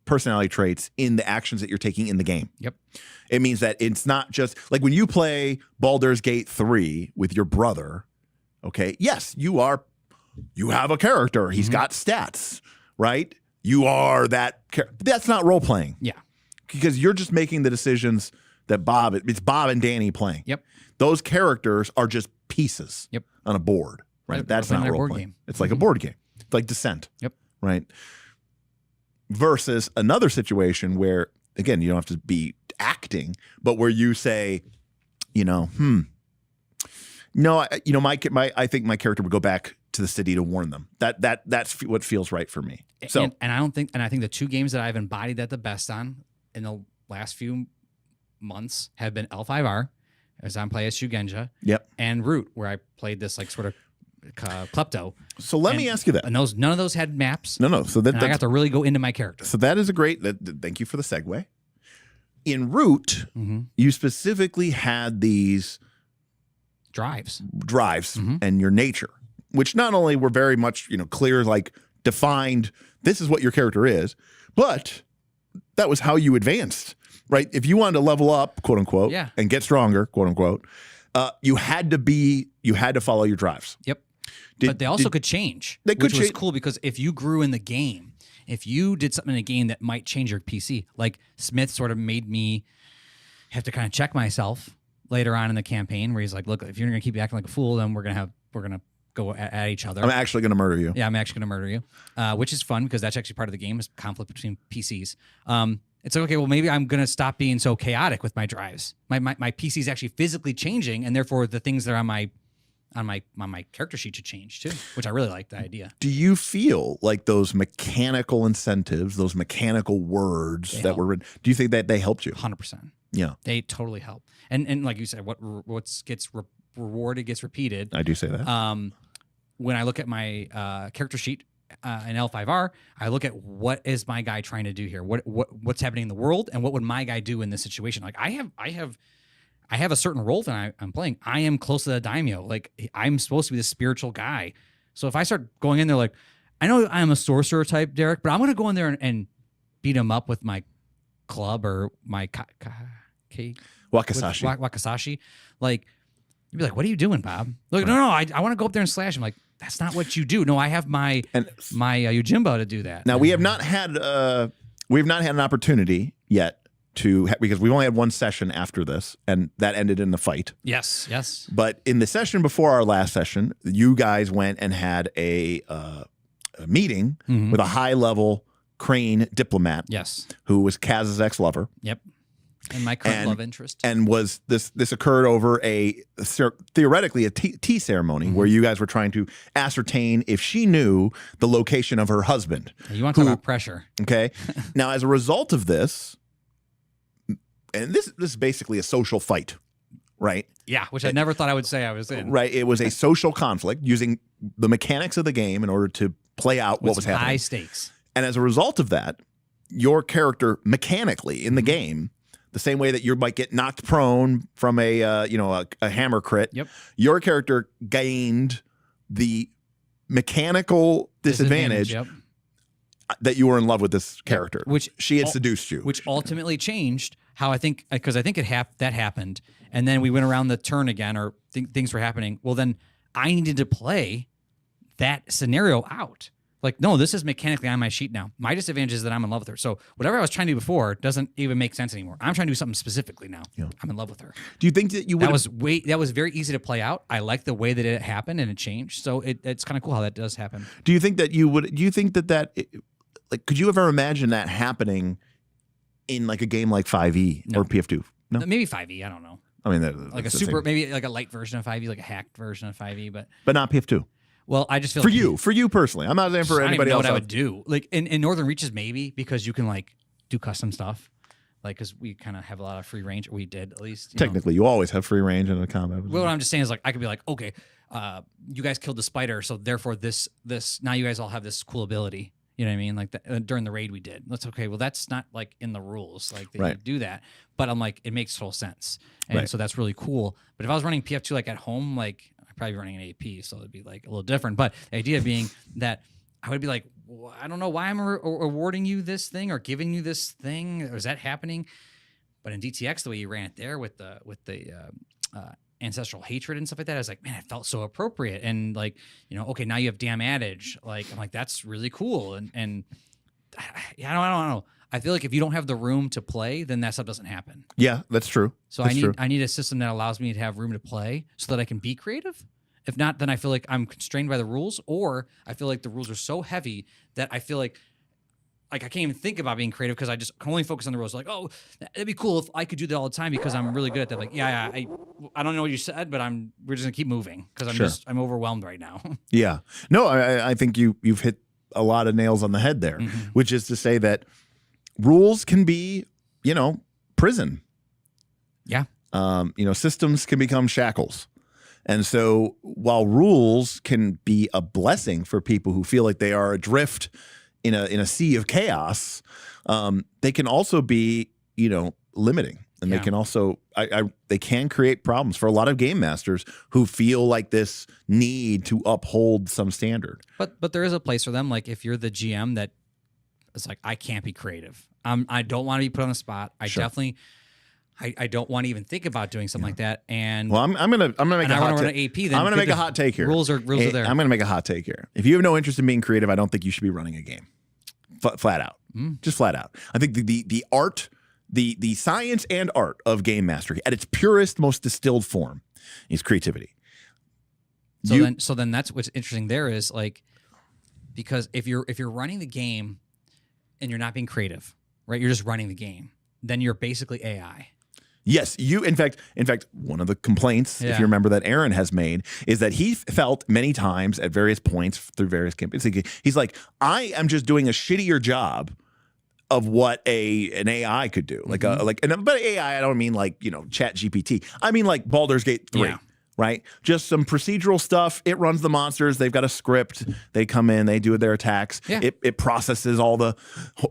personality traits in the actions that you're taking in the game. Yep. It means that it's not just like when you play Baldur's Gate 3 with your brother, okay? Yes, you have a character. He's got stats, right? You are that that's not role playing. Yeah. Because you're just making the decisions that it's Bob and Danny playing. Yep. Those characters are just pieces on a board, right? That's not role playing. It's like a board game. It's like Descent. Yep. Right? Versus another situation where, again, you don't have to be acting, but where you say, no, I think my character would go back to the city to warn them. That's what feels right for me. So, and I think the two games that I've embodied that the best on in the last few months have been L5R, as I'm playing as Shugenja, and Root, where I played this like sort of klepto. So let me ask you that. And none of those had maps. No. So I got to really go into my character. So that is a great. Thank you for the segue. In Root, you specifically had these drives and your nature, which not only were very much clear, like defined. This is what your character is, but that was how you advanced, right? If you wanted to level up, quote unquote, and get stronger, quote unquote, you had to follow your drives. Yep. But they also could change. Which was cool because if you grew in the game, if you did something in a game that might change your PC, like Smith sort of made me have to kind of check myself later on in the campaign, where he's like, "Look, if you're gonna keep acting like a fool, then we're gonna go at each other. I'm actually gonna murder you." Yeah, I'm actually gonna murder you, which is fun because that's actually part of the game is conflict between PCs. It's like, okay, well, maybe I'm going to stop being so chaotic with my drives. My PC is actually physically changing, and therefore the things that are on my character sheet should change too, which I really like the idea. Do you feel like those mechanical incentives, those mechanical words that were written, do you think that they helped you? 100%. Yeah. They totally help. And like you said, what gets rewarded gets repeated. I do say that. When I look at my character sheet, in L5R, I look at what is my guy trying to do here? What's happening in the world, and what would my guy do in this situation? Like I have a certain role that I'm playing. I am close to the daimyo. Like I'm supposed to be the spiritual guy. So if I start going in there, like I know I'm a sorcerer type, Derek, but I'm going to go in there and beat him up with my club or my wakasashi. Like you'd be like, "What are you doing, Bob?" Like, no, I want to go up there and slash him. Like, that's not what you do. No, I have my Yojimbo to do that. Now we have not had an opportunity yet because we've only had one session after this, and that ended in the fight. Yes. But in the session before our last session, you guys went and had a meeting with a high level Crane diplomat. Yes. Who was Kaz's ex-lover. Yep. And my current love interest. And was this occurred over theoretically a tea ceremony where you guys were trying to ascertain if she knew the location of her husband. You want to talk about pressure. Okay. Now, as a result of this, and this is basically a social fight, right? Yeah, which I never thought I would say I was in. Right. It was a social conflict using the mechanics of the game in order to play out what was happening. High stakes. And as a result of that, your character mechanically in the game, the same way that you might get knocked prone from a hammer crit, your character gained the mechanical disadvantage that you were in love with this character, which she had seduced you, which ultimately changed how I think, because I think that happened, and then we went around the turn again, or things were happening. Well, then I needed to play that scenario out. Like, no, this is mechanically on my sheet now. My disadvantage is that I'm in love with her. So whatever I was trying to do before doesn't even make sense anymore. I'm trying to do something specifically now. Yeah. I'm in love with her. Do you think that you would? That was very easy to play out. I like the way that it happened and it changed. So it's kind of cool how that does happen. Do you think that you would? Do you think that like, could you ever imagine that happening in like a game like 5e or PF2? No, maybe 5e. I don't know. I mean, like a super, maybe like a light version of 5e, like a hacked version of 5e, but not PF2. Well, I just feel for you personally. I'm not saying for anybody else. I don't know what I would do. Like in Northern Reaches, maybe, because you can like do custom stuff. Like, because we kind of have a lot of free range. We did, at least. Technically, you always have free range in a combat. Well, what I'm just saying is, like, I could be like, okay, you guys killed the spider, so therefore this now you guys all have this cool ability. You know what I mean? Like during the raid we did. That's okay. Well, that's not like in the rules. Like they do that. But I'm like, it makes total sense. And so that's really cool. But if I was running PF2 like at home, like I'd probably be running an AP, so it'd be like a little different. But the idea being that I would be like, well, I don't know why I'm awarding you this thing or giving you this thing. Or is that happening? But in DTX, the way you ran it there with the ancestral hatred and stuff like that, I was like, man, it felt so appropriate. And like, you know, okay, now you have damn adage. Like, I'm like, that's really cool. And I don't know. I feel like if you don't have the room to play, then that stuff doesn't happen. Yeah, that's true. So I need a system that allows me to have room to play so that I can be creative. If not, then I feel like I'm constrained by the rules, or I feel like the rules are so heavy that I feel like I can't even think about being creative because I just can only focus on the rules. Like, oh, it'd be cool if I could do that all the time because I'm really good at that. Like, I don't know what you said, but we're just gonna keep moving because I'm overwhelmed right now. Yeah, no, I think you've hit a lot of nails on the head there, which is to say that rules can be, you know, prison. Yeah. You know, systems can become shackles. And so while rules can be a blessing for people who feel like they are adrift in a sea of chaos, they can also be, you know, limiting. And they can also, they can create problems for a lot of game masters who feel like this need to uphold some standard. But there is a place for them. Like if you're the GM that is like, I can't be creative. I don't want to be put on the spot. I definitely, I don't want to even think about doing something like that. And well, I'm gonna make a hot take. Then I'm gonna make a hot take here. Rules are there. I'm gonna make a hot take here. If you have no interest in being creative, I don't think you should be running a game. Flat out, just flat out. I think the art, the science and art of game mastery at its purest, most distilled form is creativity. So then that's what's interesting there is like, because if you're running the game and you're not being creative, right? You're just running the game. Then you're basically AI. Yes, in fact, one of the complaints, if you remember, that Aaron has made is that he felt many times at various points through various campaigns, he's like, I am just doing a shittier job of what an AI could do. Like but AI, I don't mean like, you know, Chat GPT. I mean like Baldur's Gate 3. Yeah. Right? Just some procedural stuff. It runs the monsters. They've got a script. They come in, they do their attacks. Yeah. It processes all the,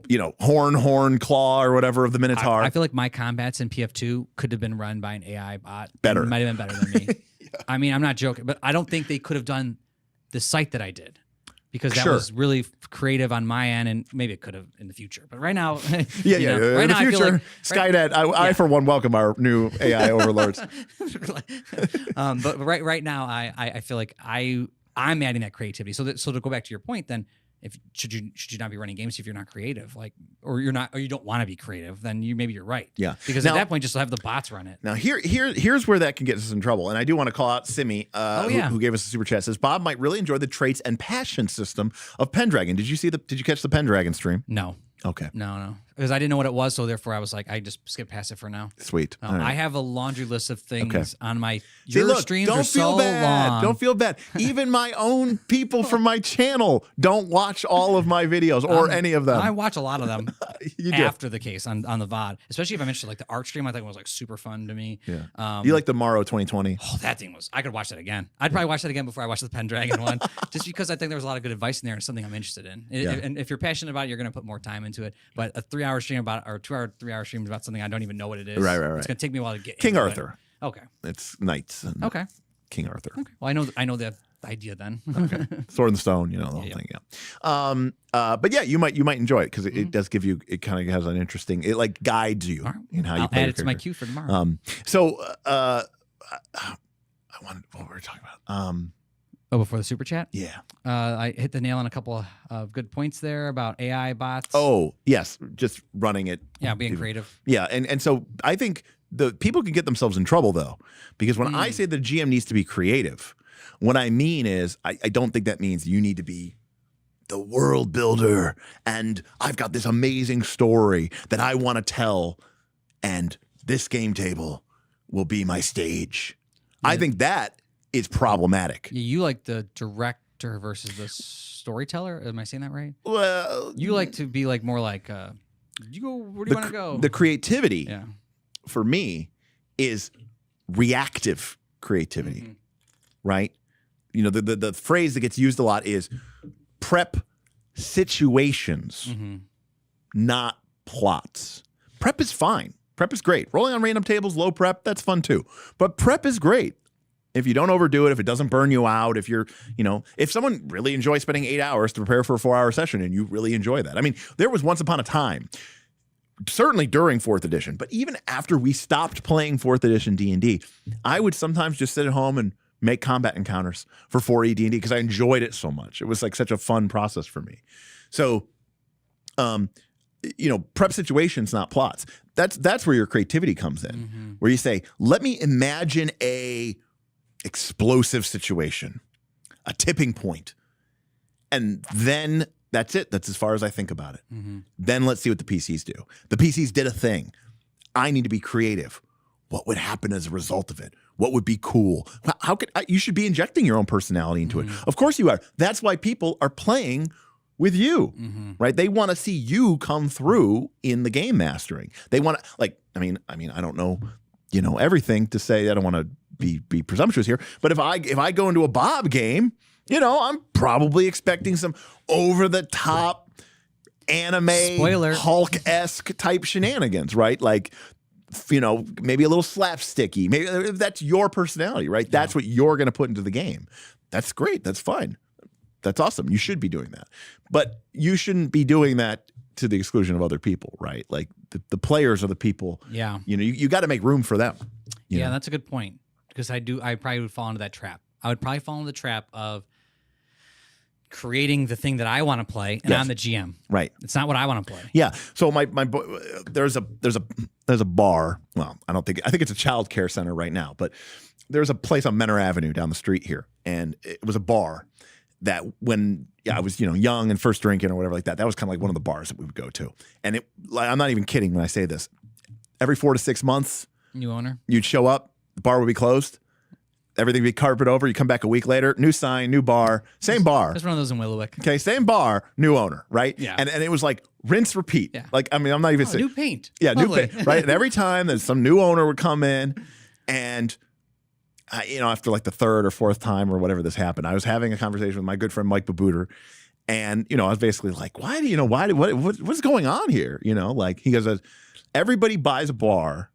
you know, horn, claw, or whatever of the Minotaur. I feel like my combats in PF2 could have been run by an AI bot. Better. It might have been better than me. I mean, I'm not joking, but I don't think they could have done the site that I did. Because that was really creative on my end, and maybe it could have in the future. But right now, right in now, the future, like, Skynet. I for one welcome our new AI overlords. But right now, I feel like I'm adding that creativity. So to go back to your point, then should you not be running games if you're not creative, like or you don't want to be creative, then maybe you're right. Yeah, because at that point, just have the bots run it. Now here's where that can get us in trouble, and I do want to call out Simi, who gave us a super chat. Says Bob might really enjoy the traits and passion system of Pendragon. Did you catch the Pendragon stream? No. Okay. No. Because I didn't know what it was, so therefore I was like, I just skipped past it for now. Sweet. Right. I have a laundry list of things on my. Streams don't feel bad. Long. Don't feel bad. Even my own people from my channel don't watch all of my videos or any of them. I watch a lot of them after the case on the VOD, especially if I'm interested. Like the art stream, I think was like super fun to me. Yeah. You like the Morrow 2020? Oh, that thing was. I could watch that again. I'd probably watch that again before I watch the Pendragon one, just because I think there was a lot of good advice in there and something I'm interested in. And if you're passionate about it, you're going to put more time into it. But a 3-hour stream or 3-hour stream about something I don't even know what it is. Right. It's going to take me a while to get King Arthur. It. Okay. It's knights. And King Arthur. Okay. Well, I know the idea then. Okay. Sword and Stone, the whole thing. Yeah. But yeah, you might enjoy it because it does give you. It kind of has an interesting. It like guides you in how you play. I'll add it to my queue for tomorrow. I wanted what were we talking about. Before the super chat? Yeah. I hit the nail on a couple of good points there about AI bots. Oh, yes. Just running it. Yeah, being creative. Yeah. And so I think the people can get themselves in trouble, though, because when I say the GM needs to be creative, what I mean is I don't think that means you need to be the world builder and I've got this amazing story that I want to tell and this game table will be my stage. Yeah. I think that is problematic. You like the director versus the storyteller? Am I saying that right? Well, you like to be like more like you go. Where do you want to go? The creativity, for me, is reactive creativity, right? the phrase that gets used a lot is prep situations, not plots. Prep is fine. Prep is great. Rolling on random tables, low prep, that's fun too. But prep is great. If you don't overdo it, if it doesn't burn you out, if you're, if someone really enjoys spending 8 hours to prepare for a 4-hour session and you really enjoy that. I mean, there was once upon a time, certainly during 4th edition, but even after we stopped playing 4th edition D&D, I would sometimes just sit at home and make combat encounters for 4E D&D because I enjoyed it so much. It was like such a fun process for me. So, prep situations, not plots. That's where your creativity comes in, where you say, let me imagine a explosive situation, a tipping point, and then that's it. That's as far as I think about it. Then let's see what the PCs do. The PCs did a thing. I need to be creative. What would happen as a result of it? What would be cool? How could you should be injecting your own personality into it? Of course you are. That's why people are playing with you, right? They want to see you come through in the game mastering. They want to, I mean, I don't know, everything to say. I don't want to be presumptuous here, but if I go into a Bob game, I'm probably expecting some over the top anime Spoiler. Hulk-esque type shenanigans, right? Like, maybe a little slapsticky. Maybe that's your personality, right? That's what you're going to put into the game. That's great. That's fine. That's awesome. You should be doing that, but you shouldn't be doing that to the exclusion of other people, right? Like the players are the people. Yeah. You got to make room for them. You know? That's a good point. Because I probably would fall into that trap. I would probably fall into the trap of creating the thing that I want to play, and I'm the GM. Right. It's not what I want to play. Yeah. So there's a bar. Well, I think it's a child care center right now, but there's a place on Menor Avenue down the street here, and it was a bar that when I was young and first drinking or whatever like that, that was kind of like one of the bars that we would go to. And I'm not even kidding when I say this. Every 4 to 6 months, new owner, you'd show up. The bar would be closed. Everything would be carpet over. You come back a week later, new sign, new bar, same bar. There's one of those in Willowick. Okay, same bar, new owner, right? Yeah. And it was like rinse, repeat. Yeah. Like, I'm not even saying. New paint. Yeah, Lovely. new paint, right? And every time there's some new owner would come in, and after like the 3rd or 4th time or whatever this happened, I was having a conversation with my good friend Mike Babooter, and I was basically like, what's going on here? Like he goes, everybody buys a bar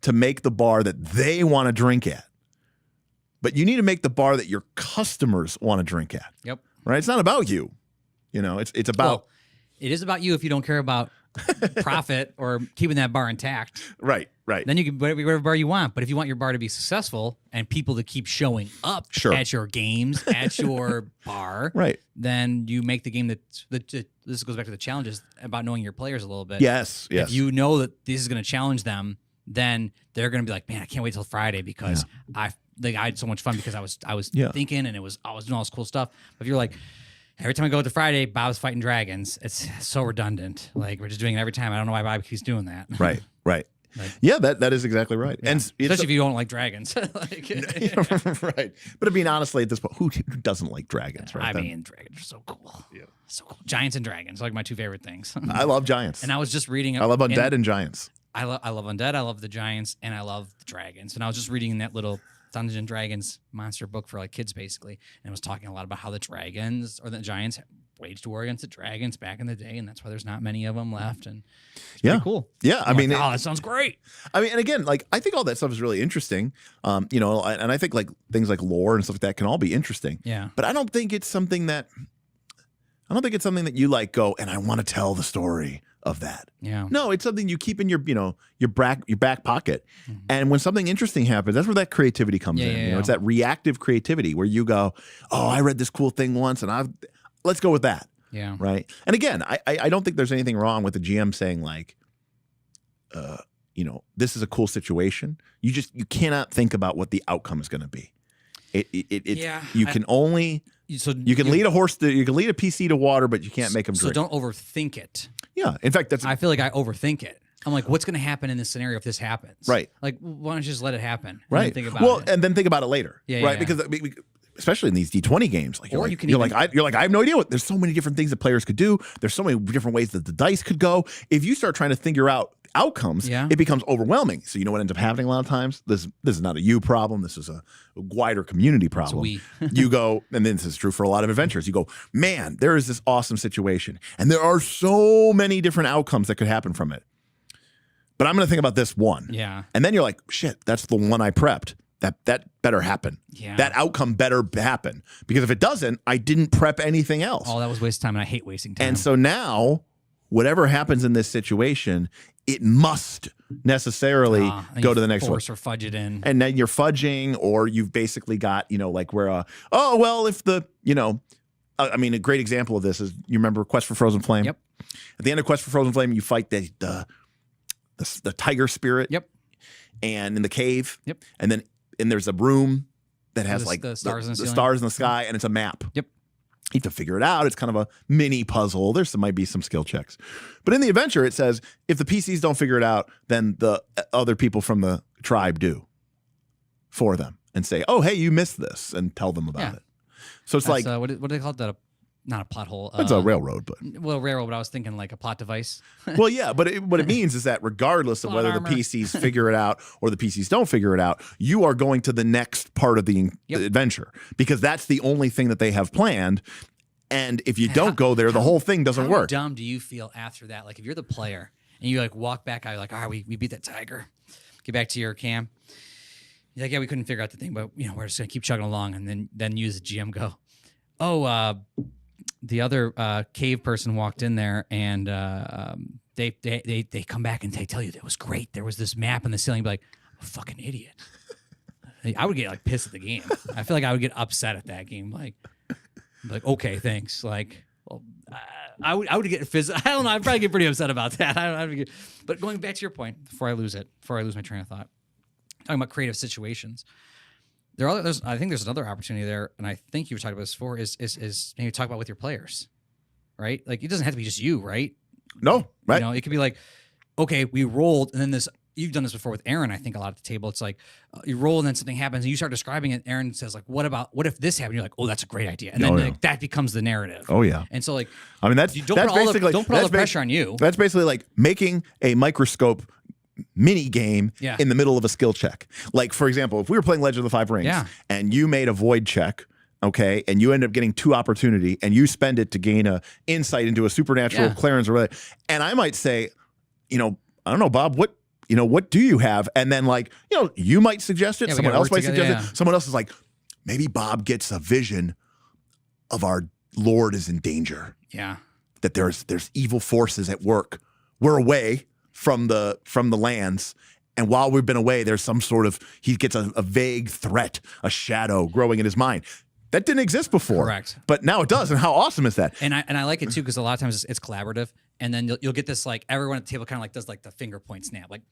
to make the bar that they want to drink at. But you need to make the bar that your customers want to drink at. Yep. Right? It's not about you. It's about... Well, it is about you if you don't care about profit or keeping that bar intact. Right. Then you can buy whatever bar you want. But if you want your bar to be successful and people to keep showing up at your games, at your bar, right, then you make the game this goes back to the challenges about knowing your players a little bit. Yes. If you know that this is going to challenge them, then they're going to be like, man, I can't wait till Friday because I had so much fun because I was thinking and I was doing all this cool stuff. But if you're like, every time I go to Friday, Bob's fighting dragons, it's so redundant. Like we're just doing it every time. I don't know why Bob keeps doing that. Right. That is exactly right. Yeah. And especially if you don't like dragons. Right. But I mean, honestly, at this point, who doesn't like dragons, right? I mean, dragons are so cool. Yeah. So cool. Giants and dragons are like my 2 favorite things. I love giants. And I was just reading. I love undead and giants. I love undead. I love the giants, and I love the dragons. And I was just reading that little Dungeons and Dragons monster book for like kids, basically, and it was talking a lot about how the dragons or the giants waged war against the dragons back in the day, and that's why there's not many of them left. And it's pretty cool. Yeah, I mean, that sounds great. I mean, and again, like I think all that stuff is really interesting. And I think like things like lore and stuff like that can all be interesting. Yeah, but I don't think it's something that you like go and I want to tell the story of that. Yeah. No, it's something you keep in your back pocket. Mm-hmm. And when something interesting happens, that's where that creativity comes in. It's that reactive creativity where you go, "Oh, I read this cool thing once and let's go with that." Yeah. Right? And again, I don't think there's anything wrong with the GM saying like this is a cool situation. You cannot think about what the outcome is going to be. You can lead a horse you can lead a PC to water, but you can't make them drink. So don't overthink it. Yeah. In fact, I feel like I overthink it. I'm like, what's going to happen in this scenario if this happens? Right. Like, why don't you just let it happen? Right. Think about it. And then think about it later. Yeah. Right. Because especially in these D20 games, like you're like I have no idea there's so many different things that players could do. There's so many different ways that the dice could go. If you start trying to figure out outcomes, Yeah. it becomes overwhelming. So you know what ends up happening a lot of times? This is not a you problem. This is a wider community problem. we. You go, and this is true for a lot of adventures. You go, man, there is this awesome situation, and there are so many different outcomes that could happen from it. But I'm going to think about this one. Yeah. And then you're like, shit, that's the one I prepped. That better happen. Yeah. That outcome better happen. Because if it doesn't, I didn't prep anything else. Oh, that was waste of time, and I hate wasting time. And so now, whatever happens in this situation, it must necessarily go to the next one. Force or fudge it in. And then you're fudging, or you've basically got, like where, if the, I mean, a great example of this is, you remember Quest for Frozen Flame? Yep. At the end of Quest for Frozen Flame, you fight the tiger spirit. Yep. And in the cave. Yep. And there's a room that has the stars in the ceiling. stars in the sky, and it's a map. Yep. You have to figure it out. It's kind of a mini puzzle. Might be some skill checks. But in the adventure, it says if the PCs don't figure it out, then the other people from the tribe do for them and say, oh, hey, you missed this, and tell them about it. So it's That's, like, what do they call it? Not a plot hole. it's a railroad, but railroad. But I was thinking like a plot device. well, yeah, but what it means is that regardless of Plot whether armor. the PCs figure it out or the PCs don't figure it out, you are going to the next part of the adventure, because that's the only thing that they have planned. And if you don't go there, the whole thing doesn't work. How dumb do you feel after that? Like if you're the player and you like walk back out, you're like, all right, we beat that tiger. Get back to your camp. You're like, yeah, we couldn't figure out the thing, but we're just gonna keep chugging along. And then you as a GM go, the other cave person walked in there, and they come back and they tell you that it was great. There was this map in the ceiling. You'd be like, I'm a fucking idiot. I would get like pissed at the game. I feel like I would get upset at that game. Like, okay, thanks. Like, well, I would get physical. I don't know. I'd probably get pretty upset about that. But going back to your point, before I lose my train of thought, talking about creative situations. I think there's another opportunity there, and I think you were talking about this before, is maybe talk about with your players, right? Like it doesn't have to be just you, right? No, right? It could be like, okay, we rolled, and then you've done this before with Aaron, I think a lot at the table. It's like you roll and then something happens, and you start describing it. Aaron says like, what if this happened? You're like, oh, that's a great idea, and then that becomes the narrative. Oh yeah. And so like, I mean, don't put all the pressure on you. That's basically like making a microscope mini game in the middle of a skill check. Like, for example, if we were playing Legend of the Five Rings and you made a void check, okay, and you end up getting 2 opportunity and you spend it to gain a insight into a supernatural clearance or whatever, and I might say, I don't know, Bob, what do you have? And then like, you might suggest it, someone else might suggest it. Someone else is like, maybe Bob gets a vision of our Lord is in danger. Yeah. That there's evil forces at work. We're away from the lands, and while we've been away, there's some sort of, he gets a vague threat, a shadow growing in his mind. That didn't exist before. Correct. But now it does, and how awesome is that? And I like it too, because a lot of times it's collaborative, and then you'll get this like everyone at the table kind of like does like the finger point snap, like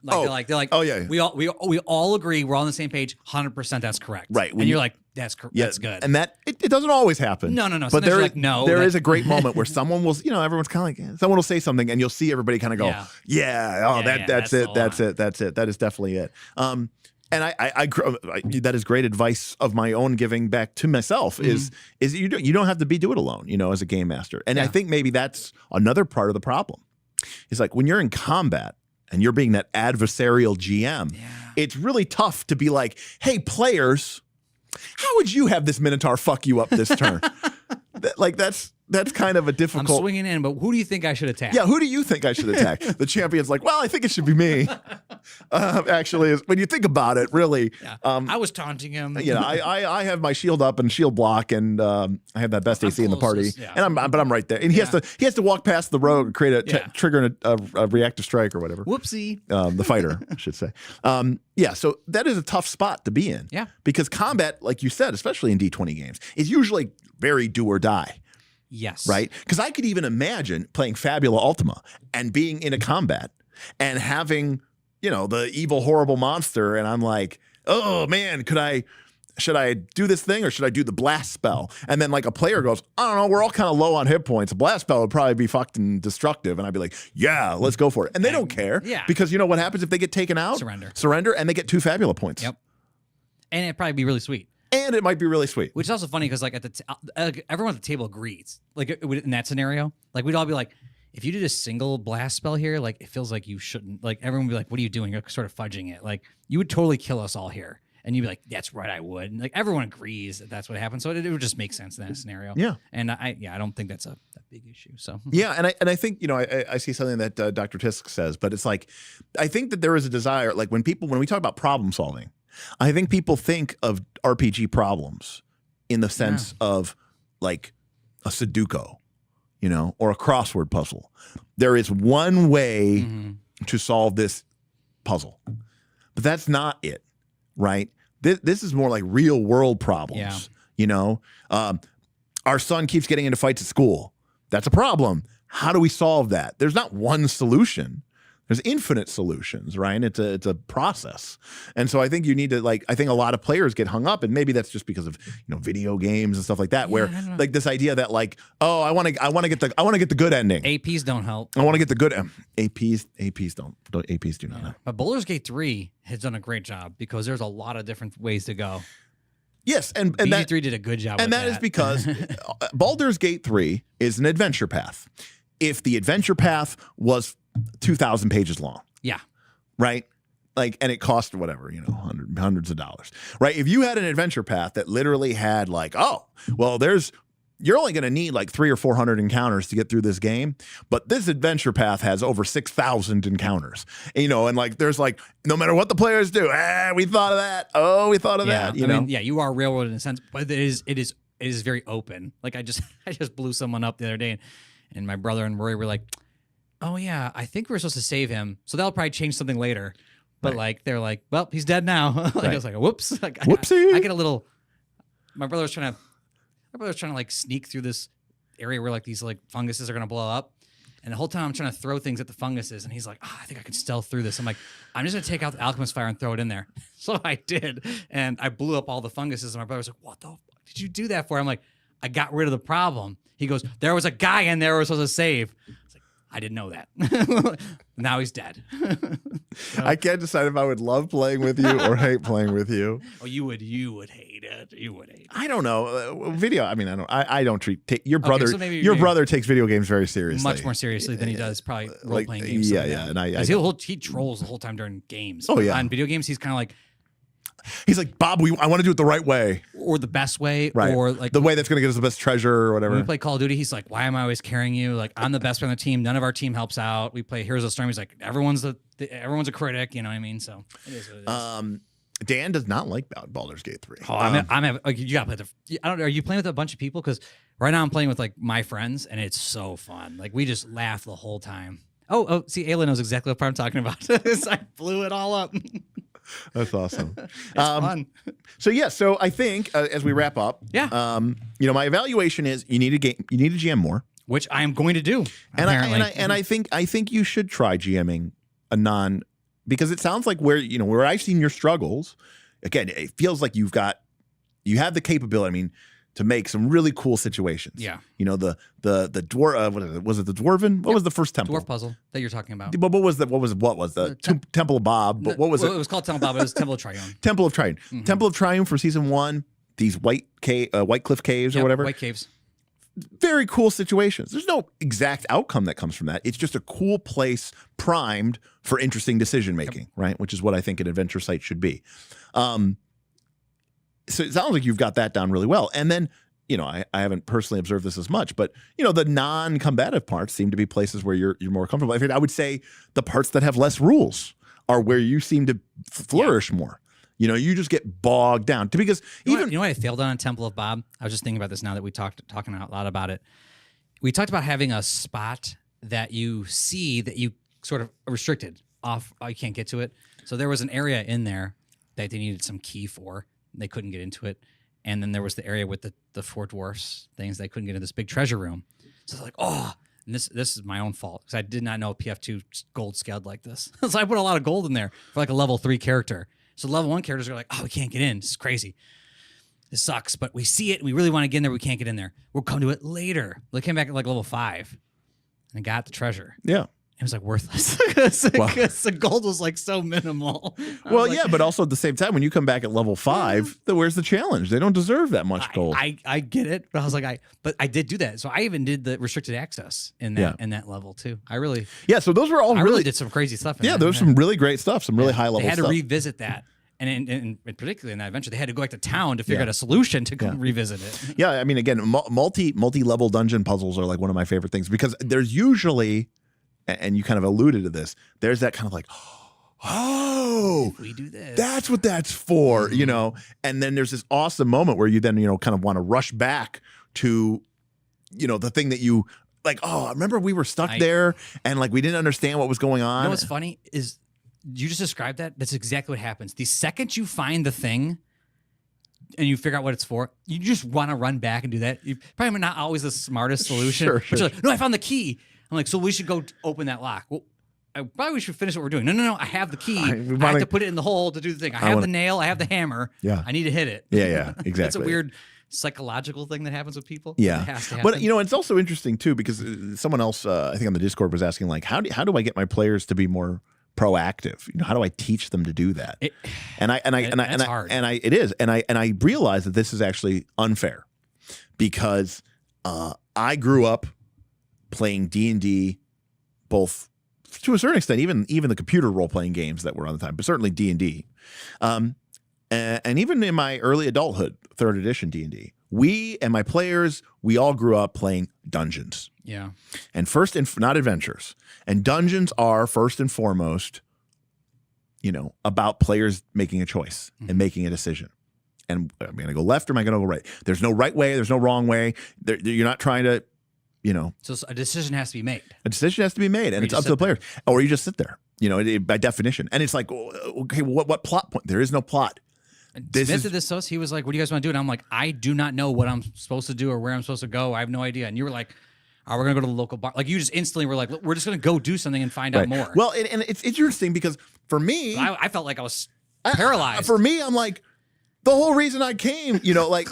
they're like, oh yeah, we all agree, we're all on the same page, 100% that's correct, right? And you're like, that's good, and that it doesn't always happen. No. But there is a great moment where someone will, everyone's kind of like, someone will say something, and you'll see everybody kind of go, that's it. That is definitely it. And I that is great advice of my own giving back to myself is you don't have to do it alone, as a game master. And I think maybe that's another part of the problem. It's like when you're in combat and you're being that adversarial GM, it's really tough to be like, hey, players, how would you have this Minotaur fuck you up this turn? That's kind of a difficult. I'm swinging in, but who do you think I should attack? Yeah, who do you think I should attack? The champion's like, well, I think it should be me. Actually, when you think about it, really. Yeah. I was taunting him. I have my shield up and shield block, and I have that best AC in the party, and I'm right there. And he has to walk past the rogue, and create trigger a reactive strike or whatever. Whoopsie. The fighter, I should say. So that is a tough spot to be in. Yeah. Because combat, like you said, especially in D20 games, is usually very do or die. Yes. Right? Because I could even imagine playing Fabula Ultima and being in a combat and having, the evil, horrible monster. And I'm like, oh man, should I do this thing or should I do the blast spell? And then like a player goes, I don't know, we're all kind of low on hit points. A blast spell would probably be fucking destructive. And I'd be like, yeah, let's go for it. And they don't care. Yeah. Because you know what happens if they get taken out? Surrender, and they get 2 Fabula points. Yep. And it'd probably be really sweet. And it might be really sweet. Which is also funny because like everyone at the table agrees. Like in that scenario, like we'd all be like, if you did a single blast spell here, like it feels like you shouldn't. Like everyone would be like, "What are you doing?" You're sort of fudging it. Like you would totally kill us all here, and you'd be like, "That's right, I would." And like everyone agrees that that's what happened, so it would just make sense in that scenario. Yeah. And I don't think that's a big issue. So Yeah, and I think I see something that Dr. Tisk says, but it's like I think that there is a desire, like when we talk about problem solving, I think people think of RPG problems in the sense of like a Sudoku, or a crossword puzzle. There is one way to solve this puzzle, but that's not it, right? This is more like real world problems. Our son keeps getting into fights at school. That's a problem. How do we solve that? There's not one solution. There's infinite solutions, right? It's a process. And so I think you need to I think a lot of players get hung up, and maybe that's just because of, video games and stuff like that, where like this idea that like, oh, I want to get the good ending. APs don't help. I want to get the good APs don't APs do not help. But Baldur's Gate 3 has done a great job because there's a lot of different ways to go. Yes, and BG3 did a good job and with that is because Baldur's Gate 3 is an adventure path. If the adventure path was 2,000 pages long. Yeah. Right? Like, and it cost whatever, hundreds of dollars. Right? If you had an adventure path that literally had like, oh, well, you're only going to need like 300 or 400 encounters to get through this game, but this adventure path has over 6,000 encounters. And like there's like, no matter what the players do, we thought of that. Oh, we thought of that. I mean, you are railroaded in a sense, but it is very open. Like I just blew someone up the other day, and my brother and Rory were like, oh yeah, I think we're supposed to save him, so that'll probably change something later. But like they're like, well, he's dead now. I was like, whoops. Like, whoopsie. I get a little. My brother's trying to like sneak through this area where like these like funguses are gonna blow up, and the whole time I'm trying to throw things at the funguses, and he's like, I think I can stealth through this. I'm like, I'm just gonna take out the alchemist fire and throw it in there. So I did, and I blew up all the funguses. And my brother's like, what the fuck did you do that for? I'm like, I got rid of the problem. He goes, there was a guy in there we're supposed to save. I didn't know that. Now he's dead. I can't decide if I would love playing with you or hate playing with you. Oh, you would hate it. You would hate it. I don't know. Video. I mean, I don't treat your brother. So maybe your brother takes video games very seriously, much more seriously than he does probably role playing games. Yeah. And he trolls the whole time during games. Oh yeah. On video games, he's kind of like. He's like, Bob, I want to do it the right way. Or the best way. Right. Or like the way that's going to get us the best treasure or whatever. When we play Call of Duty, he's like, why am I always carrying you? Like, I'm the best player on the team. None of our team helps out. We play Heroes of the Storm. He's like, everyone's a critic. You know what I mean? So it is what it is. Dan does not like Baldur's Gate 3. Oh, I'm like, you got to play are you playing with a bunch of people? Because right now I'm playing with like my friends, and it's so fun. Like, we just laugh the whole time. Oh, see, Ayla knows exactly what part I'm talking about. I blew it all up. That's awesome. It's fun. So I think as we wrap up, my evaluation is you need to GM more, which I am going to do. And I think you should try GMing a non, because it sounds like where I've seen your struggles. Again, it feels like you have the capability. I mean, to make some really cool situations. Yeah. The dwarf. Was it the dwarven? What was the first temple? Dwarf puzzle that you're talking about. But what was the Temple of Bob? But what was it? It was called Temple of Bob. It was Temple of Triumph. Temple of Triumph. Mm-hmm. Temple of Triumph for season 1. These White Cliff Caves or whatever. White Caves. Very cool situations. There's no exact outcome that comes from that. It's just a cool place primed for interesting decision making, right? Which is what I think an adventure site should be. So it sounds like you've got that down really well. And then, I haven't personally observed this as much, but the non-combative parts seem to be places where you're more comfortable. In fact, I would say the parts that have less rules are where you seem to flourish more. You just get bogged down because you know what I failed on Temple of Bob? I was just thinking about this now that we talking out loud about it. We talked about having a spot that you see that you sort of restricted off. Oh, you can't get to it. So there was an area in there that they needed some key for. They couldn't get into it. And then there was the area with the four dwarfs things. They couldn't get into this big treasure room. So they're like, and this is my own fault because I did not know PF2 gold scaled like this. So I put a lot of gold in there for like a level 3 character. So level 1 characters are like, we can't get in. This is crazy. This sucks. But we see it. And we really want to get in there. We can't get in there. We'll come to it later. They came back at like level 5 and got the treasure. Yeah. It was like worthless because the gold was like so minimal. Well, yeah, but also at the same time, when you come back at level 5, then where's the challenge? They don't deserve that much gold. I get it, but I was like, but I did do that. So I even did the restricted access in that level too. So those were all I really did some crazy stuff. Yeah, there was some really great stuff, some really high level stuff. They had stuff. to revisit that. And particularly in that adventure, they had to go back to town to figure out a solution to revisit it. Yeah, I mean, again, multi-level dungeon puzzles are like one of my favorite things because there's usually, and you kind of alluded to this, there's that kind of like, oh, if we do this, that's what that's for, you know? And then there's this awesome moment where you then, you know, kind of want to rush back to, you know, the thing that you like, oh, I remember we were stuck there and like we didn't understand what was going on. You know what's funny is you just described that. That's exactly what happens. The second you find the thing and you figure out what it's for, you just want to run back and do that. You probably not always the smartest solution. Sure. But you're like, no, I found the key. I'm like, so we should go open that lock. Well, probably we should finish what we're doing. No. I have the key. I have to put it in the hole to do the thing. I have the nail. I have the hammer. Yeah. I need to hit it. Yeah, exactly. That's a weird psychological thing that happens with people. Yeah. It has to happen. But, you know, it's also interesting, too, because someone else, I think on the Discord was asking, like, how do I get my players to be more proactive? You know, how do I teach them to do that? It is. And I realize that this is actually unfair because I grew up playing D&D, both to a certain extent, even the computer role-playing games that were on the time, but certainly D&D. And even in my early adulthood, 3rd edition D&D, we and my players, we all grew up playing dungeons. Yeah. And not adventures. And dungeons are first and foremost, you know, about players making a choice and making a decision. And am I going to go left or am I going to go right? There's no right way. There's no wrong way. You're not trying to, you know. So a decision has to be made. A decision has to be made, and it's up to the players. Or you just sit there, you know, by definition. And it's like, okay, what plot point? There is no plot. Smith did this to us. He was like, what do you guys want to do? And I'm like, I do not know what I'm supposed to do or where I'm supposed to go. I have no idea. And you were like, we're going to go to the local bar. Like, you just instantly were like, we're just going to go do something and find out more. Well, and it's interesting because for me, I felt like I was paralyzed. For me, I'm like, the whole reason I came, you know, like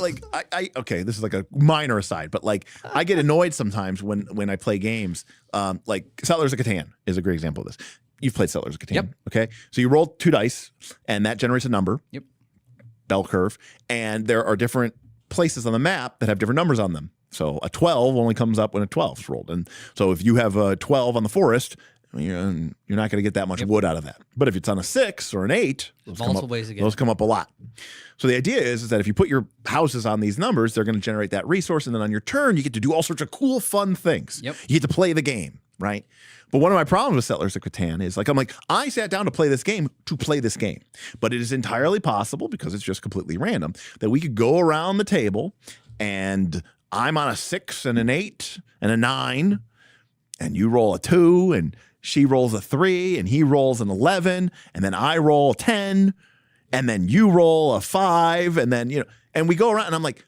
I okay, this is like a minor aside, but like I get annoyed sometimes when I play games. Like Settlers of Catan is a great example of this. You've played Settlers of Catan, yep. Okay? So you roll 2 dice, and that generates a number. Yep. Bell curve, and there are different places on the map that have different numbers on them. So a 12 only comes up when a 12 is rolled, and so if you have a 12 on the forest, you're not going to get that much wood out of that. But if it's on a 6 or an 8, those come up a lot. So the idea is that if you put your houses on these numbers, they're going to generate that resource, and then on your turn, you get to do all sorts of cool, fun things. Yep. You get to play the game, right? But one of my problems with Settlers of Catan is I sat down to play this game, but it is entirely possible, because it's just completely random, that we could go around the table and I'm on a 6 and an 8 and a 9, and you roll a 2, and she rolls a 3, and he rolls an 11, and then I roll a 10, and then you roll a 5, and then, you know, and we go around, and I'm like,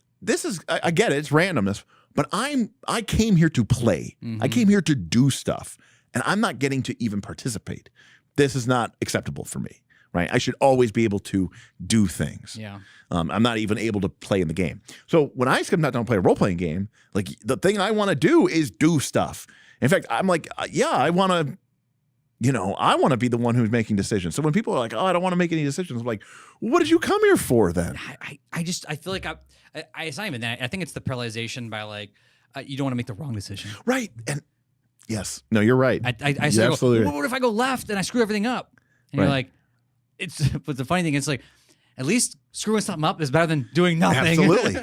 I get it, it's randomness, but I came here to play. Mm-hmm. I came here to do stuff, and I'm not getting to even participate. This is not acceptable for me, right? I should always be able to do things. Yeah. I'm not even able to play in the game. So when I come down to play a role-playing game, like, the thing I want to do is do stuff. In fact, I'm like, I want to, you know, I want to be the one who's making decisions. So when people are like, oh, I don't want to make any decisions, I'm like, well, what did you come here for then? I feel like it's not even that. I think it's the paralyzation by like, you don't want to make the wrong decision. Right. And yes, no, you're right. I say, well, what if I go left and I screw everything up? And you're like, but the funny thing is, like, at least screwing something up is better than doing nothing. Absolutely.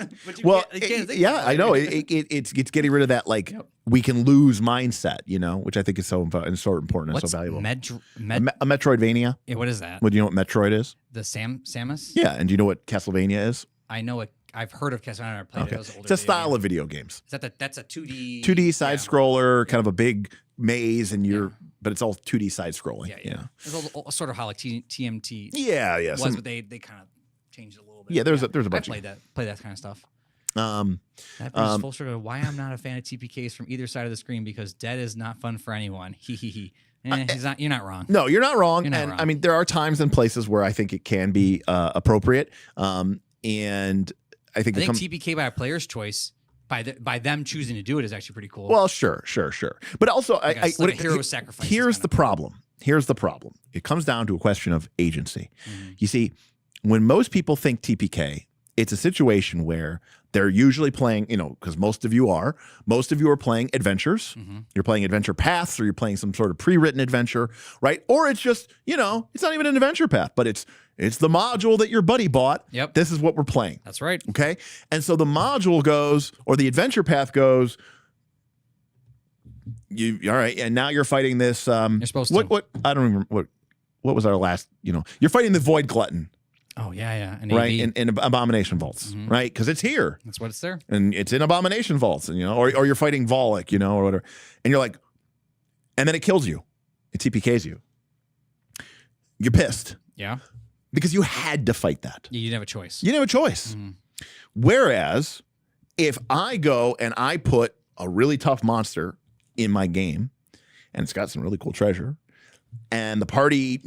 Well, I know. It's getting rid of that, like, we can lose mindset, you know, which I think is so important and so valuable. A Metroidvania. Yeah, what is that? Well, do you know what Metroid is? The Samus? Yeah, and do you know what Castlevania is? I know it. I've heard of Castlevania. I played it. It's a style of video games. Is that's a 2D? 2D side scroller, kind of a big maze, and but it's all 2D side scrolling. Yeah. It's sort of how like TMT. Yeah. Was, but they kind of changed it a little bit. Yeah, there's a bunch. Play that kind of stuff. That brings full circle. Why I'm not a fan of TPKs from either side of the screen, because dead is not fun for anyone. You're not wrong. No, you're not wrong. You're not wrong. I mean, there are times and places where I think it can be appropriate. And I think TPK by a player's choice by them choosing to do it is actually pretty cool. Well, sure. But also, Like a hero sacrifice is Here's kinda the problem. Here's the problem. It comes down to a question of agency. Mm-hmm. You see, when most people think TPK, it's a situation where they're usually playing, because most of you are playing adventures. Mm-hmm. You're playing adventure paths, or you're playing some sort of pre-written adventure, right? Or it's just, it's not even an adventure path, but it's the module that your buddy bought. Yep. This is what we're playing. That's right. Okay. And so the module goes, or the adventure path goes, all right, and now you're fighting this. You're supposed to. What I don't remember what was our last. You're fighting the Void Glutton, Oh yeah. An right? AV. In Abomination Vaults, right? Because it's here That's what it's there. and it's in Abomination Vaults, and or you're fighting Volek, or whatever, and you're like, and then it kills you, it TPKs you. You're pissed Yeah. because you had to fight that. You didn't have a choice. You didn't have a choice. Whereas if I go and I put a really tough monster in my game, and it's got some really cool treasure, and the party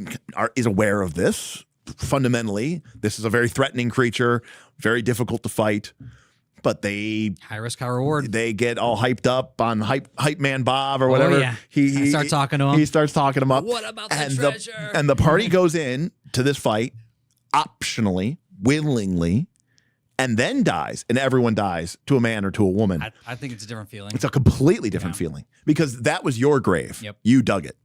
is aware of this, fundamentally, this is a very threatening creature, very difficult to fight, but they High risk, high reward. get all hyped up on hype man Bob or whatever. yeah. I start talking to him. He starts talking him up. What about the and treasure? And the party goes in to this fight optionally, willingly, and then dies, and everyone dies to a man or to a woman. I think it's a different feeling. It's a completely different feeling because that was your grave. Yep. You dug it,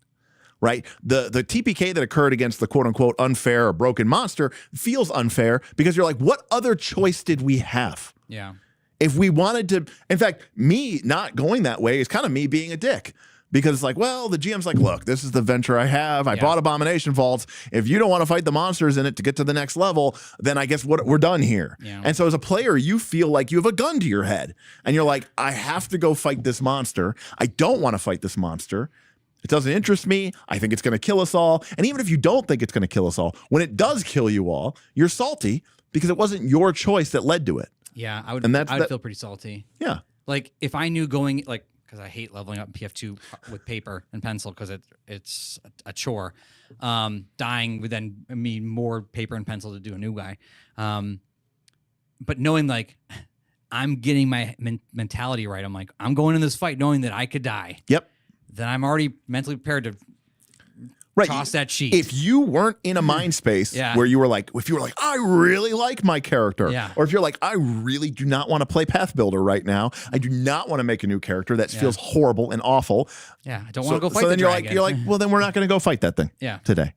right? The TPK that occurred against the quote unquote unfair or broken monster feels unfair because you're like, what other choice did we have? Yeah. If we wanted to, in fact, me not going that way is kind of me being a dick. Because it's like, well, the GM's like, look, this is the venture I have. I bought Abomination Vaults. If you don't want to fight the monsters in it to get to the next level, then I guess we're done here. Yeah. And so as a player, you feel like you have a gun to your head. And you're like, I have to go fight this monster. I don't want to fight this monster. It doesn't interest me. I think it's going to kill us all. And even if you don't think it's going to kill us all, when it does kill you all, you're salty because it wasn't your choice that led to it. Yeah. I would feel pretty salty. Yeah. Like if I knew going because I hate leveling up in PF2 with paper and pencil because it's a chore. Dying would then mean more paper and pencil to do a new guy. But knowing like I'm getting my mentality right, I'm like, I'm going in this fight knowing that I could die. Yep. Then I'm already mentally prepared to toss that sheet. If you weren't in a mind space where you were like, I really like my character, or if you're like, I really do not want to play Path Builder right now, I do not want to make a new character that feels horrible and awful. Yeah, I don't want to go fight. So then the you're like, well, then we're not going to go fight that thing. Today.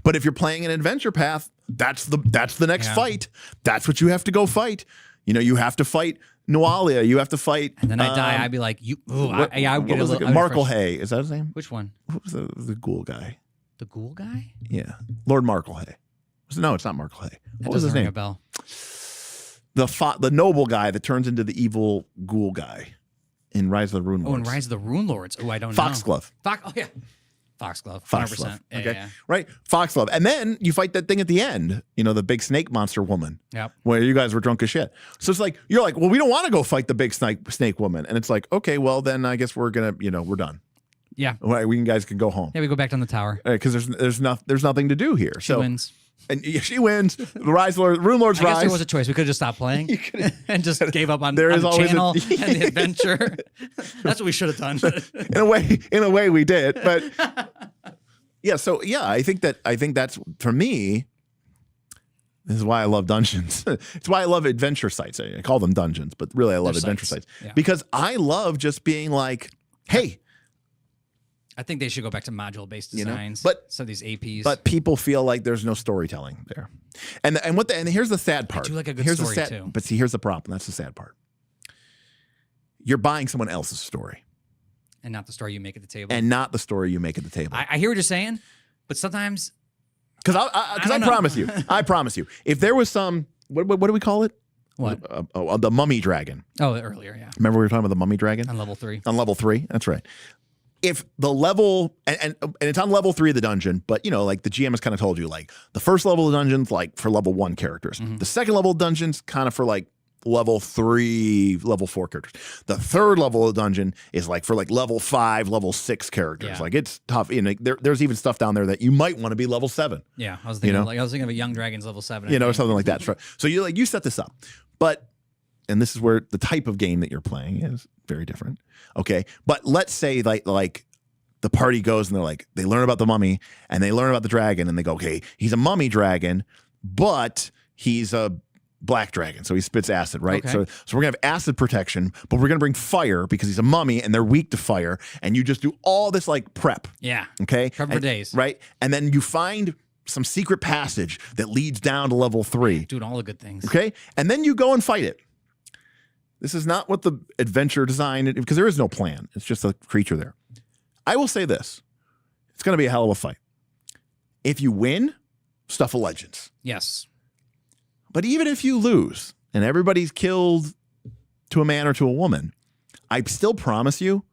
But if you're playing an adventure path, that's the next fight. That's what you have to go fight. You have to fight Nualia. You have to fight. And then I die. I'd be like, I would get a little. Markle Hay. Is that his name? Which one? What was the ghoul guy? The ghoul guy? Yeah, Lord Marklehay. No, it's not Marklehay. What was his name? A bell. The noble guy that turns into the evil ghoul guy in Rise of the Rune Lords. Oh, in Rise of the Rune Lords. Oh, I don't know. Foxglove. Oh yeah, Foxglove. 100%. Foxglove. Yeah, Okay, yeah. right. Foxglove, and then you fight that thing at the end. The big snake monster woman. Yep. Where you guys were drunk as shit. So it's like you're like, well, we don't want to go fight the big snake woman, and it's like, okay, well then I guess we're gonna, we're done. Yeah. We guys can go home. Yeah, we go back down the tower. Because there's nothing to do here. She wins. And she wins. The Rune Lords I rise. guess there was a choice. We could have just stopped playing and just gave up on, There on is the always channel and the adventure. That's what we should have done. in a way we did. But I think that's, for me, this is why I love dungeons. It's why I love adventure sites. I call them dungeons, but really I love adventure sites. Yeah. Because I love just being like, hey, I think they should go back to module-based designs. But some of these APs. But people feel like there's no storytelling there, and here's the sad part. I do like a good story too. But see, here's the problem. That's the sad part. You're buying someone else's story, and not the story you make at the table. and not the story you make at the table. I hear what you're saying, but sometimes because I promise you, if there was some what do we call it? What? The mummy dragon. Oh, earlier, yeah. Remember we were talking about the mummy dragon On level 3. On level 3, that's right. If the level and it's on level 3 of the dungeon, but like the GM has kind of told you, like the first level of the dungeon's like for level 1 characters. Mm-hmm. The second level of the dungeon's kind of for like level 3, level 4 characters. The third level of the dungeon is like for like level 5, level 6 characters. Yeah. Like it's tough. There's even stuff down there that you might want to be level 7. Yeah, I was thinking of a Young Dragons level 7. Something like that. So you set this up, but and this is where the type of game that you're playing is very different. Okay, but let's say like the party goes and they learn about the mummy and they learn about the dragon and they go, okay, he's a mummy dragon, but he's a black dragon, so he spits acid, right? Okay. So we're gonna have acid protection, but we're gonna bring fire because he's a mummy and they're weak to fire, and you just do all this like prep. Yeah. Okay. Prep for days. Right. And then you find some secret passage that leads down to level 3. Doing all the good things. Okay. And then you go and fight it. This is not what the adventure design, because there is no plan. It's just a creature there. I will say this. It's going to be a hell of a fight. If you win, stuff of legends. Yes. But even if you lose and everybody's killed to a man or to a woman, I still promise you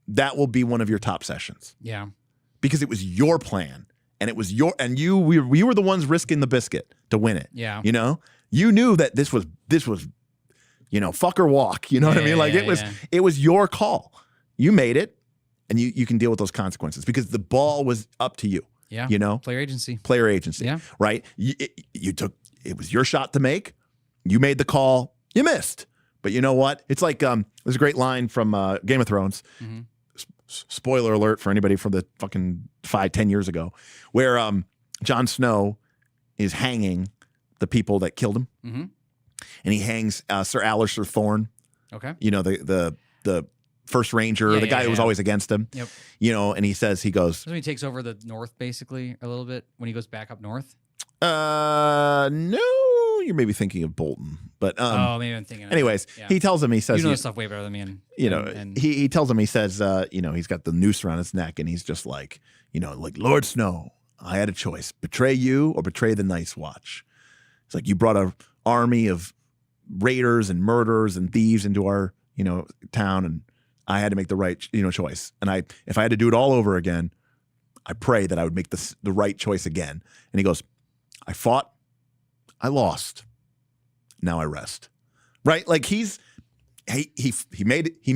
that will be one of your top sessions. Yeah. Because it was your plan and it was we were the ones risking the biscuit to win it. Yeah. You know, you knew that this was, fuck or walk. You know what I mean? Like it was your call. You made it. And you can deal with those consequences because the ball was up to you. Yeah. You know? Player agency. Yeah. Right? It was your shot to make. You made the call. You missed. But you know what? It's like there's a great line from Game of Thrones. Mm-hmm. Spoiler alert for anybody from the fucking 5-10 years ago, where Jon Snow is hanging the people that killed him. Mm-hmm. And he hangs Sir Alistair Thorne. Okay. You know, the First Ranger, the guy that was always against him. Yep. You know, and he goes. So he takes over the north basically a little bit when he goes back up north. No, you're maybe thinking of Bolton, but maybe I'm thinking. Anyways, he tells him, he says, you know this stuff way better than me. And he tells him, he says, he's got the noose around his neck, and he's just like, like Lord Snow, I had a choice: betray you or betray the Night's Watch. It's like you brought an army of raiders and murderers and thieves into our town, and I had to make the right choice. And if I had to do it all over again, I pray that I would make the right choice again. And he goes, I fought, I lost, now I rest. Right? Like he made his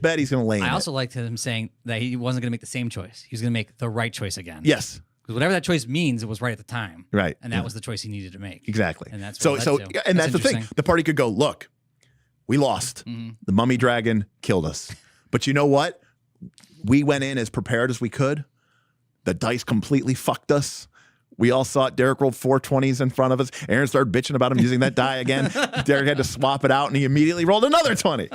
bet. He's going to lay in I also it. liked him saying that he wasn't going to make the same choice. He was going to make the right choice again. Yes. Because whatever that choice means, it was right at the time. Right. And that was the choice he needed to make. Exactly. And that's that's the thing. The party could go, look, we lost. Mm-hmm. The mummy dragon killed us. But you know what? We went in as prepared as we could. The dice completely fucked us. We all saw it. Derek rolled 420s in front of us. Aaron started bitching about him using that die again. Derek had to swap it out, and he immediately rolled another 20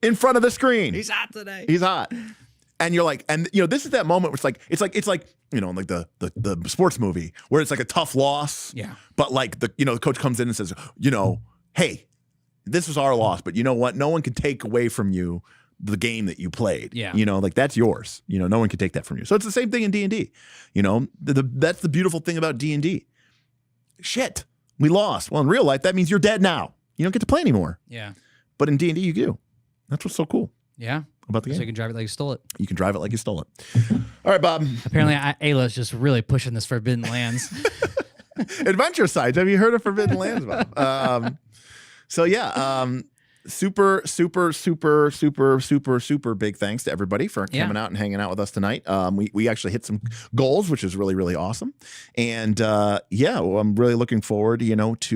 in front of the screen. He's hot today. He's hot. And you're like, this is that moment where it's like like the sports movie where it's like a tough loss. Yeah. But like the coach comes in and says, hey, this was our loss, but you know what? No one can take away from you the game that you played. Yeah. Like that's yours. No one can take that from you. So it's the same thing in D&D. That's the beautiful thing about D&D. Shit, we lost. Well, in real life, that means you're dead now. You don't get to play anymore. Yeah. But in D&D, you do. That's what's so cool. Yeah. About the game. So you can drive it like you stole it. You can drive it like you stole it. All right, Bob. Apparently, Ayla's just really pushing this Forbidden Lands. Adventure sites. Have you heard of Forbidden Lands, Bob? So yeah, super big thanks to everybody for coming out and hanging out with us tonight. We actually hit some goals, which is really, really awesome. And I'm really looking forward, to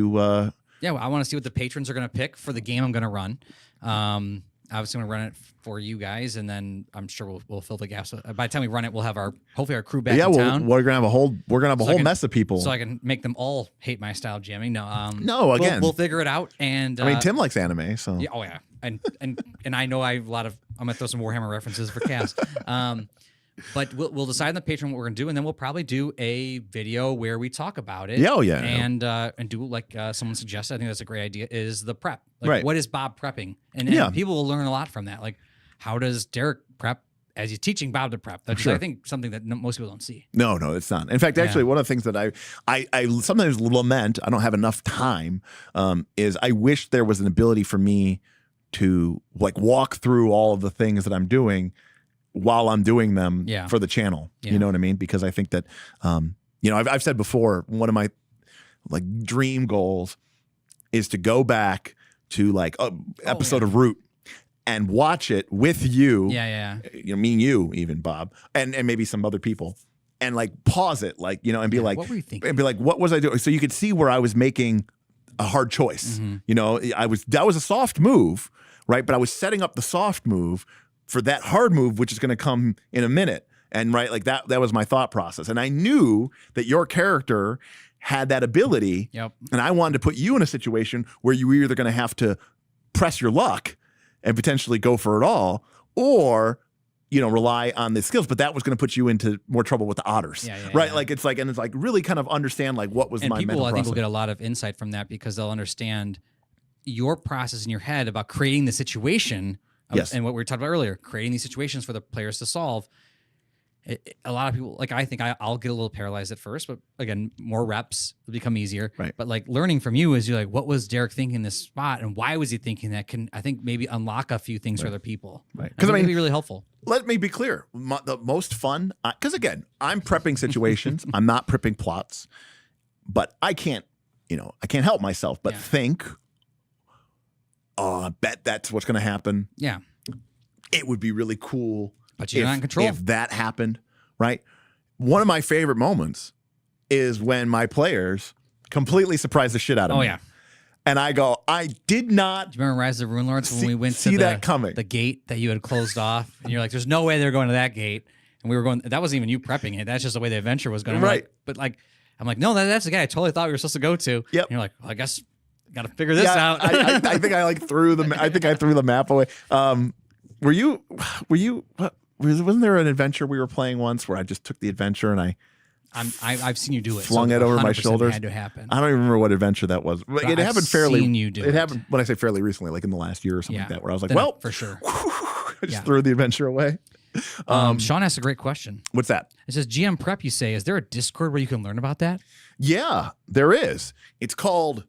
well, I want to see what the patrons are going to pick for the game I'm going to run. Obviously, I'm going to run it for you guys, and then I'm sure we'll fill the gaps. By the time we run it, we'll have hopefully our crew back in town. We're gonna have a whole mess of people, so I can make them all hate my style jamming. No, again, we'll figure it out. And Tim likes anime, so yeah, and I know I'm gonna throw some Warhammer references for Cass. But we'll decide on the Patreon what we're gonna do, and then we'll probably do a video where we talk about it. Yeah, and do like someone suggested. I think that's a great idea. Is the prep right? What is Bob prepping? And people will learn a lot from that. Like, how does Derek prep as he's teaching Bob to prep? That's I think something that most people don't see. No, it's not. In fact, actually, one of the things that I sometimes lament, I don't have enough time, is I wish there was an ability for me to like walk through all of the things that I'm doing while I'm doing them for the channel. Yeah. You know what I mean? Because I think that, I've said before, one of my like dream goals is to go back to like an episode of Root and watch it with you. Yeah. Me and you, even Bob, and maybe some other people, and like pause it, like, and be like, what were you thinking? And be like, what was I doing? So you could see where I was making a hard choice. You know, that was a soft move, right? But I was setting up the soft move for that hard move, which is going to come in a minute. And right, like that was my thought process. And I knew that your character had that ability. Yep. And I wanted to put you in a situation where you were either going to have to press your luck and potentially go for it all, or rely on the skills, but that was going to put you into more trouble with the otters, right? Like it's like really kind of understand like what was my mental process. I think will get a lot of insight from that because they'll understand your process in your head about creating the situation. And what we were talking about earlier, creating these situations for the players to solve. A lot of people, like I think I'll get a little paralyzed at first, but again, more reps will become easier. Right. But like learning from you is you're like, what was Derek thinking in this spot, and why was he thinking that? Can I think maybe unlock a few things for other people? Right. Because it'd be really helpful. Let me be clear. The most fun, because again, I'm prepping situations. I'm not prepping plots, but I can't help myself but think. I bet that's what's going to happen. Yeah. It would be really cool. But you're not in control. If that happened, right? One of my favorite moments is when my players completely surprise the shit out of me. Oh, yeah. And I go, I did not. Do you remember Rise of the Rune Lords when we went to the gate that you had closed off? And you're like, there's no way they're going to that gate. And we were going, that wasn't even you prepping it. That's just the way the adventure was going. Right. I'm like, no, that's the guy I totally thought we were supposed to go to. Yep. And you're like, well, I guess got to figure this out. I think I threw the map away. Were you, wasn't there an adventure we were playing once where I just took the adventure and I've seen you do it. Flung it over my shoulders. Had to happen. I don't even remember what adventure that was. It happened fairly. It happened when I say fairly recently, like in the last year or something like that, where I was like, for sure. I just threw the adventure away. Sean asked a great question. What's that? It says GM Prep. You say, is there a Discord where you can learn about that? Yeah, there is. It's called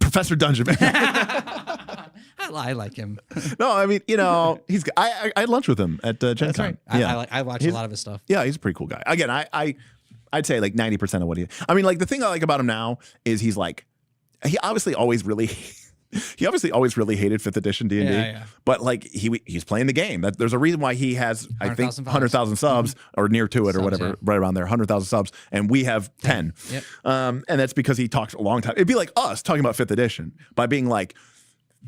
Professor Dungeon Man. I like him. No, I mean, he's. I had lunch with him at Gen Con. That's right. Yeah. I watch a lot of his stuff. Yeah, he's a pretty cool guy. Again, I'd say like 90% of what he. I mean, like the thing I like about him now is he obviously always really hated 5th edition D&D. Yeah. But like he's playing the game. There's a reason why he has 100,000 subs or near to it or whatever, right around there, 100,000 subs, and we have 10. Yep. And that's because he talks a long time. It'd be like us talking about 5th edition by being like,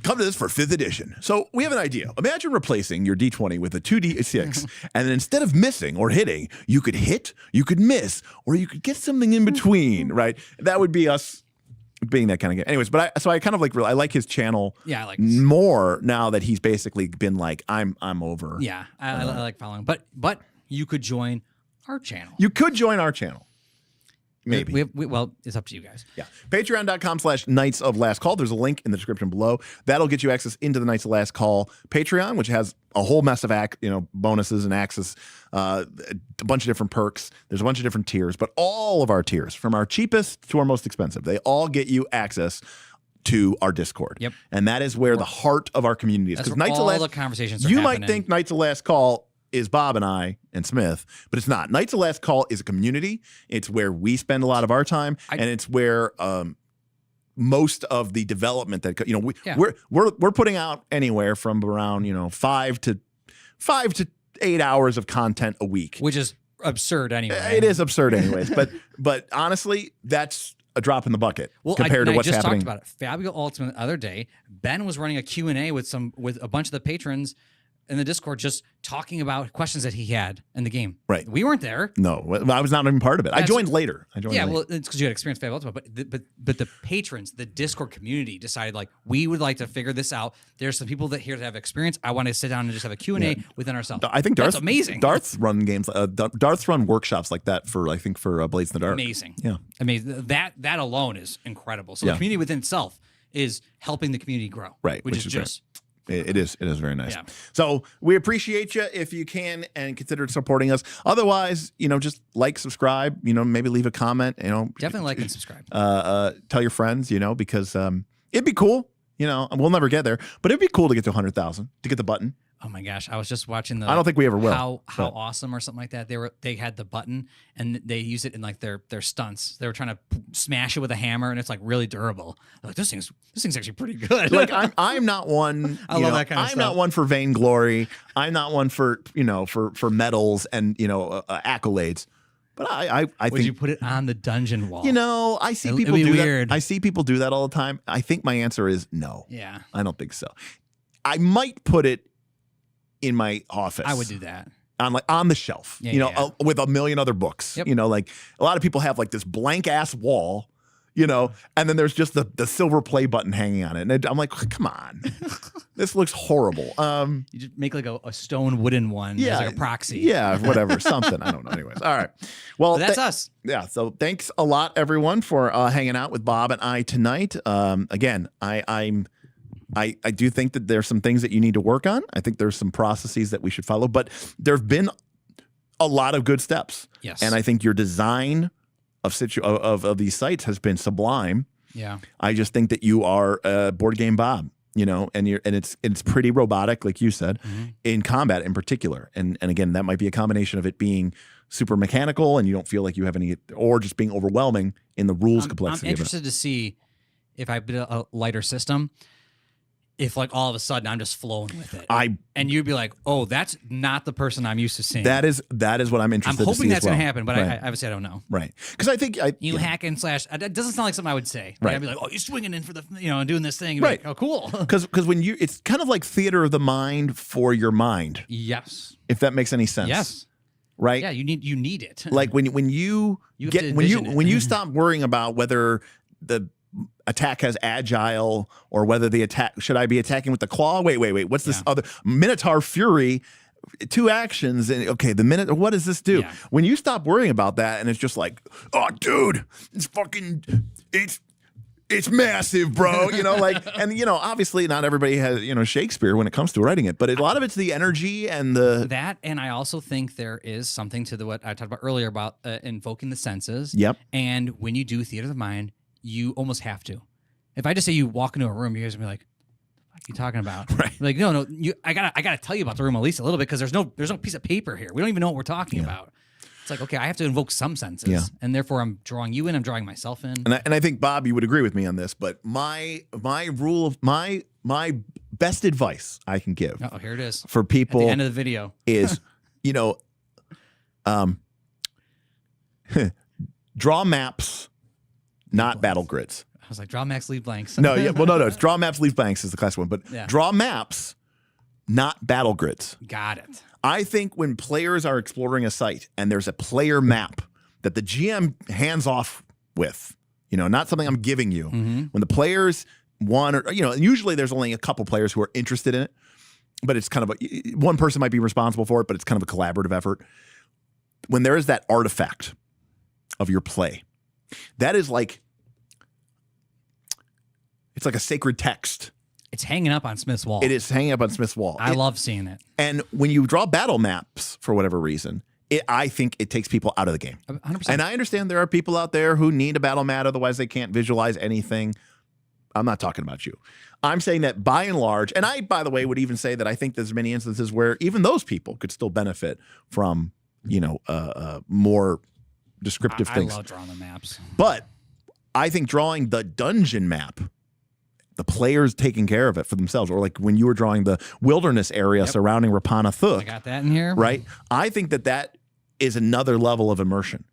come to this for 5th edition. So we have an idea. Imagine replacing your D20 with a 2D6, and then instead of missing or hitting, you could hit, you could miss, or you could get something in between, right? That would be us being that kind of game. Anyways, but I kind of like I like his channel. Yeah, I like more now that he's basically been like, I'm over. Yeah, I like following. But you could join our channel. You could join our channel. Maybe. Well, it's up to you guys. Yeah. Patreon.com/Knights of Last Call. There's a link in the description below. That'll get you access into the Knights of Last Call Patreon, which has a whole mess of bonuses and access, a bunch of different perks. There's a bunch of different tiers, but all of our tiers, from our cheapest to our most expensive, they all get you access to our Discord. Yep. And that is where the heart of our community is. That's where all the conversations are You happening. might think Knights of Last Call is Bob and I and Smith, but it's not. Knights of Last Call is a community. It's where we spend a lot of our time, and it's where most of the development that we're putting out anywhere from around 5 to 8 hours of content a week, which is absurd anyway. It is absurd anyways, but honestly, that's a drop in the bucket compared to what's happening. I just talked about it. Fabio Ultimate the other day, Ben was running a Q&A with a bunch of the patrons in the Discord, just talking about questions that he had in the game. Right. We weren't there. No, I was not even part of it. I joined later. Well, it's because you had experience Fabio Ultimate, but the patrons, the Discord community decided like, we would like to figure this out. There's some people that here that have experience. I want to sit down and just have a Q&A within ourselves. I think that's amazing. Darth's run games. Darth's run workshops like that for Blades in the Dark. Amazing. Yeah. Amazing. That alone is incredible. So the community within itself is helping the community grow. Right. Which is just... It is very nice. Yeah. So we appreciate you if you can and consider supporting us. Otherwise, just like, subscribe, maybe leave a comment, Definitely like and subscribe. Tell your friends, because it'd be cool. We'll never get there, but it'd be cool to get to 100,000 to get the button. Oh my gosh, I was just watching I don't think we ever will. How awesome or something like that. They had the button and they use it in like their stunts. They were trying to smash it with a hammer and it's like really durable. They're like this thing's actually pretty good. Like I'm not one. I love that kind of stuff. I'm not one for vainglory. I'm not one for for medals and accolades. But I Would think you put it on the dungeon wall? you know, I see It'd people be do weird. that. I see people do that all the time. I think my answer is no. Yeah, I don't think so. I might put it in my office. I would do that. On the shelf, Yeah, with a million other books. Yep. Like a lot of people have like this blank ass wall, and then there's just the silver play button hanging on it. And I'm like, come on, this looks horrible. You just make like a stone wooden one as like a proxy. Yeah, whatever, something. I don't know. Anyways, all right. Well, But that's us. Yeah. So thanks a lot, everyone, for hanging out with Bob and I tonight. Again, I do think that there's some things that you need to work on. I think there's some processes that we should follow, but there have been a lot of good steps. Yes. And I think your design of these sites has been sublime. Yeah. I just think that you are board game Bob, and it's pretty robotic, like you said, in combat in particular. And again, that might be a combination of it being super mechanical and you don't feel like you have any, or just being overwhelming in the rules complexity. I'm interested to see if I build a lighter system, if like all of a sudden I'm just flowing with it. And you'd be like, oh, that's not the person I'm used to seeing. That is what I'm interested I'm to hoping see that's as well. going to happen, but Right. I obviously I don't know. Right. Because I think You hack and slash. It doesn't sound like something I would say. Like, Right. I'd be like, oh, you're swinging in for the, doing this thing. You'd be Right. like, oh, cool. Because when it's kind of like theater of the mind for your mind, Yes. if that makes any sense. Yes. Right. Yeah. You need it. Like when you You have get to when you envision it. when you stop worrying about whether the attack has agile or whether the attack should I be attacking with the claw? Wait. What's this other Minotaur Fury? 2 actions and okay, what does this do? Yeah. When you stop worrying about that and it's just like, oh, dude, it's massive, bro. And obviously not everybody has Shakespeare when it comes to writing it, but a lot of it's the energy and the that, and I also think there is something to what I talked about earlier about invoking the senses. Yep. And when you do theater of the mind, you almost have to. If I just say you walk into a room, you guys will be like, "What are you talking about?" Right. Like, no, I gotta tell you about the room at least a little bit because there's no piece of paper here. We don't even know what we're talking about. It's like, okay, I have to invoke some senses, and therefore I'm drawing you in. I'm drawing myself in. And I think Bob, you would agree with me on this, but my rule of my best advice I can give Oh, here it is for people at the end of the video is, draw maps, not battle grids. I was like, draw max, leave blanks. No, no. It's draw maps, leave blanks is the classic one, but Yeah. draw maps, not battle grids. Got it. I think when players are exploring a site and there's a player map that the GM hands off with, not something I'm giving you. Mm-hmm. When the players want, or usually there's only a couple players who are interested in it, but it's kind of one person might be responsible for it, but it's kind of a collaborative effort. When there is that artifact of your play, that is like, it's like a sacred text. It's hanging up on Smith's wall. It is hanging up on Smith's wall. I love seeing it. And when you draw battle maps for whatever reason, I think it takes people out of the game. 100%. And I understand there are people out there who need a battle mat, otherwise they can't visualize anything. I'm not talking about you. I'm saying that by and large, and I, by the way, would even say that I think there's many instances where even those people could still benefit from, more descriptive things. I love drawing the maps. But I think drawing the dungeon map, the players taking care of it for themselves, or like when you were drawing the wilderness area surrounding Rapana I Thuk, got that in here. right? I think that is another level of immersion,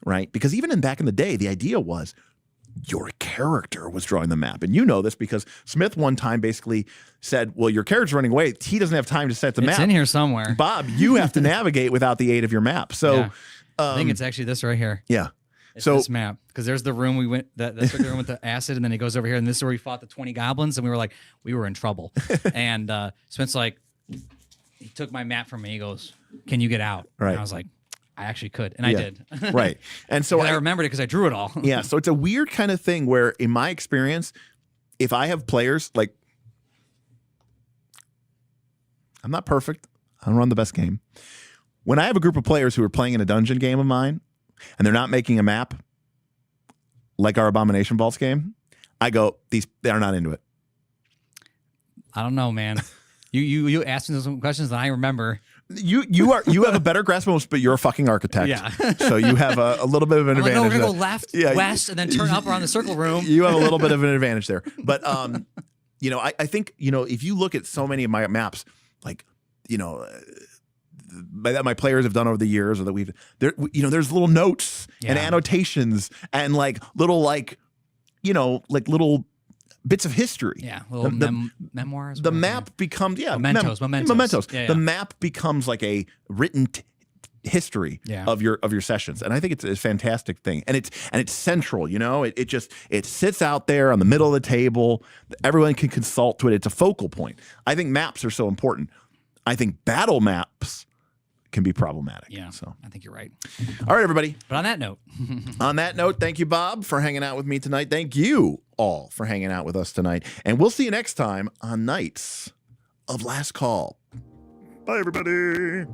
right? Because even back in the day, the idea was your character was drawing the map. And you know this because Smith one time basically said, well, your character's running away. He doesn't have time to set the map. It's in here somewhere. Bob, you have to navigate without the aid of your map. So Yeah. I think it's actually this right here. yeah. It's So- this map, because there's the room we went. That's the room with the acid, and then it goes over here, and this is where we fought the 20 goblins, and we were like, we were in trouble. And Smith's like, he took my map from me. He goes, "Can you get out?" Right. And I was like, I actually could, and I did. Right. And so And I remembered it because I drew it all. yeah, so it's a weird kind of thing where, in my experience, if I have players, like, I'm not perfect. I don't run the best game. When I have a group of players who are playing in a dungeon game of mine, and they're not making a map, like our Abomination Vaults game, I go, they're not into it. I don't know, man. You asked me some questions, and I remember. You have a better grasp of this, but you're a fucking architect. Yeah. So you have a little bit of an I'm like, advantage. no, we're gonna there. go left, Yeah, west, and then turn up around the circle room. You have a little bit of an advantage there. But I think, if you look at so many of my maps, like, that my players have done over the years, or that we've there, you know, there's little notes and Yeah. annotations and like little you know, like little bits of history. Yeah, little memoirs. The whatever. map becomes Mementos. Mementos. Yeah, yeah. The map becomes like a written history Yeah. of your sessions, and I think it's a fantastic thing. And it's central. You know, it sits out there on the middle of the table. Everyone can consult to it. It's a focal point. I think maps are so important. I think battle maps can be problematic. Yeah, So, I think you're right. all right, everybody. But on that note, On that note, thank you, Bob, for hanging out with me tonight. Thank you all for hanging out with us tonight. And we'll see you next time on Knights of Last Call. Bye, everybody.